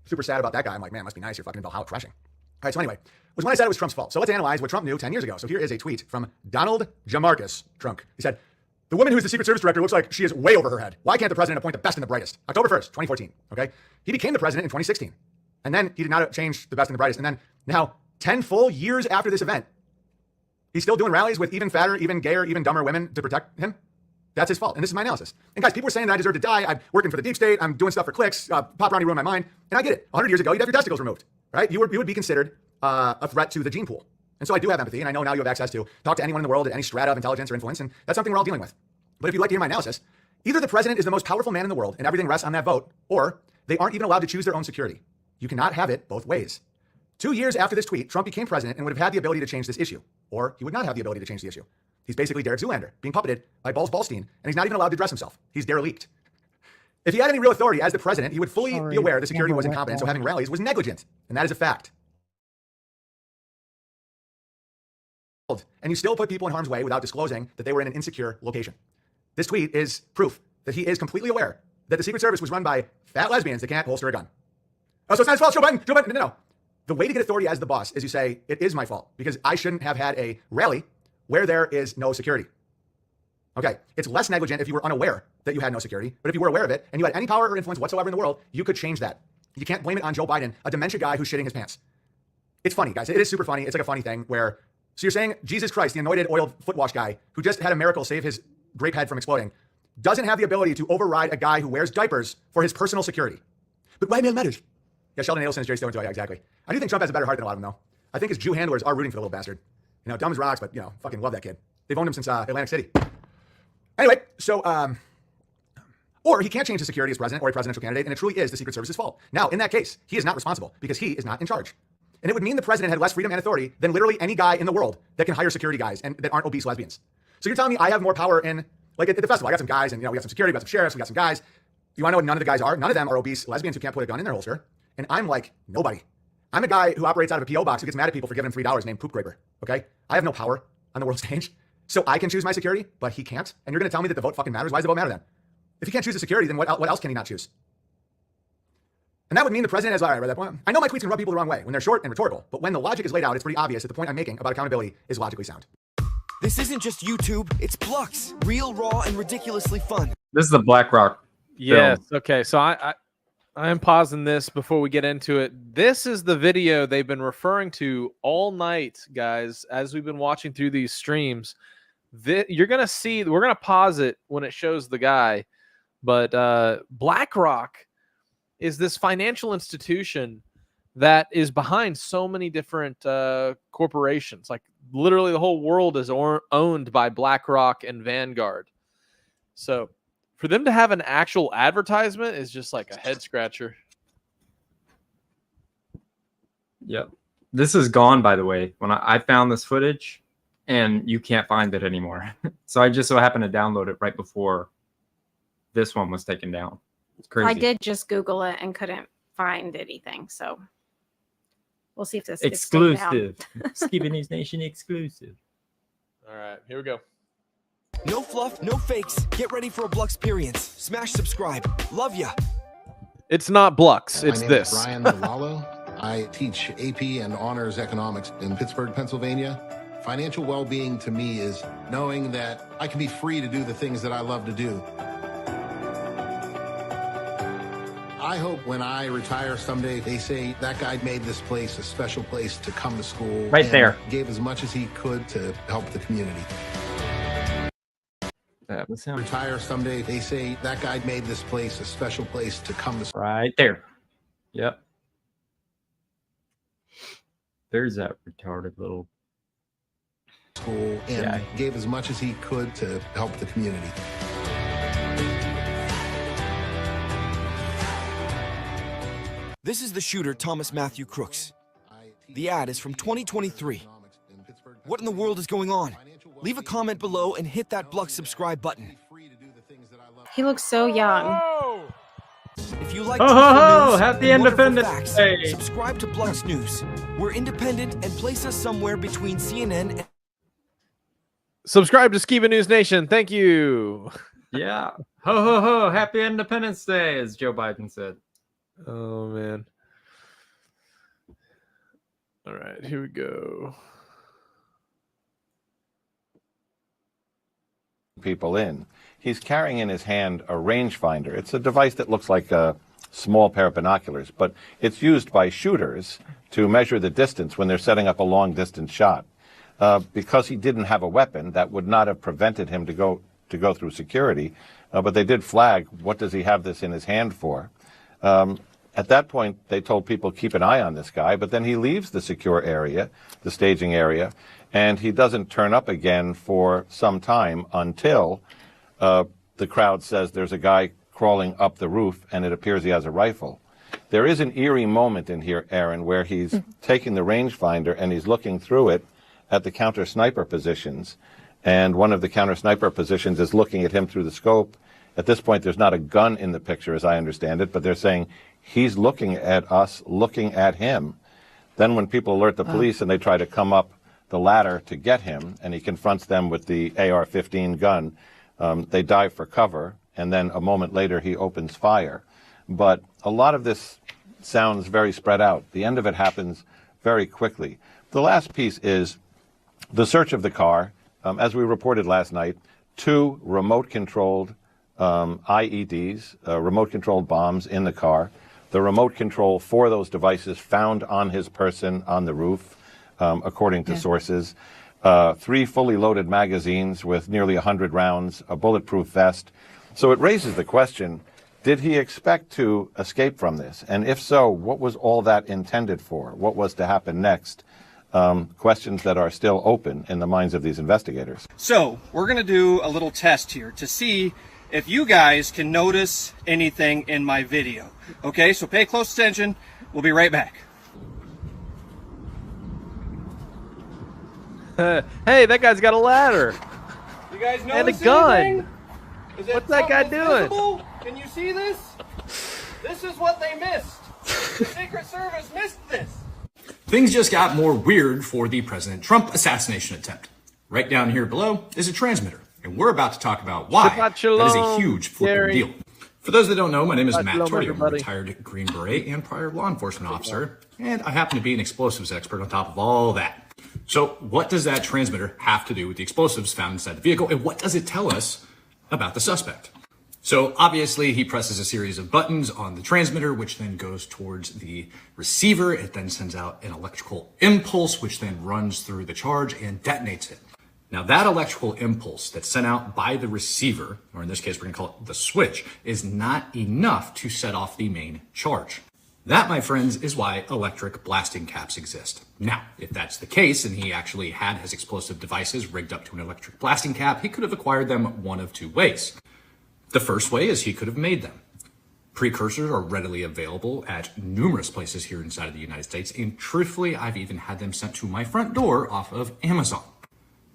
super sad about that guy. I'm like, man, it must be nice. You're fucking Valhalla crushing. All right, so anyway, was when I said it was Trump's fault. So let's analyze what Trump knew 10 years ago. So here is a tweet from Donald Jamarcus Trunk. He said, the woman who is the Secret Service director looks like she is way over her head. Why can't the president appoint the best and the brightest? October 1st, 2014, okay? He became the president in 2016. And then he did not change the best and the brightest. And then now, 10 full years after this event, he's still doing rallies with even fatter, even gayer, even dumber women to protect him. That's his fault. And this is my analysis. And guys, people are saying that I deserve to die. I'm working for the deep state. I'm doing stuff for clicks. Paparazzi ruined my mind. And I get it. 100 years ago, you'd have your testicles removed, right? You would be considered a threat to the gene pool. And so I do have empathy. And I know now you have access to talk to anyone in the world at any strata of intelligence or influence. And that's something we're all dealing with. But if you'd like to hear my analysis, either the president is the most powerful man in the world and everything rests on that vote, or they aren't even allowed to choose their own security. You cannot have it both ways. 2 years after this tweet, Trump became president and would have had the ability to change this issue, or he would not have the ability to change the issue. He's basically Derek Zoolander, being puppeted by Balls Ballstein, and he's not even allowed to dress himself. He's derelict. If he had any real authority as the president, he would fully be aware the security was incompetent, so having rallies was negligent, and that is a fact. And you still put people in harm's way without disclosing that they were in an insecure location. This tweet is proof that he is completely aware that the Secret Service was run by fat lesbians that can't holster a gun. Oh, so it's not his fault, Joe Biden. Joe Biden, no. The way to get authority as the boss is you say, it is my fault because I shouldn't have had a rally where there is no security. Okay, it's less negligent if you were unaware that you had no security, but if you were aware of it and you had any power or influence whatsoever in the world, you could change that. You can't blame it on Joe Biden, a dementia guy who's shitting his pants. It's funny, guys. It is super funny. It's like a funny thing where, so you're saying Jesus Christ, the anointed oiled foot wash guy who just had a miracle save his grape head from exploding, doesn't have the ability to override a guy who wears diapers for his personal security. But why man matters? Yeah, Sheldon Adelson is Jerry Stone too. Yeah, exactly. I do think Trump has a better heart than a lot of them, though. I think his Jew handlers are rooting for the little bastard. Dumb as rocks, but, fucking love that kid. They've owned him since Atlantic City. Anyway, so, or he can't change his security as president or a presidential candidate, and it truly is the Secret Service's fault. Now, in that case, he is not responsible because he is not in charge. And it would mean the president had less freedom and authority than literally any guy in the world that can hire security guys and that aren't obese lesbians. So you're telling me I have more power in, like at the festival, I got some guys and, we got some security, we got some sheriffs, we got some guys. You want to know what none of the guys are? None of them are obese lesbians who can't put a gun in their holster. And I'm like, nobody. I'm a guy who operates out of a P.O. box who gets mad at people for giving him $3 named Poop Graper, okay? I have no power on the world stage. So I can choose my security, but he can't. And you're going to tell me that the vote fucking matters? Why does the vote matter then? If he can't choose the security, then what else can he not choose? And that would mean the president has, all right, I read that point. I know my tweets can rub people the wrong way when they're short and rhetorical, but when the logic is laid out, it's pretty obvious that the point I'm making about accountability is logically sound. This isn't just YouTube, it's Blux. Real, raw, and ridiculously fun. This is the BlackRock. Yes. Okay. So I am pausing this before we get into it. This is the video they've been referring to all night, guys, as we've been watching through these streams. You're going to see, we're going to pause it when it shows the guy, but BlackRock is this financial institution that is behind so many different corporations. Like literally the whole world is owned by BlackRock and Vanguard. So for them to have an actual advertisement is just like a head scratcher. Yep. This is gone, by the way. When I found this footage, and you can't find it anymore. So I just so happened to download it right before this one was taken down. It's crazy. I did just Google it and couldn't find anything. So we'll see if this gets taken down. Exclusive. Skiba News Nation exclusive. All right, here we go. No fluff, no fakes. Get ready for a Blux experience. Smash subscribe. Love ya. It's not Blux. It's My name this. is Brian Malalo. I teach AP and honors economics in Pittsburgh, Pennsylvania. Financial well-being to me is knowing that I can be free to do the things that I love to do. I hope when I retire someday, they say that guy made this place a special place to come to school. Right and there. Gave as much as he could to help the community. That was him. Retire someday, they say that guy made this place a special place to come to school. Right there. Yep. There's that retarded little school and gave as much as he could to help the community. This is the shooter, Thomas Matthew Crooks. The ad is from 2023. What in the world is going on? Leave a comment below and hit that Blux subscribe button. He looks so young. If you like Ho, ho, truthful ho! news Happy and wonderful Independence facts, Day. subscribe to Blux News. We're independent and place us somewhere between CNN and... Subscribe to Skiba News Nation. Thank you. Yeah. Ho, ho, ho. Happy Independence Day, as Joe Biden said. Oh, man. All right, here we go. People in. He's carrying in his hand a rangefinder. It's a device that looks like a small pair of binoculars, but it's used by shooters to measure the distance when they're setting up a long distance shot. Because he didn't have a weapon, that would not have prevented him to go through security, but they did flag, what does he have this in his hand for? At that point, they told people, keep an eye on this guy, but then he leaves the secure area, the staging area, and he doesn't turn up again for some time until the crowd says there's a guy crawling up the roof and it appears he has a rifle. There is an eerie moment in here, Aaron, where he's taking the rangefinder and he's looking through it at the counter sniper positions, and one of the counter sniper positions is looking at him through the scope. At this point, there's not a gun in the picture, as I understand it, but they're saying he's looking at us, looking at him. Then when people alert the police and they try to come up the ladder to get him, and he confronts them with the AR-15 gun, they dive for cover, and then a moment later he opens fire. But a lot of this sounds very spread out. The end of it happens very quickly. The last piece is the search of the car. As we reported last night, 2 remote-controlled IEDs, remote-controlled bombs in the car. The remote control for those devices found on his person on the roof, according to sources. 3 fully loaded magazines with nearly 100 rounds, a bulletproof vest. So it raises the question, did he expect to escape from this? And if so, what was all that intended for? What was to happen next? Questions that are still open in the minds of these investigators. So we're going to do a little test here to see if you guys can notice anything in my video. Okay, so pay close attention. We'll be right back. Hey, that guy's got a ladder. You guys notice and a gun. anything? Is it What's that guy something doing? visible? Can you see this? This is what they missed. The Secret Service missed this. Things just got more weird for the President Trump assassination attempt. Right down here below is a transmitter, and we're about to talk about why that is a huge flipping deal. For those that don't know, my name is Matt Torrey. I'm a retired Green Beret and prior law enforcement officer, and I happen to be an explosives expert on top of all that. So what does that transmitter have to do with the explosives found inside the vehicle, and what does it tell us about the suspect? So obviously he presses a series of buttons on the transmitter, which then goes towards the receiver. It then sends out an electrical impulse, which then runs through the charge and detonates it. Now that electrical impulse that's sent out by the receiver, or in this case, we're gonna call it the switch, is not enough to set off the main charge. That, my friends, is why electric blasting caps exist. Now, if that's the case, and he actually had his explosive devices rigged up to an electric blasting cap, he could have acquired them one of 2 ways. The first way is he could have made them. Precursors are readily available at numerous places here inside of the United States, and truthfully, I've even had them sent to my front door off of Amazon.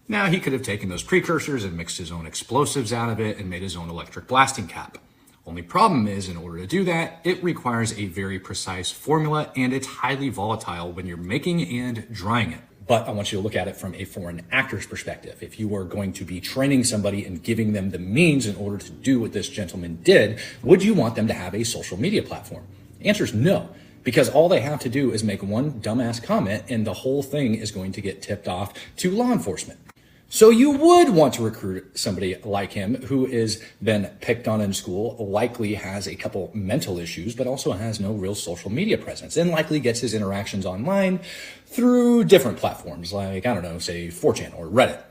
Now, he could have taken those precursors and mixed his own explosives out of it and made his own electric blasting cap. Only problem is, in order to do that, it requires a very precise formula, and it's highly volatile when you're making and drying it. But I want you to look at it from a foreign actor's perspective. If you are going to be training somebody and giving them the means in order to do what this gentleman did, would you want them to have a social media platform? The answer is no, because all they have to do is make one dumbass comment and the whole thing is going to get tipped off to law enforcement. So you would want to recruit somebody like him who is been picked on in school, likely has a couple mental issues, but also has no real social media presence, and likely gets his interactions online through different platforms like, I don't know, say 4chan or Reddit.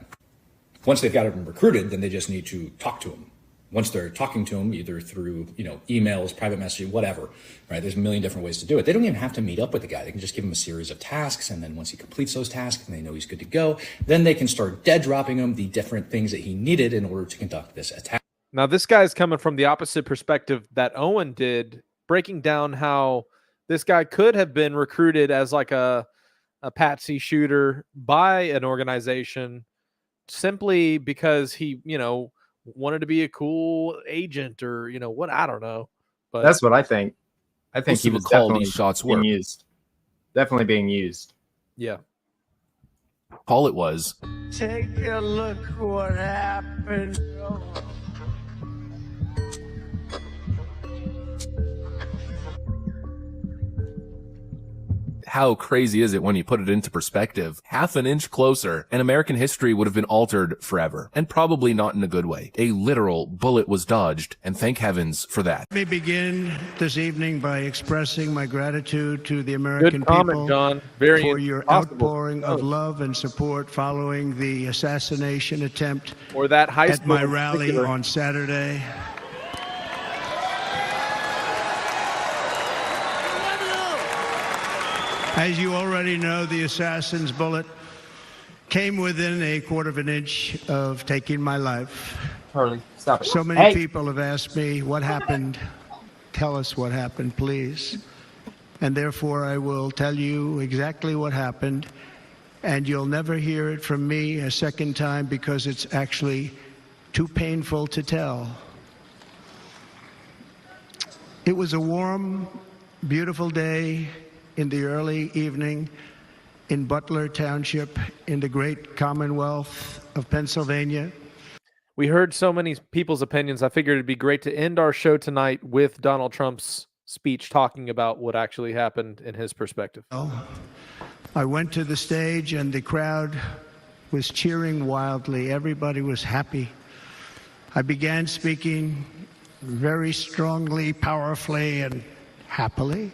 Once they've got him recruited, then they just need to talk to him. Once they're talking to him, either through, emails, private messaging, whatever, right? There's a million different ways to do it. They don't even have to meet up with the guy. They can just give him a series of tasks. And then once he completes those tasks and they know he's good to go, then they can start dead dropping him the different things that he needed in order to conduct this attack. Now, this guy's coming from the opposite perspective that Owen did, breaking down how this guy could have been recruited as like a a patsy shooter by an organization simply because he, wanted to be a cool agent or, what, I don't know. But that's what I think. I think Most he of the was call definitely these shots being were. used. Definitely being used. Yeah. All it was. Take a look what happened. How crazy is it when you put it into perspective? Half an inch closer, and American history would have been altered forever, and probably not in a good way. A literal bullet was dodged, and thank heavens for that. Let me begin this evening by expressing my gratitude to the American Good comment, people John. Very for your possible. outpouring of love and support following the assassination attempt Or that high at school my in rally particular. on Saturday. As you already know, the assassin's bullet came within a quarter of an inch of taking my life. Charlie, stop it. So many people have asked me, what happened? Tell us what happened, please. And therefore, I will tell you exactly what happened. And you'll never hear it from me a second time because it's actually too painful to tell. It was a warm, beautiful day in the early evening in Butler Township in the great Commonwealth of Pennsylvania. We heard so many people's opinions. I figured it'd be great to end our show tonight with Donald Trump's speech talking about what actually happened in his perspective. I went to the stage and the crowd was cheering wildly. Everybody was happy. I began speaking very strongly, powerfully, and happily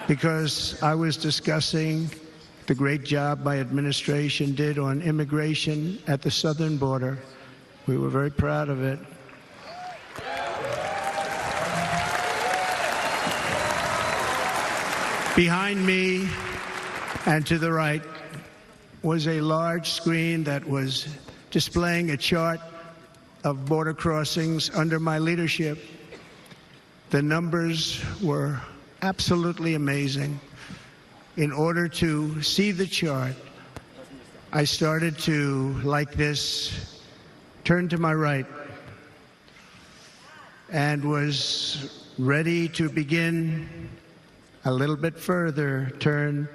because I was discussing the great job my administration did on immigration at the southern border. We were very proud of it. Behind me and to the right was a large screen that was displaying a chart of border crossings under my leadership. The numbers were absolutely amazing. In order to see the chart, I started to, like this, turn to my right and was ready to begin a little bit further turn,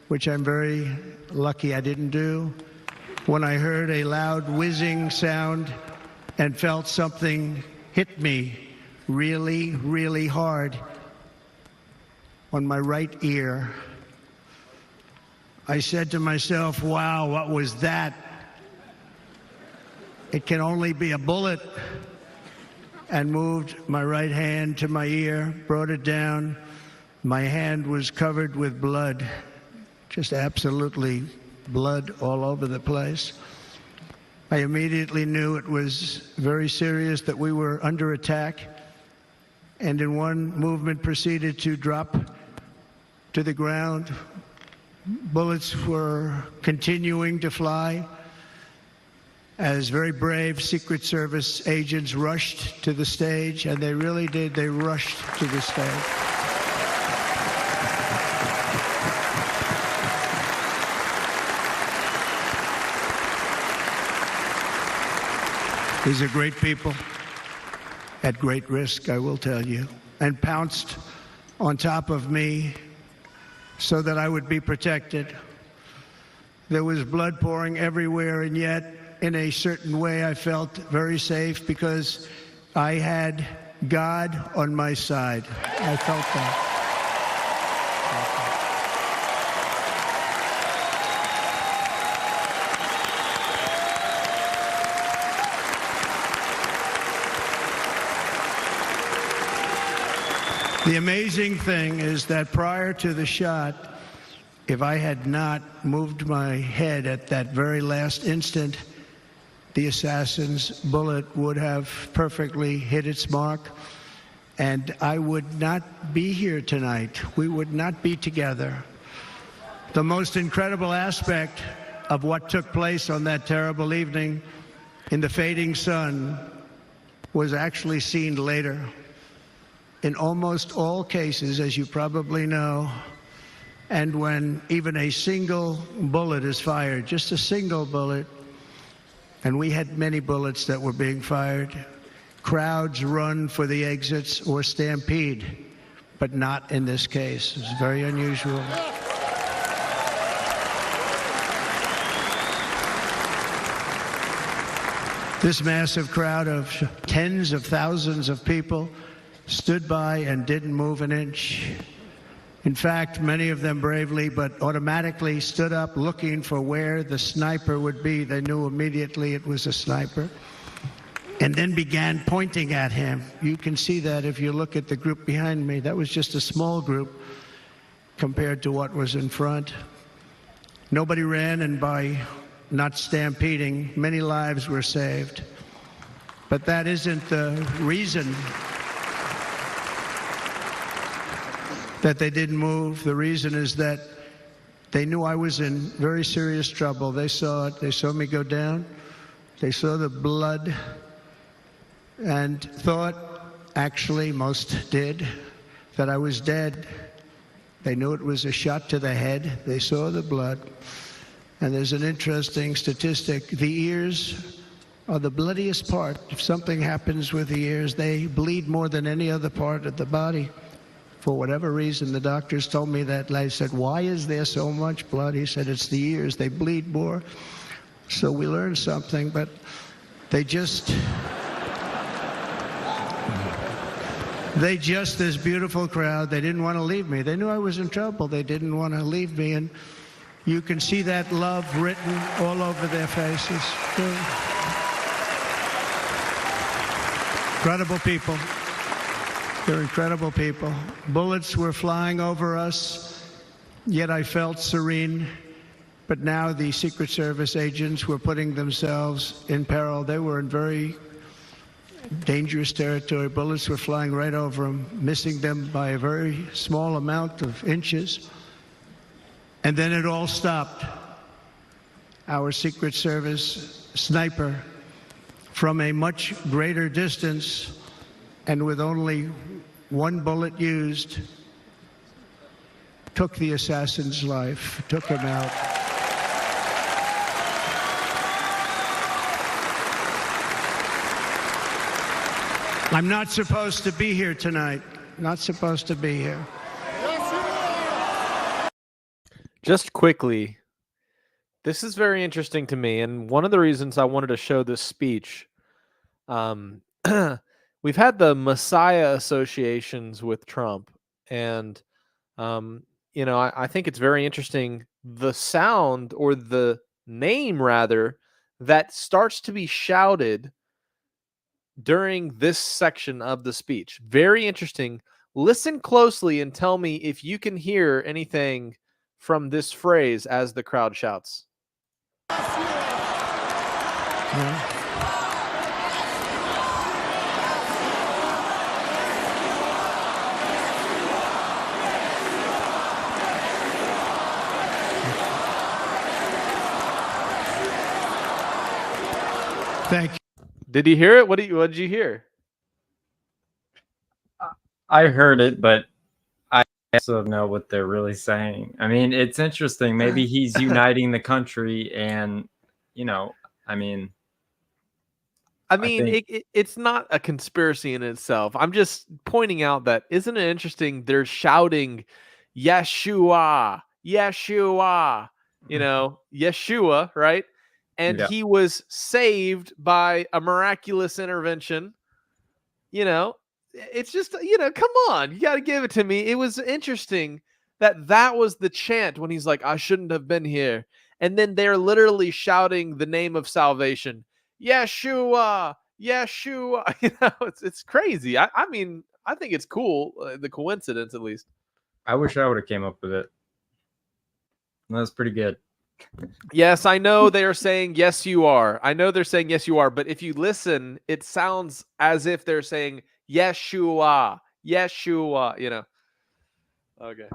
which I'm very lucky I didn't do, when I heard a loud whizzing sound and felt something hit me really, really hard on my right ear. I said to myself, wow, what was that? It can only be a bullet. And moved my right hand to my ear, brought it down. My hand was covered with blood, just absolutely blood all over the place. I immediately knew it was very serious, that we were under attack, and in one movement proceeded to drop to the ground. Bullets were continuing to fly as very brave Secret Service agents rushed to the stage, and they really did. They rushed to the stage. These are great people at great risk, I will tell you, and pounced on top of me so that I would be protected. There was blood pouring everywhere, and yet, in a certain way, I felt very safe because I had God on my side. I felt that. The amazing thing is that prior to the shot, if I had not moved my head at that very last instant, the assassin's bullet would have perfectly hit its mark, and I would not be here tonight. We would not be together. The most incredible aspect of what took place on that terrible evening in the fading sun was actually seen later. In almost all cases, as you probably know, And when even a single bullet is fired, just a single bullet, and we had many bullets that were being fired, crowds run for the exits or stampede, but not in this case. It's very unusual. This massive crowd of tens of thousands of people stood by and didn't move an inch. In fact, many of them bravely but automatically stood up looking for where the sniper would be. They knew immediately it was a sniper, and then began pointing at him. You can see that if you look at the group behind me. That was just a small group compared to what was in front. Nobody ran, and by not stampeding, many lives were saved. But that isn't the reason that they didn't move. The reason is that they knew I was in very serious trouble. They saw it. They saw me go down. They saw the blood and thought, actually most did, that I was dead. They knew it was a shot to the head. They saw the blood. And there's an interesting statistic. The ears are the bloodiest part. If something happens with the ears, they bleed more than any other part of the body. For whatever reason, the doctors told me that. I said, why is there so much blood? He said, it's the ears. They bleed more. So we learned something, but they just, this beautiful crowd, they didn't want to leave me. They knew I was in trouble. They didn't want to leave me. And you can see that love written all over their faces. Incredible people. They're incredible people. Bullets were flying over us, yet I felt serene. But now the Secret Service agents were putting themselves in peril. They were in very dangerous territory. Bullets were flying right over them, missing them by a very small amount of inches. And then it all stopped. Our Secret Service sniper, from a much greater distance and with only one bullet used, took the assassin's life, took him out. I'm not supposed to be here tonight. Not supposed to be here. Just quickly, this is very interesting to me, and one of the reasons I wanted to show this speech, we've had the Messiah associations with Trump, and I think it's very interesting the sound, or the name rather, that starts to be shouted during this section of the speech. Very interesting. Listen closely and tell me if you can hear anything from this phrase as the crowd shouts. Thank you. Did you hear it? What did you hear? I heard it, but I also know what they're really saying. I mean, it's interesting. Maybe he's uniting the country, and it's not a conspiracy in itself. I'm just pointing out that, isn't it interesting? They're shouting, Yeshua, Yeshua, Yeshua, right? And he was saved by a miraculous intervention. It's just, come on, you got to give it to me. It was interesting that was the chant when he's like, I shouldn't have been here. And then they're literally shouting the name of salvation. Yeshua, Yeshua. It's crazy. I mean, I think it's cool, the coincidence at least. I wish I would have came up with it. That was pretty good. Yes, I know they are saying, yes, you are. I know they're saying, yes, you are. But if you listen, it sounds as if they're saying, Yeshua, Yeshua, Okay.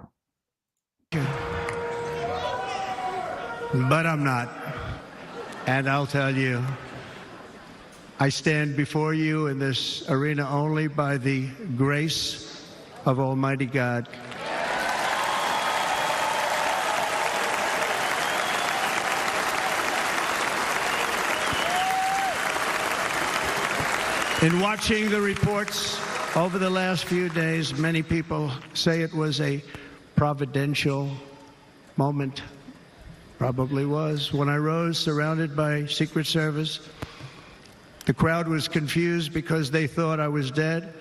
But I'm not. And I'll tell you, I stand before you in this arena only by the grace of Almighty God. In watching the reports over the last few days, many people say it was a providential moment. Probably was. When I rose, surrounded by Secret Service, the crowd was confused because they thought I was dead,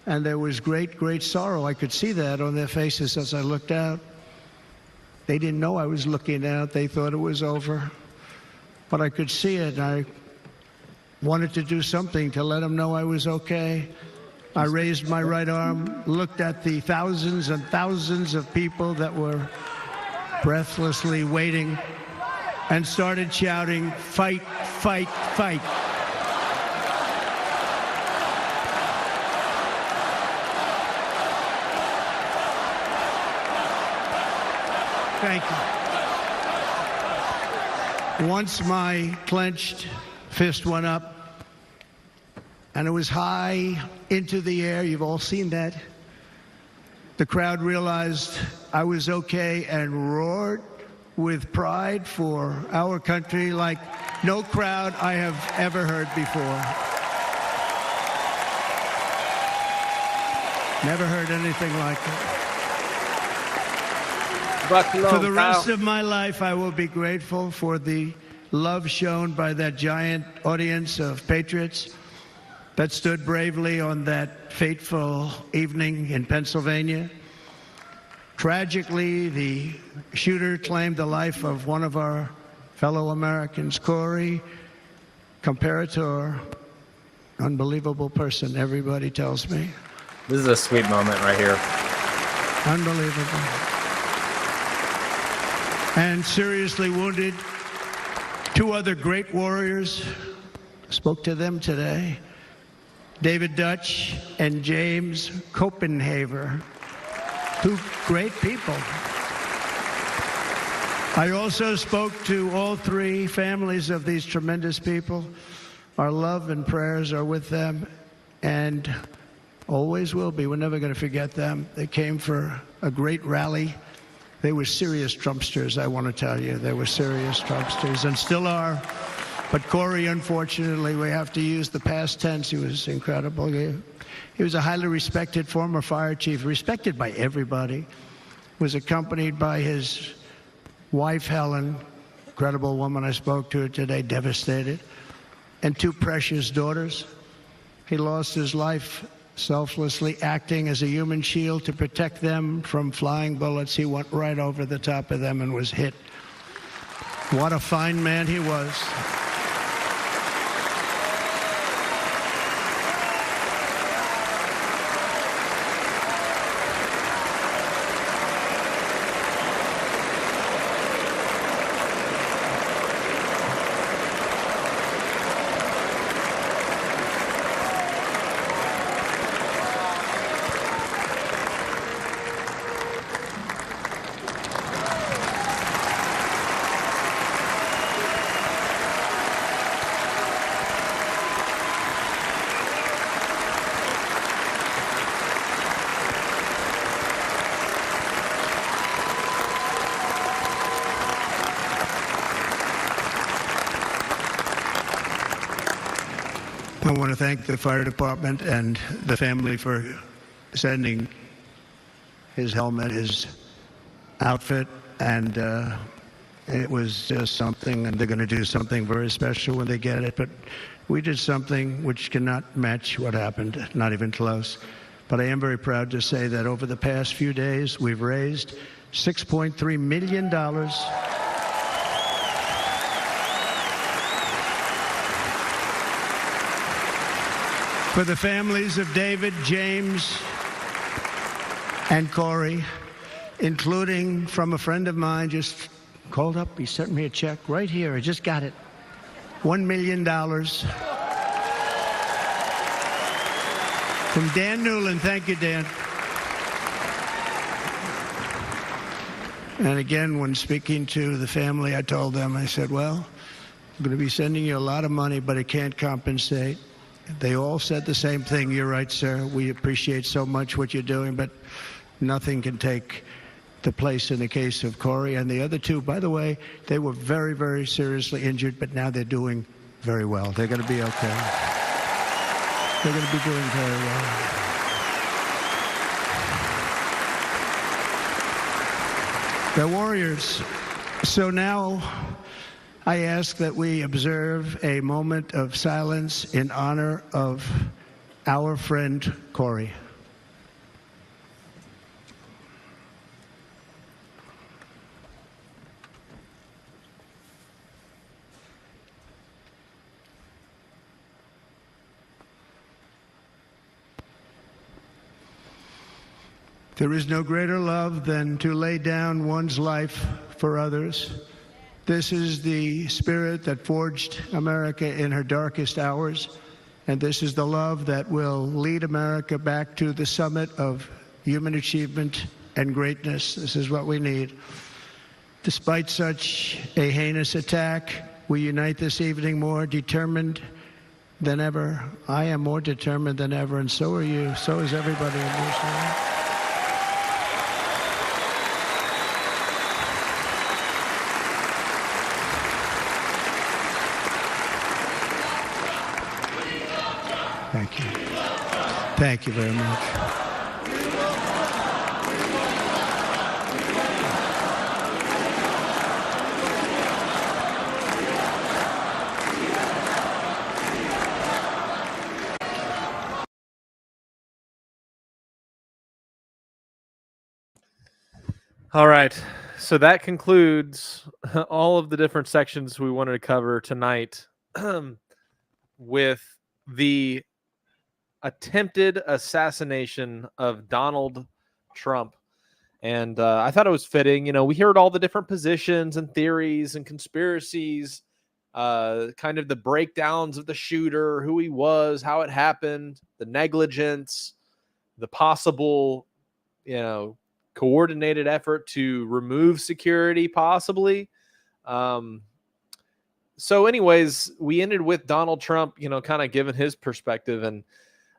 and there was great, great sorrow. I could see that on their faces as I looked out. They didn't know I was looking out. They thought it was over. But I could see it, and I wanted to do something to let them know I was okay. I raised my right arm, looked at the thousands and thousands of people that were breathlessly waiting, and started shouting, "Fight, fight, fight." Thank you. Once my clenched fist went up, and it was high into the air. You've all seen that. The crowd realized I was okay and roared with pride for our country like no crowd I have ever heard before. Never heard anything like it. For the rest of my life, I will be grateful for the love shown by that giant audience of patriots that stood bravely on that fateful evening in Pennsylvania. Tragically, the shooter claimed the life of one of our fellow Americans, Corey, comparator, unbelievable person, everybody tells me. This is a sweet moment right here. Unbelievable. And seriously wounded, two other great warriors, spoke to them today. David Dutch and James Copenhaver, two great people. I also spoke to all three families of these tremendous people. Our love and prayers are with them, and always will be. We're never going to forget them. They came for a great rally. They were serious Trumpsters, I want to tell you. They were serious Trumpsters, and still are. But Corey, unfortunately, we have to use the past tense. He was incredible. He was a highly respected former fire chief, respected by everybody. Was accompanied by his wife, Helen, incredible woman. I spoke to her today, devastated, and two precious daughters. He lost his life selflessly acting as a human shield to protect them from flying bullets. He went right over the top of them and was hit. What a fine man he was. I want to thank the fire department and the family for sending his helmet, his outfit, and it was just something, and they're going to do something very special when they get it. But we did something which cannot match what happened, not even close. But I am very proud to say that over the past few days, we've raised $6.3 million for the families of David, James, and Corey, including from a friend of mine just called up. He sent me a check right here. I just got it. $1 million from Dan Newland. Thank you, Dan. And again, when speaking to the family, I told them, I said, well, I'm going to be sending you a lot of money, but it can't compensate. They all said the same thing. You're right, sir. We appreciate so much what you're doing, but nothing can take the place in the case of Corey. And the other two, by the way, they were very, very seriously injured, but now they're doing very well. They're going to be okay. They're going to be doing very well. They're warriors. So now I ask that we observe a moment of silence in honor of our friend Corey. There is no greater love than to lay down one's life for others. This is the spirit that forged America in her darkest hours, and this is the love that will lead America back to the summit of human achievement and greatness. This is what we need. Despite such a heinous attack, we unite this evening more determined than ever. I am more determined than ever, and so are you. So is everybody in this room. Thank you. Thank you very much. All right. So that concludes all of the different sections we wanted to cover tonight with the attempted assassination of Donald Trump. And I thought it was fitting. You know, we heard all the different positions and theories and conspiracies, kind of the breakdowns of the shooter, who he was, how it happened, the negligence, the possible, coordinated effort to remove security, possibly. So anyways, we ended with Donald Trump, kind of giving his perspective, and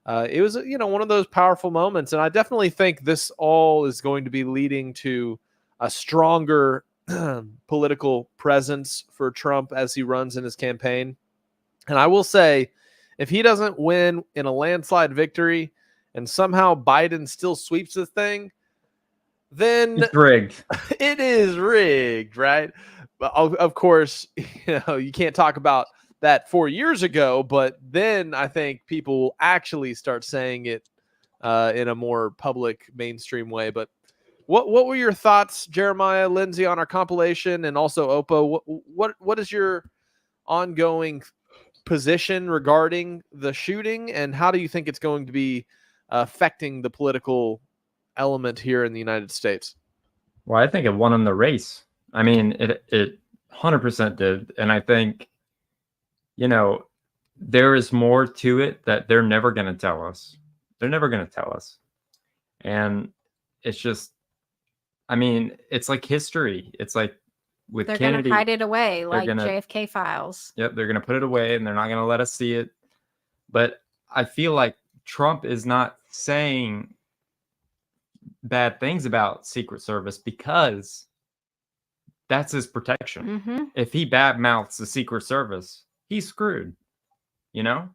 it was, one of those powerful moments. And I definitely think this all is going to be leading to a stronger political presence for Trump as he runs in his campaign. And I will say, if he doesn't win in a landslide victory and somehow Biden still sweeps the thing, then it's rigged. It is rigged, right? But of course, you can't talk about that 4 years ago, but then I think people will actually start saying it in a more public, mainstream way. But what were your thoughts, Jeremiah, Lindsay, on our compilation, and also Oppo? What is your ongoing position regarding the shooting, and how do you think it's going to be affecting the political element here in the United States? Well, I think it won him the race. I mean, it 100% did. And I think, there is more to it that they're never going to tell us. They're never going to tell us. And it's just, I mean, it's like history. It's like with they're Kennedy. They're going to hide it away like JFK files. Yep, they're going to put it away and they're not going to let us see it. But I feel like Trump is not saying bad things about Secret Service because that's his protection. Mm-hmm. If he badmouths the Secret Service, he's screwed. They're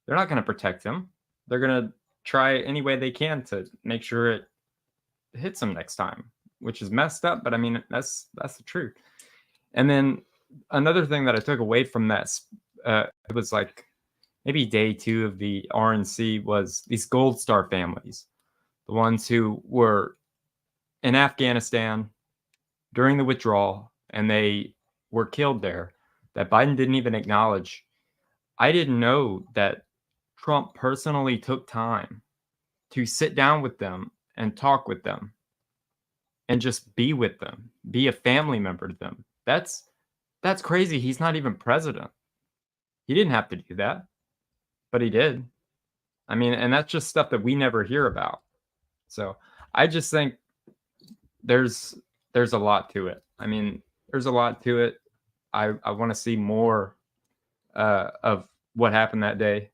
not going to protect him. They're going to try any way they can to make sure it hits him next time, which is messed up. But I mean, that's the truth. And then another thing that I took away from that, it was like maybe day 2 of the RNC, was these Gold Star families, the ones who were in Afghanistan during the withdrawal, and they were killed there, that Biden didn't even acknowledge. I didn't know that Trump personally took time to sit down with them and talk with them and just be with them, be a family member to them. That's crazy. He's not even president. He didn't have to do that, but he did. I mean, and that's just stuff that we never hear about. So I just think there's a lot to it. I mean, there's a lot to it. I want to see more of what happened that day,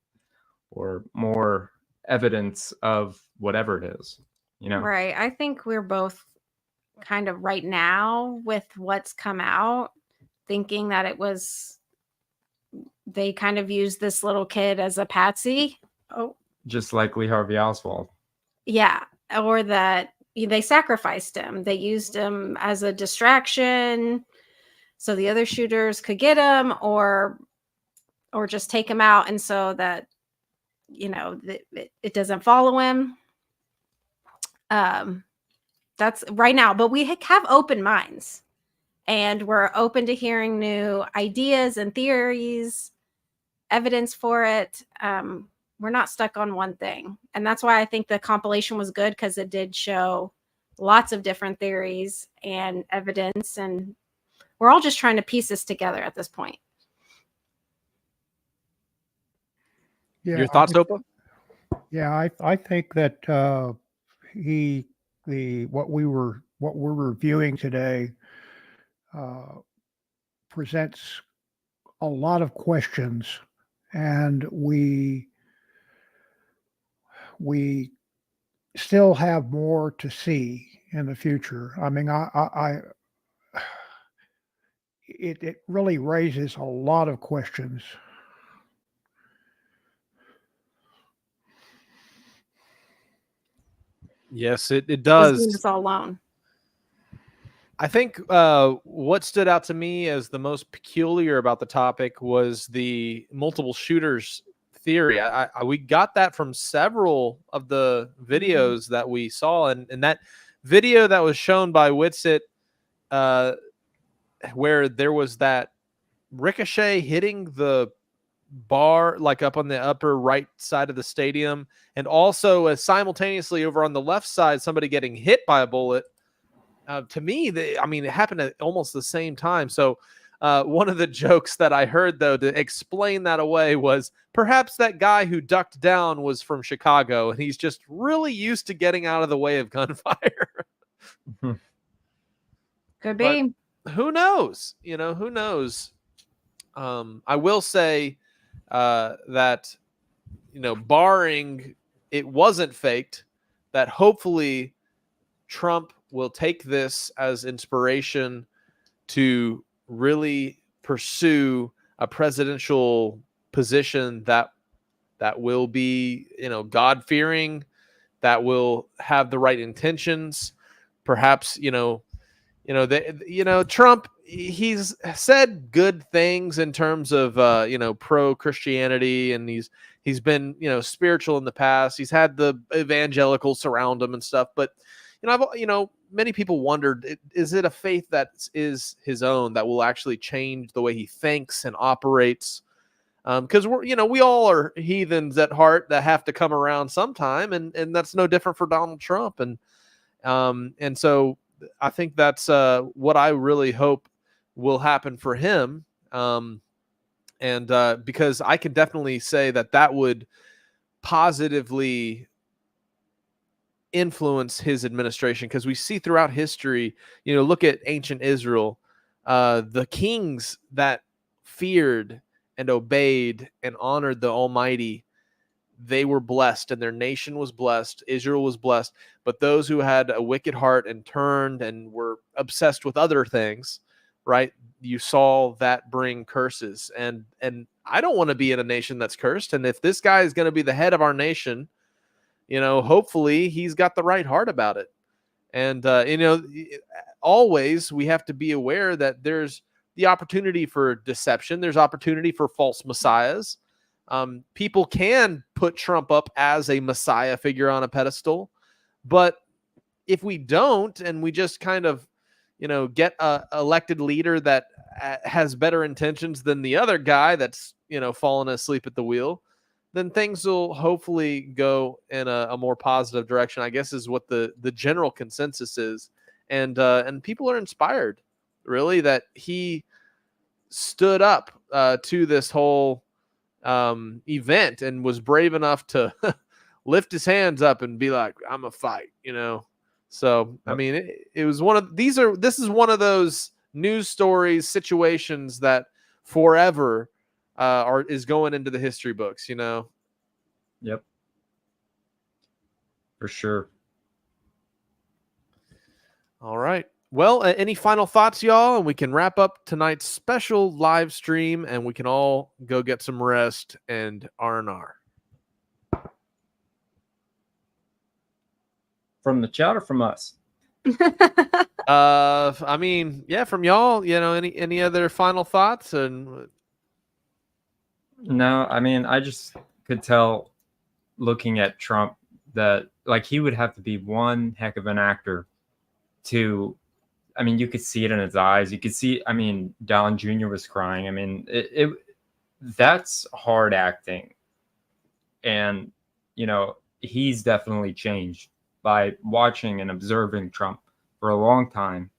or more evidence of whatever it is, Right. I think we're both kind of right now with what's come out, thinking that they kind of used this little kid as a patsy Oh, just like Lee Harvey Oswald. yeah. Or that they sacrificed him. They used him as a distraction so the other shooters could get him, or just take him out, and so that it doesn't follow him. That's right now, but we have open minds, and we're open to hearing new ideas and theories, evidence for it. We're not stuck on one thing, and that's why I think the compilation was good, because it did show lots of different theories and evidence, and we're all just trying to piece this together at this point. Your thoughts, Dopa? Yeah, I think that what we're reviewing today presents a lot of questions, and we still have more to see in the future. I mean, it really raises a lot of questions. Yes, it does. It's all alone. I think what stood out to me as the most peculiar about the topic was the multiple shooters theory. We got that from several of the videos that we saw, and that video that was shown by Witsit, where there was that ricochet hitting the bar, like up on the upper right side of the stadium, and also simultaneously over on the left side, somebody getting hit by a bullet. To me, it happened at almost the same time. So one of the jokes that I heard, though, to explain that away was perhaps that guy who ducked down was from Chicago, and he's just really used to getting out of the way of gunfire. Could be. But who knows? Who knows? I will say that, barring it wasn't faked, that hopefully Trump will take this as inspiration to really pursue a presidential position that will be, God-fearing, that will have the right intentions. Perhaps, Trump, he's said good things in terms of, pro-Christianity, and he's been, spiritual in the past. He's had the evangelicals surround him and stuff, but many people wondered, is it a faith that is his own that will actually change the way he thinks and operates? Because we all are heathens at heart that have to come around sometime, and that's no different for Donald Trump. And so I think that's what I really hope will happen for him. Because I can definitely say that would positively influence his administration, because we see throughout history, look at ancient Israel, the kings that feared and obeyed and honored the Almighty, they were blessed, and their nation was blessed. Israel was blessed. But those who had a wicked heart and turned and were obsessed with other things, right? You saw that bring curses. And I don't want to be in a nation that's cursed. And if this guy is going to be the head of our nation, hopefully he's got the right heart about it. And, always we have to be aware that there's the opportunity for deception. There's opportunity for false messiahs. People can put Trump up as a messiah figure on a pedestal, but if we don't, and we just kind of, get a elected leader that has better intentions than the other guy that's, fallen asleep at the wheel, then things will hopefully go in a more positive direction, I guess, is what the general consensus is. And people are inspired, really, that he stood up to this whole event and was brave enough to lift his hands up and be like, I'm a fight, So, I mean, it was this is one of those news stories, situations that forever is going into the history books, Yep. For sure. All right. Well, any final thoughts, y'all? And we can wrap up tonight's special live stream, and we can all go get some rest and R&R. From the chat or from us? I mean, yeah, from y'all, any other final thoughts? And No, I mean, I just could tell looking at Trump that like he would have to be one heck of an actor to, I mean, you could see it in his eyes. You could see, I mean, Don Jr. was crying. I mean, that's hard acting. And, he's definitely changed by watching and observing Trump for a long time.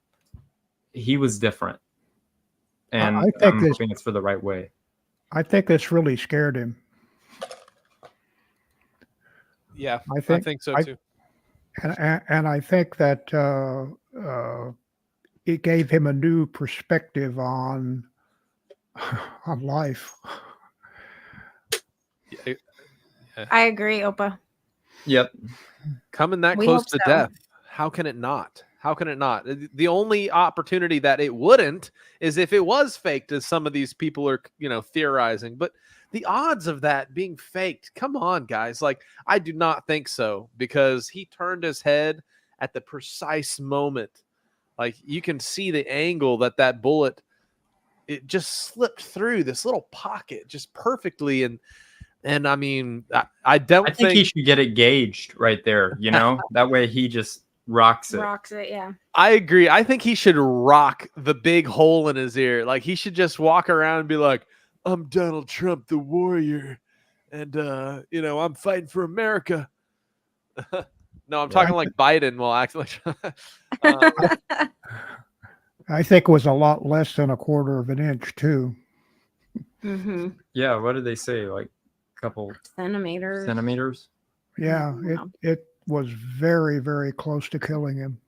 He was different. And I think I'm hoping it's for the right way. I think this really scared him. Yeah, I think so too. And I think that it gave him a new perspective on life. I agree, Opa. Yep. Coming that We close hope to so. death, how can it not? How can it not? The only opportunity that it wouldn't is if it was faked, as some of these people are, theorizing. But the odds of that being faked, come on, guys. Like, I do not think so, because he turned his head at the precise moment. Like, you can see the angle that bullet, it just slipped through this little pocket just perfectly. And I mean, I don't think he should get it gauged right there, that way he just rocks it. Rocks it, yeah. I agree. I think he should rock the big hole in his ear. Like, he should just walk around and be like, I'm Donald Trump, the warrior. And, I'm fighting for America. No, I'm talking like Biden while acting like. I think it was a lot less than a quarter of an inch, too. Mm-hmm. Yeah, what did they say? Like a couple centimeters? Yeah, it was very, very close to killing him.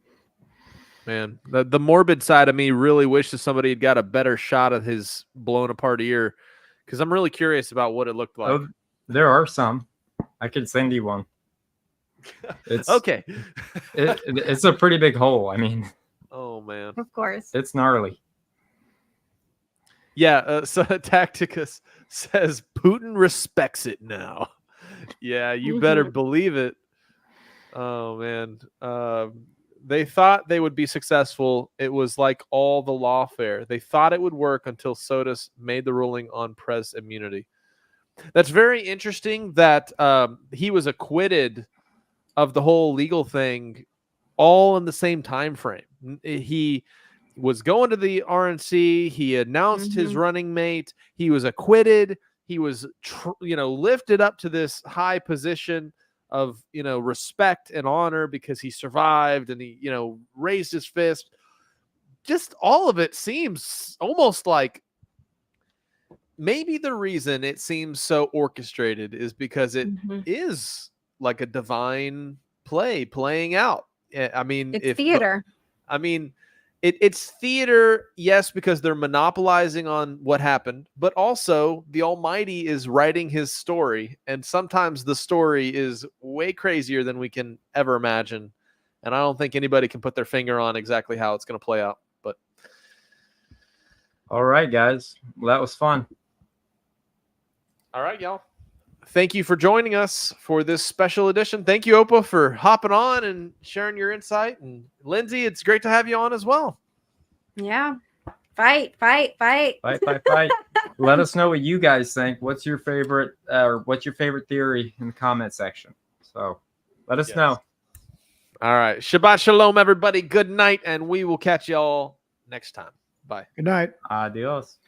Man, the morbid side of me really wishes somebody had got a better shot of his blown apart ear, because I'm really curious about what it looked like. Oh, there are some. I could send you one. It's okay. It's a pretty big hole. I mean, oh man, of course, it's gnarly. Yeah, so Tacticus says Putin respects it now. Yeah, you better believe it. Oh man, they thought they would be successful. It was like all the lawfare. They thought it would work until SOTUS made the ruling on press immunity. That's very interesting that he was acquitted of the whole legal thing all in the same time frame. He was going to the RNC. He announced his running mate. He was acquitted. He was, lifted up to this high position of, respect and honor because he survived and he, raised his fist. Just all of it seems almost like maybe the reason it seems so orchestrated is because it is like a divine play playing out. I mean, it's theater. It's theater, yes, because they're monopolizing on what happened, but also the Almighty is writing his story, and sometimes the story is way crazier than we can ever imagine, and I don't think anybody can put their finger on exactly how it's going to play out. But all right, guys, well, that was fun. All right, y'all. Thank you for joining us for this special edition. Thank you, Opa, for hopping on and sharing your insight. And Lindsay, it's great to have you on as well. Yeah. Fight. Let us know what you guys think. What's your favorite theory in the comment section? So let us know. All right. Shabbat shalom, everybody. Good night, and we will catch y'all next time. Bye. Good night. Adios.